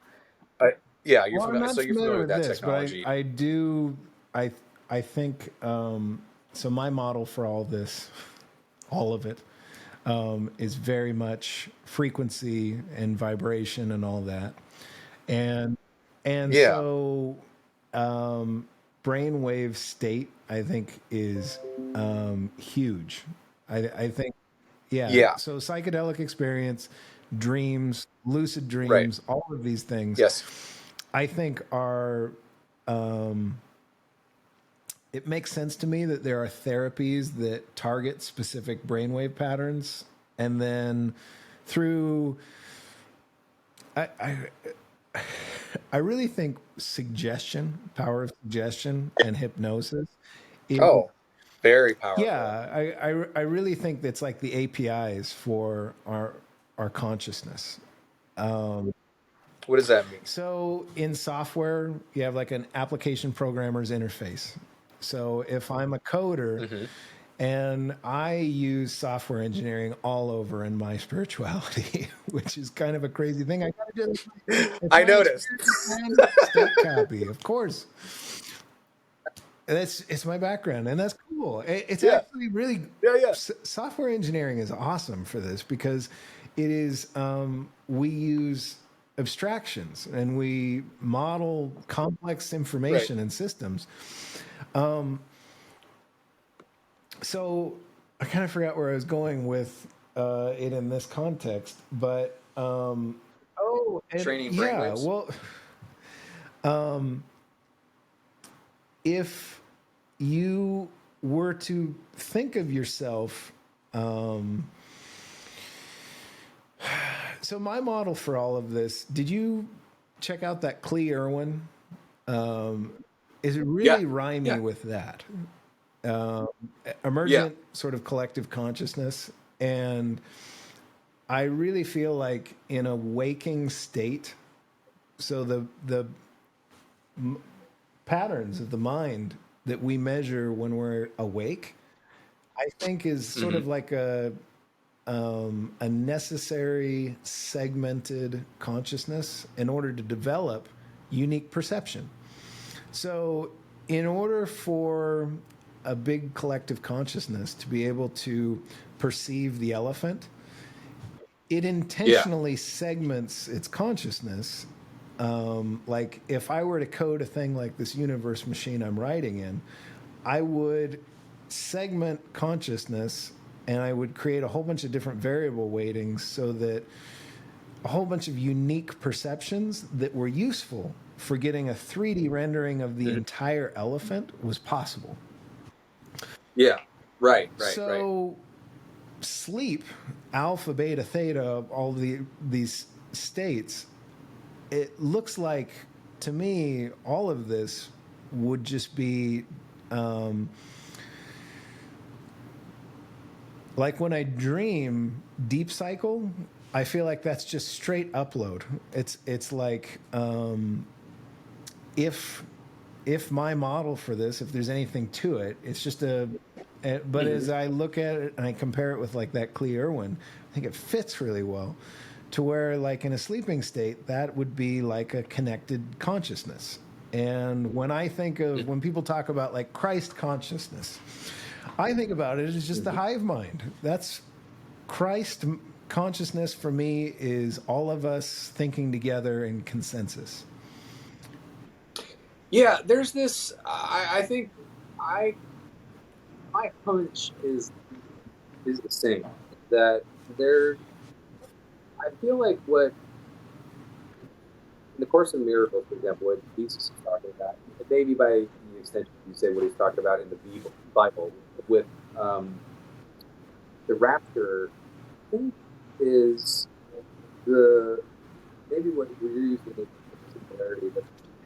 yeah, you're Well, familiar. So you're familiar with that this, technology. but I do. I think so. My model for all this, all of it, is very much frequency and vibration and all that, and Yeah. so brainwave state I think is huge. I think, Yeah. So psychedelic experience, dreams, lucid dreams, Right. all of these things, Yes. I think are. It makes sense to me that there are therapies that target specific brainwave patterns, and then through. I really think suggestion, power of suggestion, and hypnosis. Very powerful. Yeah, I really think that's like the APIs for our consciousness. What does that mean? So in software, you have like an application programmer's interface. So if I'm a coder and I use software engineering all over in my spirituality, which is kind of a crazy thing. I gotta do this. I noticed. State copy, of course. It's my background, and that's cool. It's actually really software engineering is awesome for this because it is we use abstractions and we model complex information and systems. So I kind of forgot where I was going with it in this context, but training brainwaves. Well, if you were to think of yourself, so my model for all of this, did you check out that Clee Irwin? Is it really rhyming with that? Emergent sort of collective consciousness. And I really feel like in a waking state, so the patterns of the mind that we measure when we're awake, I think is sort of like a necessary segmented consciousness in order to develop unique perception. So in order for a big collective consciousness to be able to perceive the elephant, it intentionally segments its consciousness. Like if I were to code a thing like this universe machine I'm writing in, I would segment consciousness and I would create a whole bunch of different variable weightings so that a whole bunch of unique perceptions that were useful for getting a 3D rendering of the entire elephant was possible. Yeah. Right. So sleep, alpha, beta, theta, all these states, it looks like to me all of this would just be like when I dream deep cycle, I feel like that's just straight upload. It's like if my model for this, if there's anything to it, it's just but as I look at it and I compare it with like that Clee Irwin, I think it fits really well to where like in a sleeping state, that would be like a connected consciousness. And when I think of, when people talk about like Christ consciousness, I think about it as just the hive mind. That's Christ consciousness for me is all of us thinking together in consensus. Yeah, there's this. I think my hunch is the same. That there, I feel like what in the Course of Miracles, for example, what Jesus is talking about, maybe by the extension you say what he's talking about in the Bible with the rapture, I think is the maybe what you're using is similarity.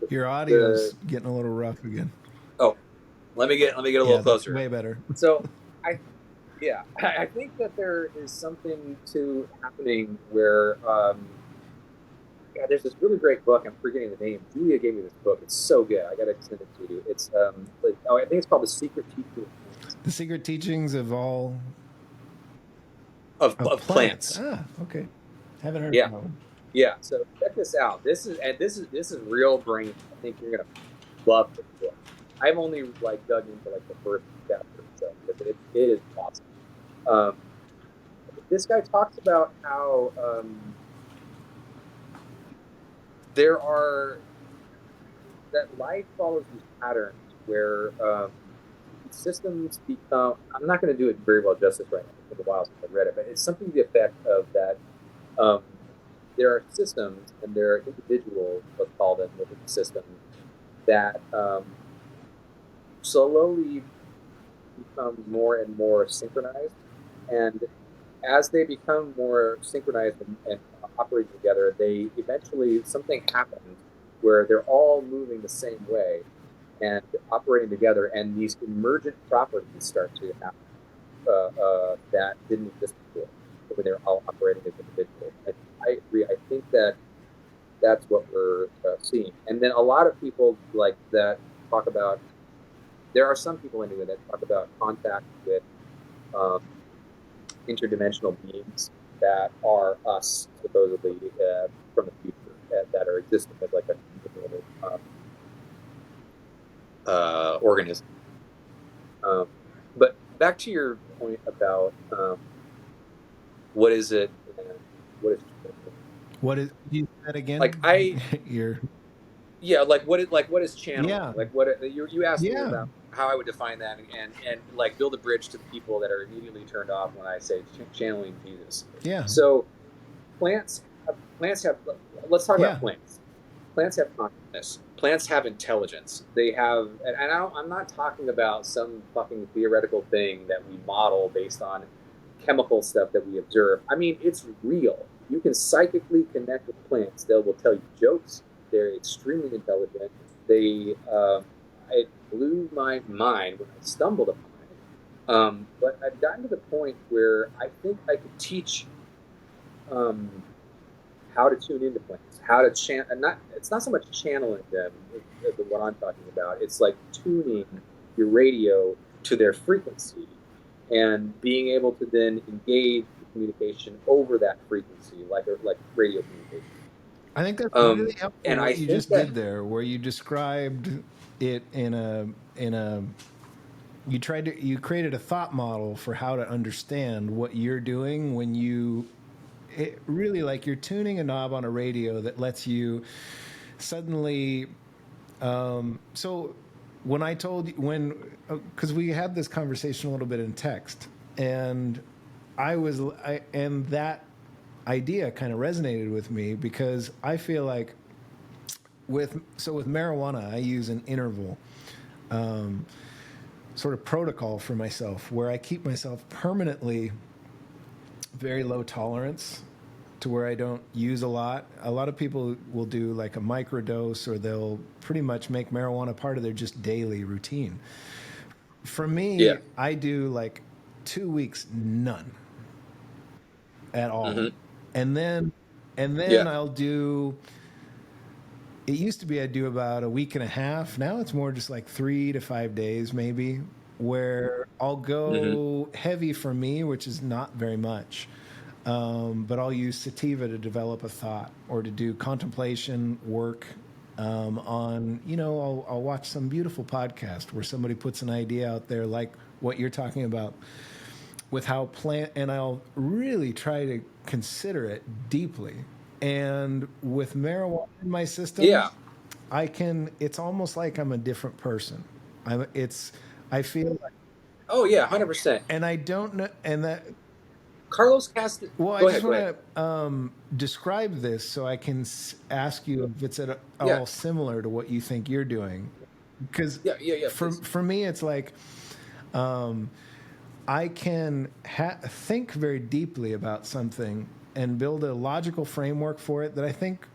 Your audio's getting a little rough again. Oh, let me get a little closer. Way better. So I think that there is something to happening where there's this really great book. I'm forgetting the name. Julia gave me this book. It's so good. I gotta send it to you. It's I think it's called The Secret Teachings. The Secret Teachings of all of plants. Ah, okay. Haven't heard of that one. Yeah. So check this out. This is real brain. I think you're gonna love this book. I've only like dug into like the first chapter, so it is awesome. This guy talks about how that life follows these patterns where systems become. I'm not going to do it very well justice right now. It's been a while since I read it, but it's something to the effect of that. There are systems and there are individuals, let's call them, within the system that slowly become more and more synchronized, and as they become more synchronized and operating together, they eventually something happens where they're all moving the same way and operating together, and these emergent properties start to happen that didn't exist before when they're all operating as individuals. I agree. I think that that's what we're seeing. And then a lot of people like that talk about. There are some people anyway that talk about contact with interdimensional beings that are us, supposedly from the future, that are existing as like a organism. But back to your point about what is it? What is you said again? Like what is channeling? Yeah. Like what you asked me about how I would define that and like build a bridge to the people that are immediately turned off when I say channeling Jesus. Yeah. So plants have let's talk about plants. Plants have consciousness. Plants have intelligence. They have, and I'm not talking about some fucking theoretical thing that we model based on chemical stuff that we observe. I mean, it's real. You can psychically connect with plants. They will tell you jokes. They're extremely intelligent. It blew my mind when I stumbled upon it. But I've gotten to the point where I think I could teach how to tune into plants, how to it's not so much channeling them, what I'm talking about. It's like tuning your radio to their frequency and being able to then engage communication over that frequency, like radio communication. I think that's really helpful. And what you just did there, where you described it in a you created a thought model for how to understand what you're doing when really like you're tuning a knob on a radio that lets you suddenly. So when I told you because we had this conversation a little bit in text, and and that idea kind of resonated with me because I feel like with marijuana, I use an interval sort of protocol for myself where I keep myself permanently very low tolerance to where I don't use a lot. A lot of people will do like a microdose, or they'll pretty much make marijuana part of their just daily routine. For me, I do like 2 weeks, none at all. Mm-hmm. And then I'll do, it used to be I'd do about a week and a half. Now it's more just like 3 to 5 days maybe, where I'll go heavy for me, which is not very much. But I'll use sativa to develop a thought or to do contemplation work on, I'll watch some beautiful podcast where somebody puts an idea out there like what you're talking about with how and I'll really try to consider it deeply. And with marijuana in my system, it's almost like I'm a different person. I feel like, oh yeah, 100%. And I don't know, and that Carlos cast. Well, I just want to describe this so I can ask you if it's at all similar to what you think you're doing. Because for me, it's like I can think very deeply about something and build a logical framework for it that I think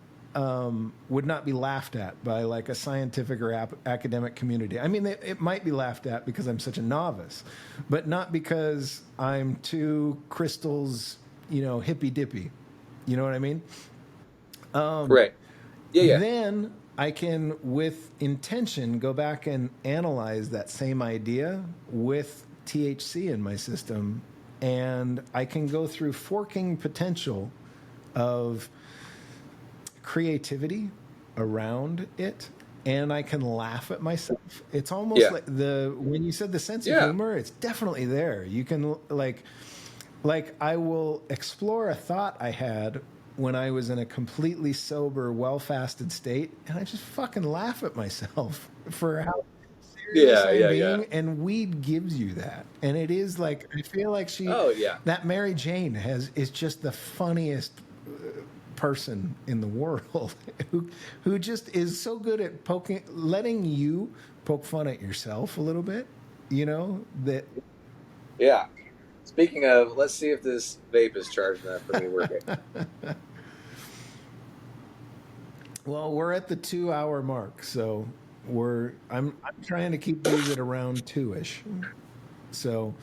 would not be laughed at by like a scientific or academic community. I mean, it might be laughed at because I'm such a novice, but not because I'm too crystals, hippy dippy. You know what I mean? Right. Yeah. Then I can, with intention, go back and analyze that same idea with THC in my system, and I can go through forking potential of creativity around it, and I can laugh at myself. It's almost like when you said the sense of humor, it's definitely there. You can like I will explore a thought I had when I was in a completely sober, well-fasted state, and I just fucking laugh at myself for how serious I'm being. And weed gives you that, and it is like, I feel like that Mary Jane is just the funniest person in the world who just is so good at letting you poke fun at yourself a little bit, that. Yeah. Speaking of, let's see if this vape is charged enough for me working. Well, we're at the 2-hour mark, so I'm trying to keep these at around 2-ish. So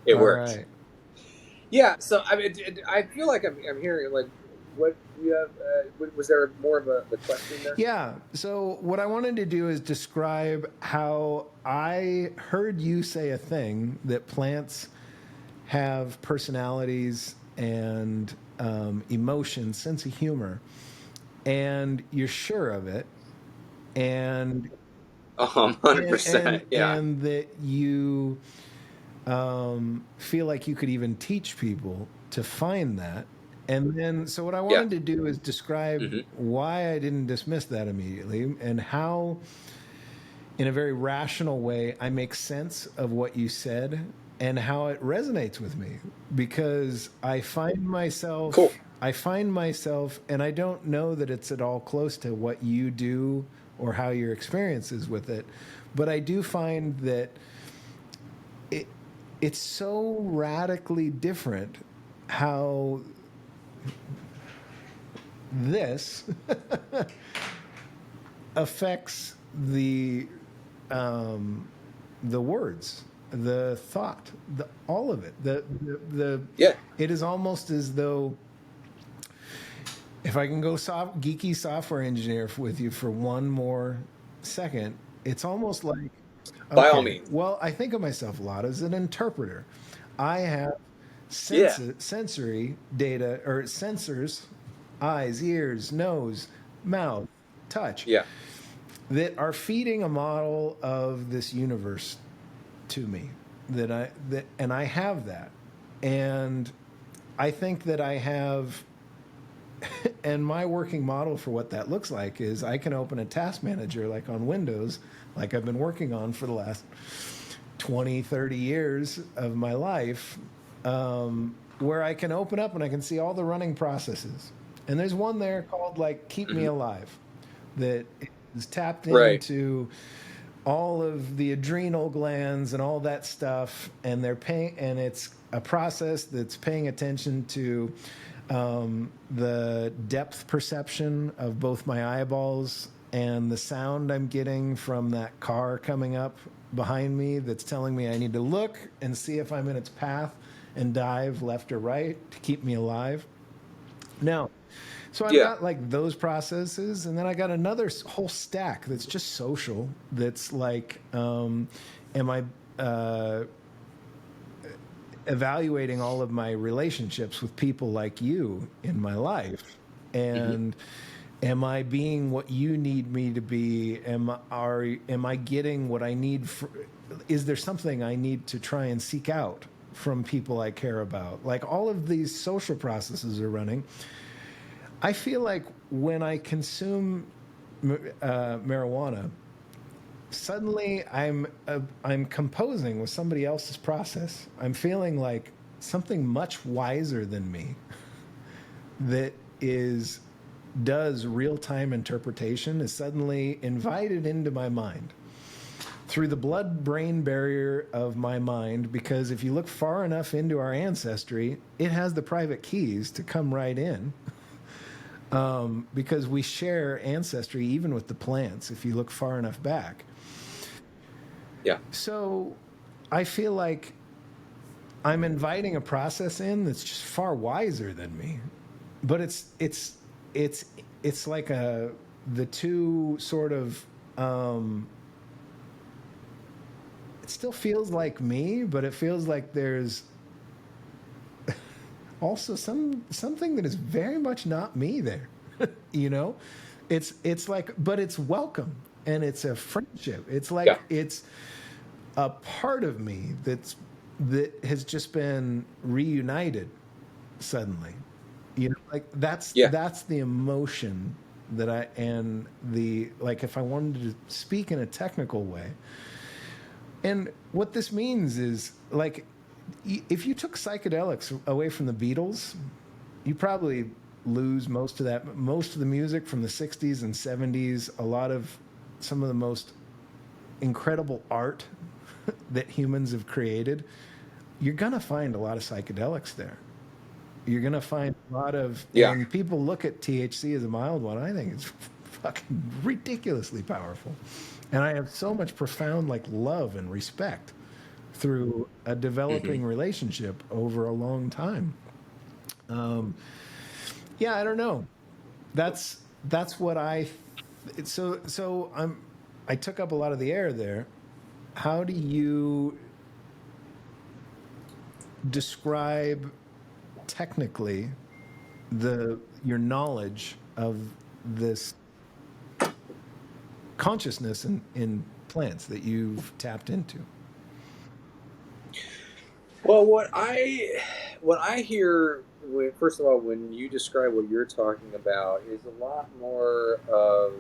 it works. Right. Yeah. So I mean, I feel like I'm hearing like, what you have. Was there more of the question there? Yeah. So what I wanted to do is describe how I heard you say a thing that plants have personalities and emotions, sense of humor, and you're sure of it, and 100%, and that you feel like you could even teach people to find that. And then, so what I wanted to do is describe why I didn't dismiss that immediately, and how, in a very rational way, I make sense of what you said and how it resonates with me, because I find myself, and I don't know that it's at all close to what you do or how your experience is with it, but I do find that it's so radically different how this affects the words, the thought, all of it. It is almost as though, if I can go geeky software engineer with you for one more second, it's almost like, by all means. Well, I think of myself a lot as an interpreter. I have sensory data, or sensors, eyes, ears, nose, mouth, touch, that are feeding a model of this universe to me, and I have that, and I think that I have, and my working model for what that looks like is I can open a task manager like on Windows, like I've been working on for the last 20, 30 years of my life, where I can open up and I can see all the running processes. And there's one there called like Keep Me Alive that is tapped Right. into all of the adrenal glands and all that stuff, and they're paying, and it's a process that's paying attention to the depth perception of both my eyeballs and the sound I'm getting from that car coming up behind me that's telling me I need to look and see if I'm in its path and dive left or right to keep me alive. Now, so I've got like those processes, and then I got another whole stack that's just social. That's like, am I evaluating all of my relationships with people like you in my life, and am I being what you need me to be? Am I getting what I need? Is there something I need to try and seek out from people I care about? Like all of these social processes are running. I feel like when I consume marijuana, suddenly I'm composing with somebody else's process. I'm feeling like something much wiser than me that does real-time interpretation is suddenly invited into my mind through the blood-brain barrier of my mind, because if you look far enough into our ancestry, it has the private keys to come right in. Because we share ancestry even with the plants if you look far enough back. Yeah. So I feel like I'm inviting a process in that's just far wiser than me. But it's like the two sort of it still feels like me, but it feels like there's also something that is very much not me there. You know, it's like, but it's welcome, and it's a friendship. It's like it's a part of me that has just been reunited suddenly. You know, like that's the emotion that and like if I wanted to speak in a technical way. And what this means is, like, if you took psychedelics away from the Beatles, you probably lose most of the music from the 60s and 70s, some of the most incredible art that humans have created. You're going to find a lot of psychedelics there. You're going to find a lot of, and people look at THC as a mild one. I think it's fucking ridiculously powerful. And I have so much profound like love and respect through a developing relationship over a long time. Yeah, I don't know. That's what I took up a lot of the air there. How do you describe technically your knowledge of this consciousness in plants that you've tapped into? Well, what I hear, first of all, when you describe what you're talking about, is a lot more of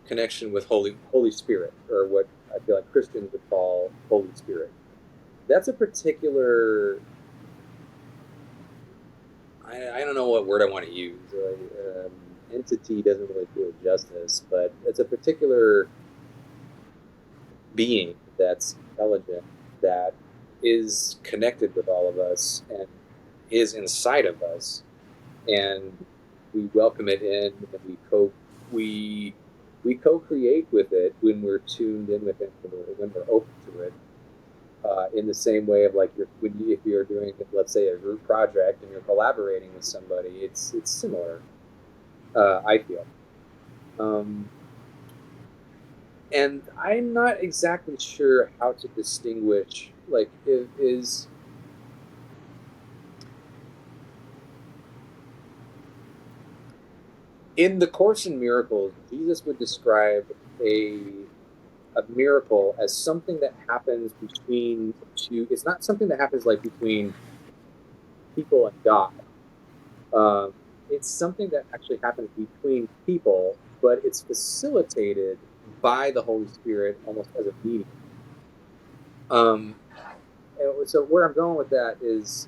connection with Holy Spirit, or what I feel like Christians would call Holy Spirit. That's a particular, I don't know what word I want to use. Entity doesn't really do it justice, but it's a particular being that's intelligent, that is connected with all of us and is inside of us, and we welcome it in, and we co-create with it when we're tuned in with it, when we're open to it. In the same way of like if you're doing, let's say, a group project and you're collaborating with somebody, it's similar. I feel. And I'm not exactly sure how to distinguish, like, is in the Course in Miracles, Jesus would describe a miracle as something that happens between two. It's not something that happens like between people and God. It's something that actually happens between people, but it's facilitated by the Holy Spirit almost as a medium. so where I'm going with that is,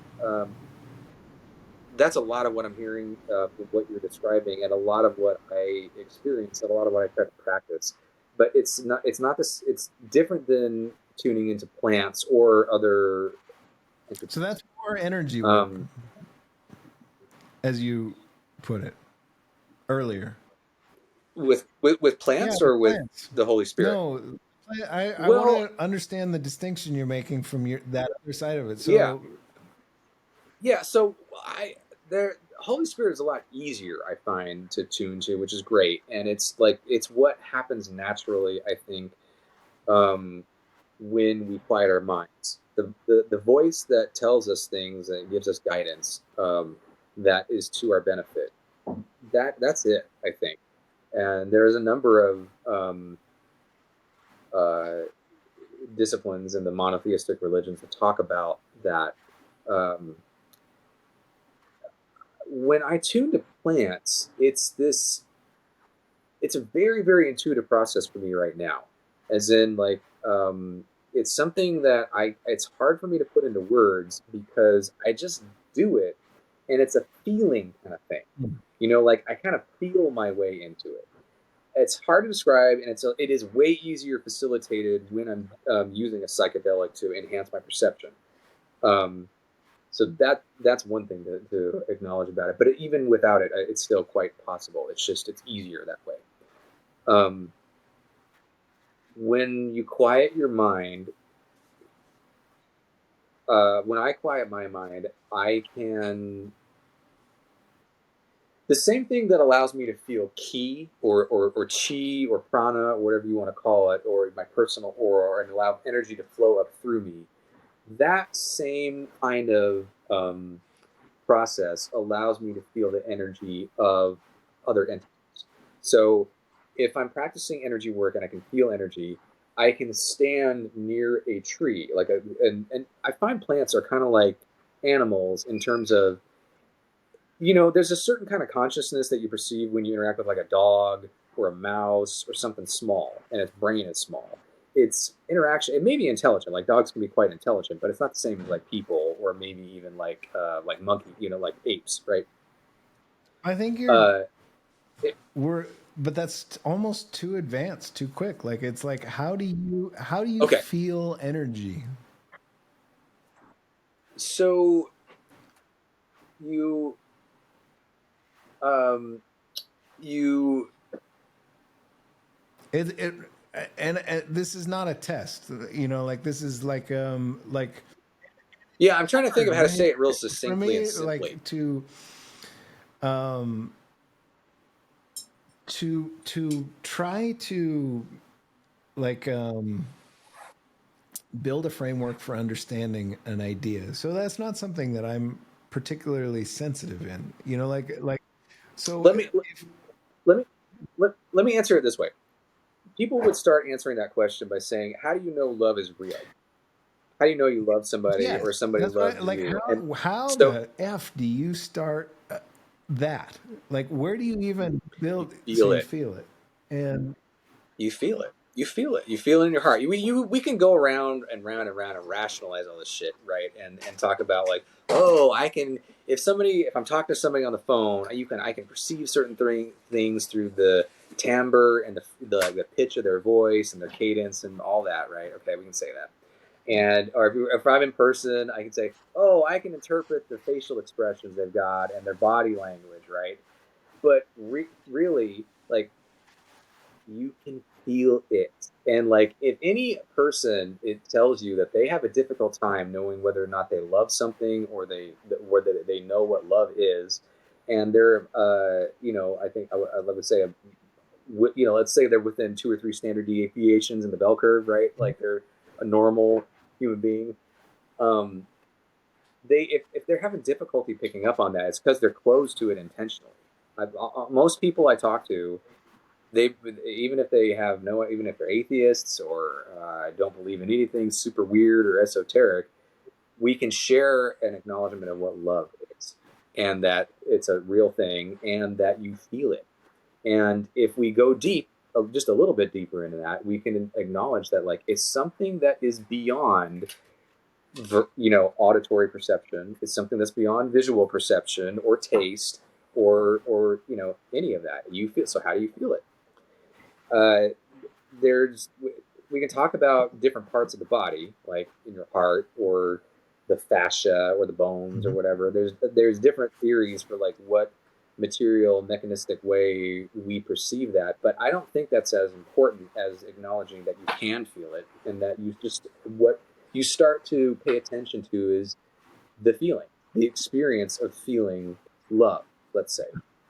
that's a lot of what I'm hearing from what you're describing, and a lot of what I experience, and a lot of what I try to practice. But it's not. It's not this. It's different than tuning into plants or other entities. So that's more energy work, as you put it earlier. With Yeah, plants with or with plants. the Holy Spirit. No, I Well, want to understand the distinction you're making from that other side of it. yeah, So yeah. So there, Holy Spirit is a lot easier, I find, to tune to, which is great, and it's like it's what happens naturally, I think, um, when we quiet our minds. The voice that tells us things and gives us guidance, that is to our benefit. That's it, I think. And there's a number of uh, disciplines in the monotheistic religions that talk about that. Um, when I tune to plants, it's a very, very intuitive process for me right now. As in, like, it's something that it's hard for me to put into words because I just do it, and it's a feeling kind of thing. Like I kind of feel my way into it. It's hard to describe, and it is way easier facilitated when I'm using a psychedelic to enhance my perception. Um, so that's one thing to acknowledge about it. But even without it, it's still quite possible. It's easier that way. When you quiet your mind, when I quiet my mind, I can. The same thing that allows me to feel ki or chi or prana, or whatever you want to call it, or my personal aura, and allow energy to flow up through me. That same kind of process allows me to feel the energy of other entities. So if I'm practicing energy work and I can feel energy, I can stand near a tree, and I find plants are kind of like animals in terms of, there's a certain kind of consciousness that you perceive when you interact with like a dog or a mouse or something small, and its brain is small. Its interaction, it may be intelligent. Like dogs can be quite intelligent, but it's not the same as like people, or maybe even like monkey, like apes, right? I think Uh, it, but that's almost too advanced, too quick. Like it's like, how do you okay, feel energy? so you um, you It and this is not a test. Like this is like Yeah, I'm trying to think of how to right? say it real For succinctly and me, simply. like um to try to like build a framework for understanding an idea. So that's not something that I'm particularly sensitive in. So Let me let me let me answer it this way. People would start answering that question by saying, "How do you know love is real? How do you know you love somebody or yes, somebody that's loves right. Like you?" And how so the f do you start that? Like where do you even you build so feel you it. feel it? And You feel it. You feel it. You feel it in your heart. We can go around and round and round and rationalize all this shit, right? And talk about like, oh, I can. If I'm talking to somebody on the phone, I can perceive certain things through the timbre and the pitch of their voice and their cadence and all that, right? Okay, we can say that. If I'm in person, I can say, oh, I can interpret the facial expressions they've got and their body language, right? But really, like, you can feel it. And like if any person it tells you that they have a difficult time knowing whether or not they love something or they know what love is, and they're I think I would say let's say they're within 2 or 3 standard deviations in the bell curve, right? Like they're a normal human being. Um, if they're having difficulty picking up on that, it's because they're closed to it intentionally. Most people I talk to, they even if they're atheists or don't believe in anything super weird or esoteric, we can share an acknowledgement of what love is, and that it's a real thing, and that you feel it. And if we go deep, just a little bit deeper into that, we can acknowledge that like it's something that is beyond auditory perception. It's something that's beyond visual perception or taste or any of that. You feel, so how do you feel it? We can talk about different parts of the body, like in your heart or the fascia or the bones or whatever. There's different theories for like what material mechanistic way we perceive that, but I don't think that's as important as acknowledging that you can feel it, and that what you start to pay attention to is the feeling, the experience of feeling love, let's say.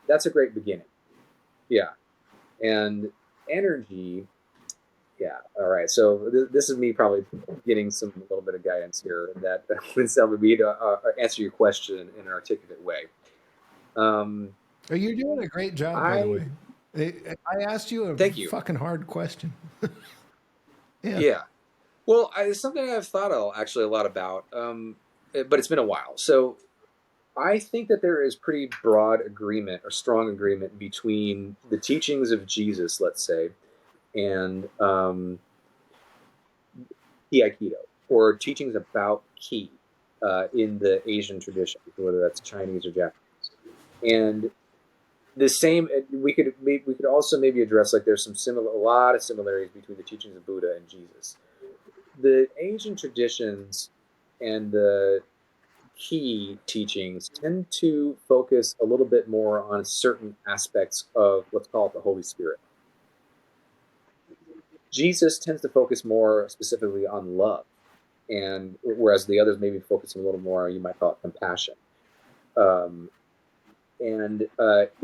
That's a great beginning. Yeah. And energy, yeah. All right. So this is me probably getting a little bit of guidance here that would help me to answer your question in an articulate way. You're doing a great job, by the way. I asked you a fucking hard question. Yeah. Well, it's something I've thought actually a lot about, but it's been a while. So I think that there is pretty broad agreement or strong agreement between the teachings of Jesus, let's say, and Aikido, or teachings about Ki in the Asian tradition, whether that's Chinese or Japanese. And the same, we could also maybe address, like, there's a lot of similarities between the teachings of Buddha and Jesus. The Asian traditions and the Ki teachings tend to focus a little bit more on certain aspects of, let's call it, the Holy Spirit. Jesus tends to focus more specifically on love, and whereas the others maybe focus a little more on, you might call it, compassion.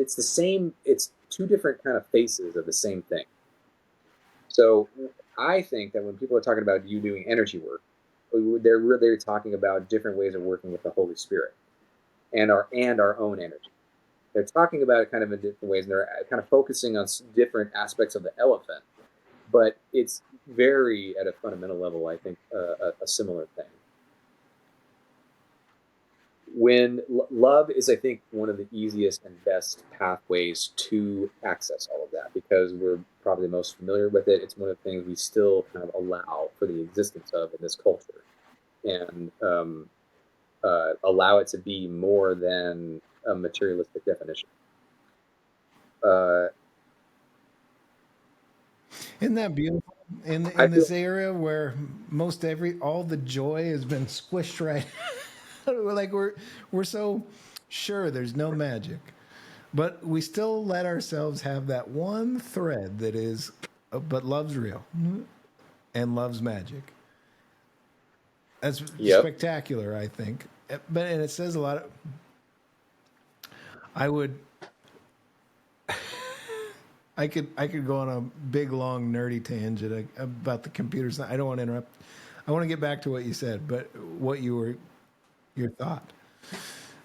It's the same. It's two different kind of faces of the same thing. So I think that when people are talking about you doing energy work, they're really talking about different ways of working with the Holy Spirit and our own energy. They're talking about it kind of in different ways, and they're kind of focusing on different aspects of the elephant. But it's very, at a fundamental level, I think, a similar thing. When love is, I think, one of the easiest and best pathways to access all of that, because we're probably the most familiar with it. It's one of the things we still kind of allow for the existence of in this culture, and allow it to be more than a materialistic definition. Isn't that beautiful? In this area where all the joy has been squished right. Like we're so sure there's no magic, but we still let ourselves have that one thread that is, but love's real, and love's magic. That's spectacular, I think. And it says a lot. I could go on a big, long, nerdy tangent about the computers. I don't want to interrupt. I want to get back to what you said, but your thought.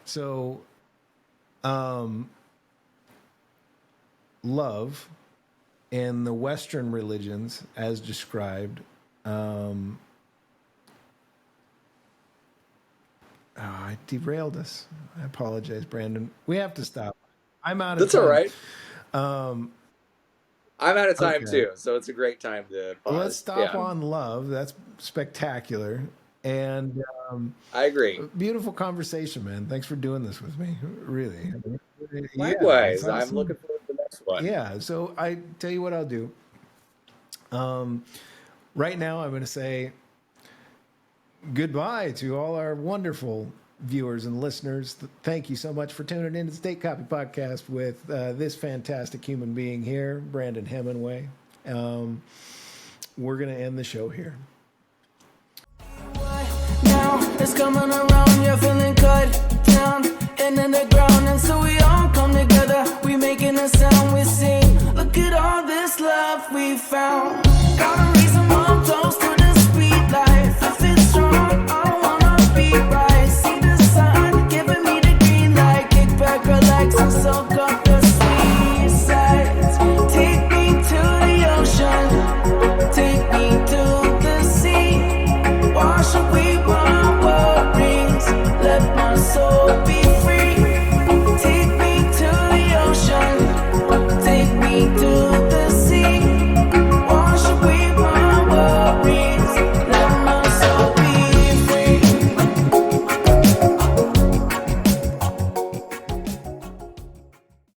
So, love in the Western religions, as described, I derailed us. I apologize, Brandon. We have to stop. I'm out of time. That's all right. I'm out of time too, so it's a great time to pause. Let's stop on love. That's spectacular. And I agree. Beautiful conversation, man. Thanks for doing this with me. Really. Likewise. Awesome. I'm looking forward to the next one. Yeah. So I tell you what I'll do. Right now, I'm going to say goodbye to all our wonderful viewers and listeners. Thank you so much for tuning in to the State Copy Podcast with this fantastic human being here, Brandon Hemenway. We're going to end the show here. Now it's coming around, you're feeling cut down, and then the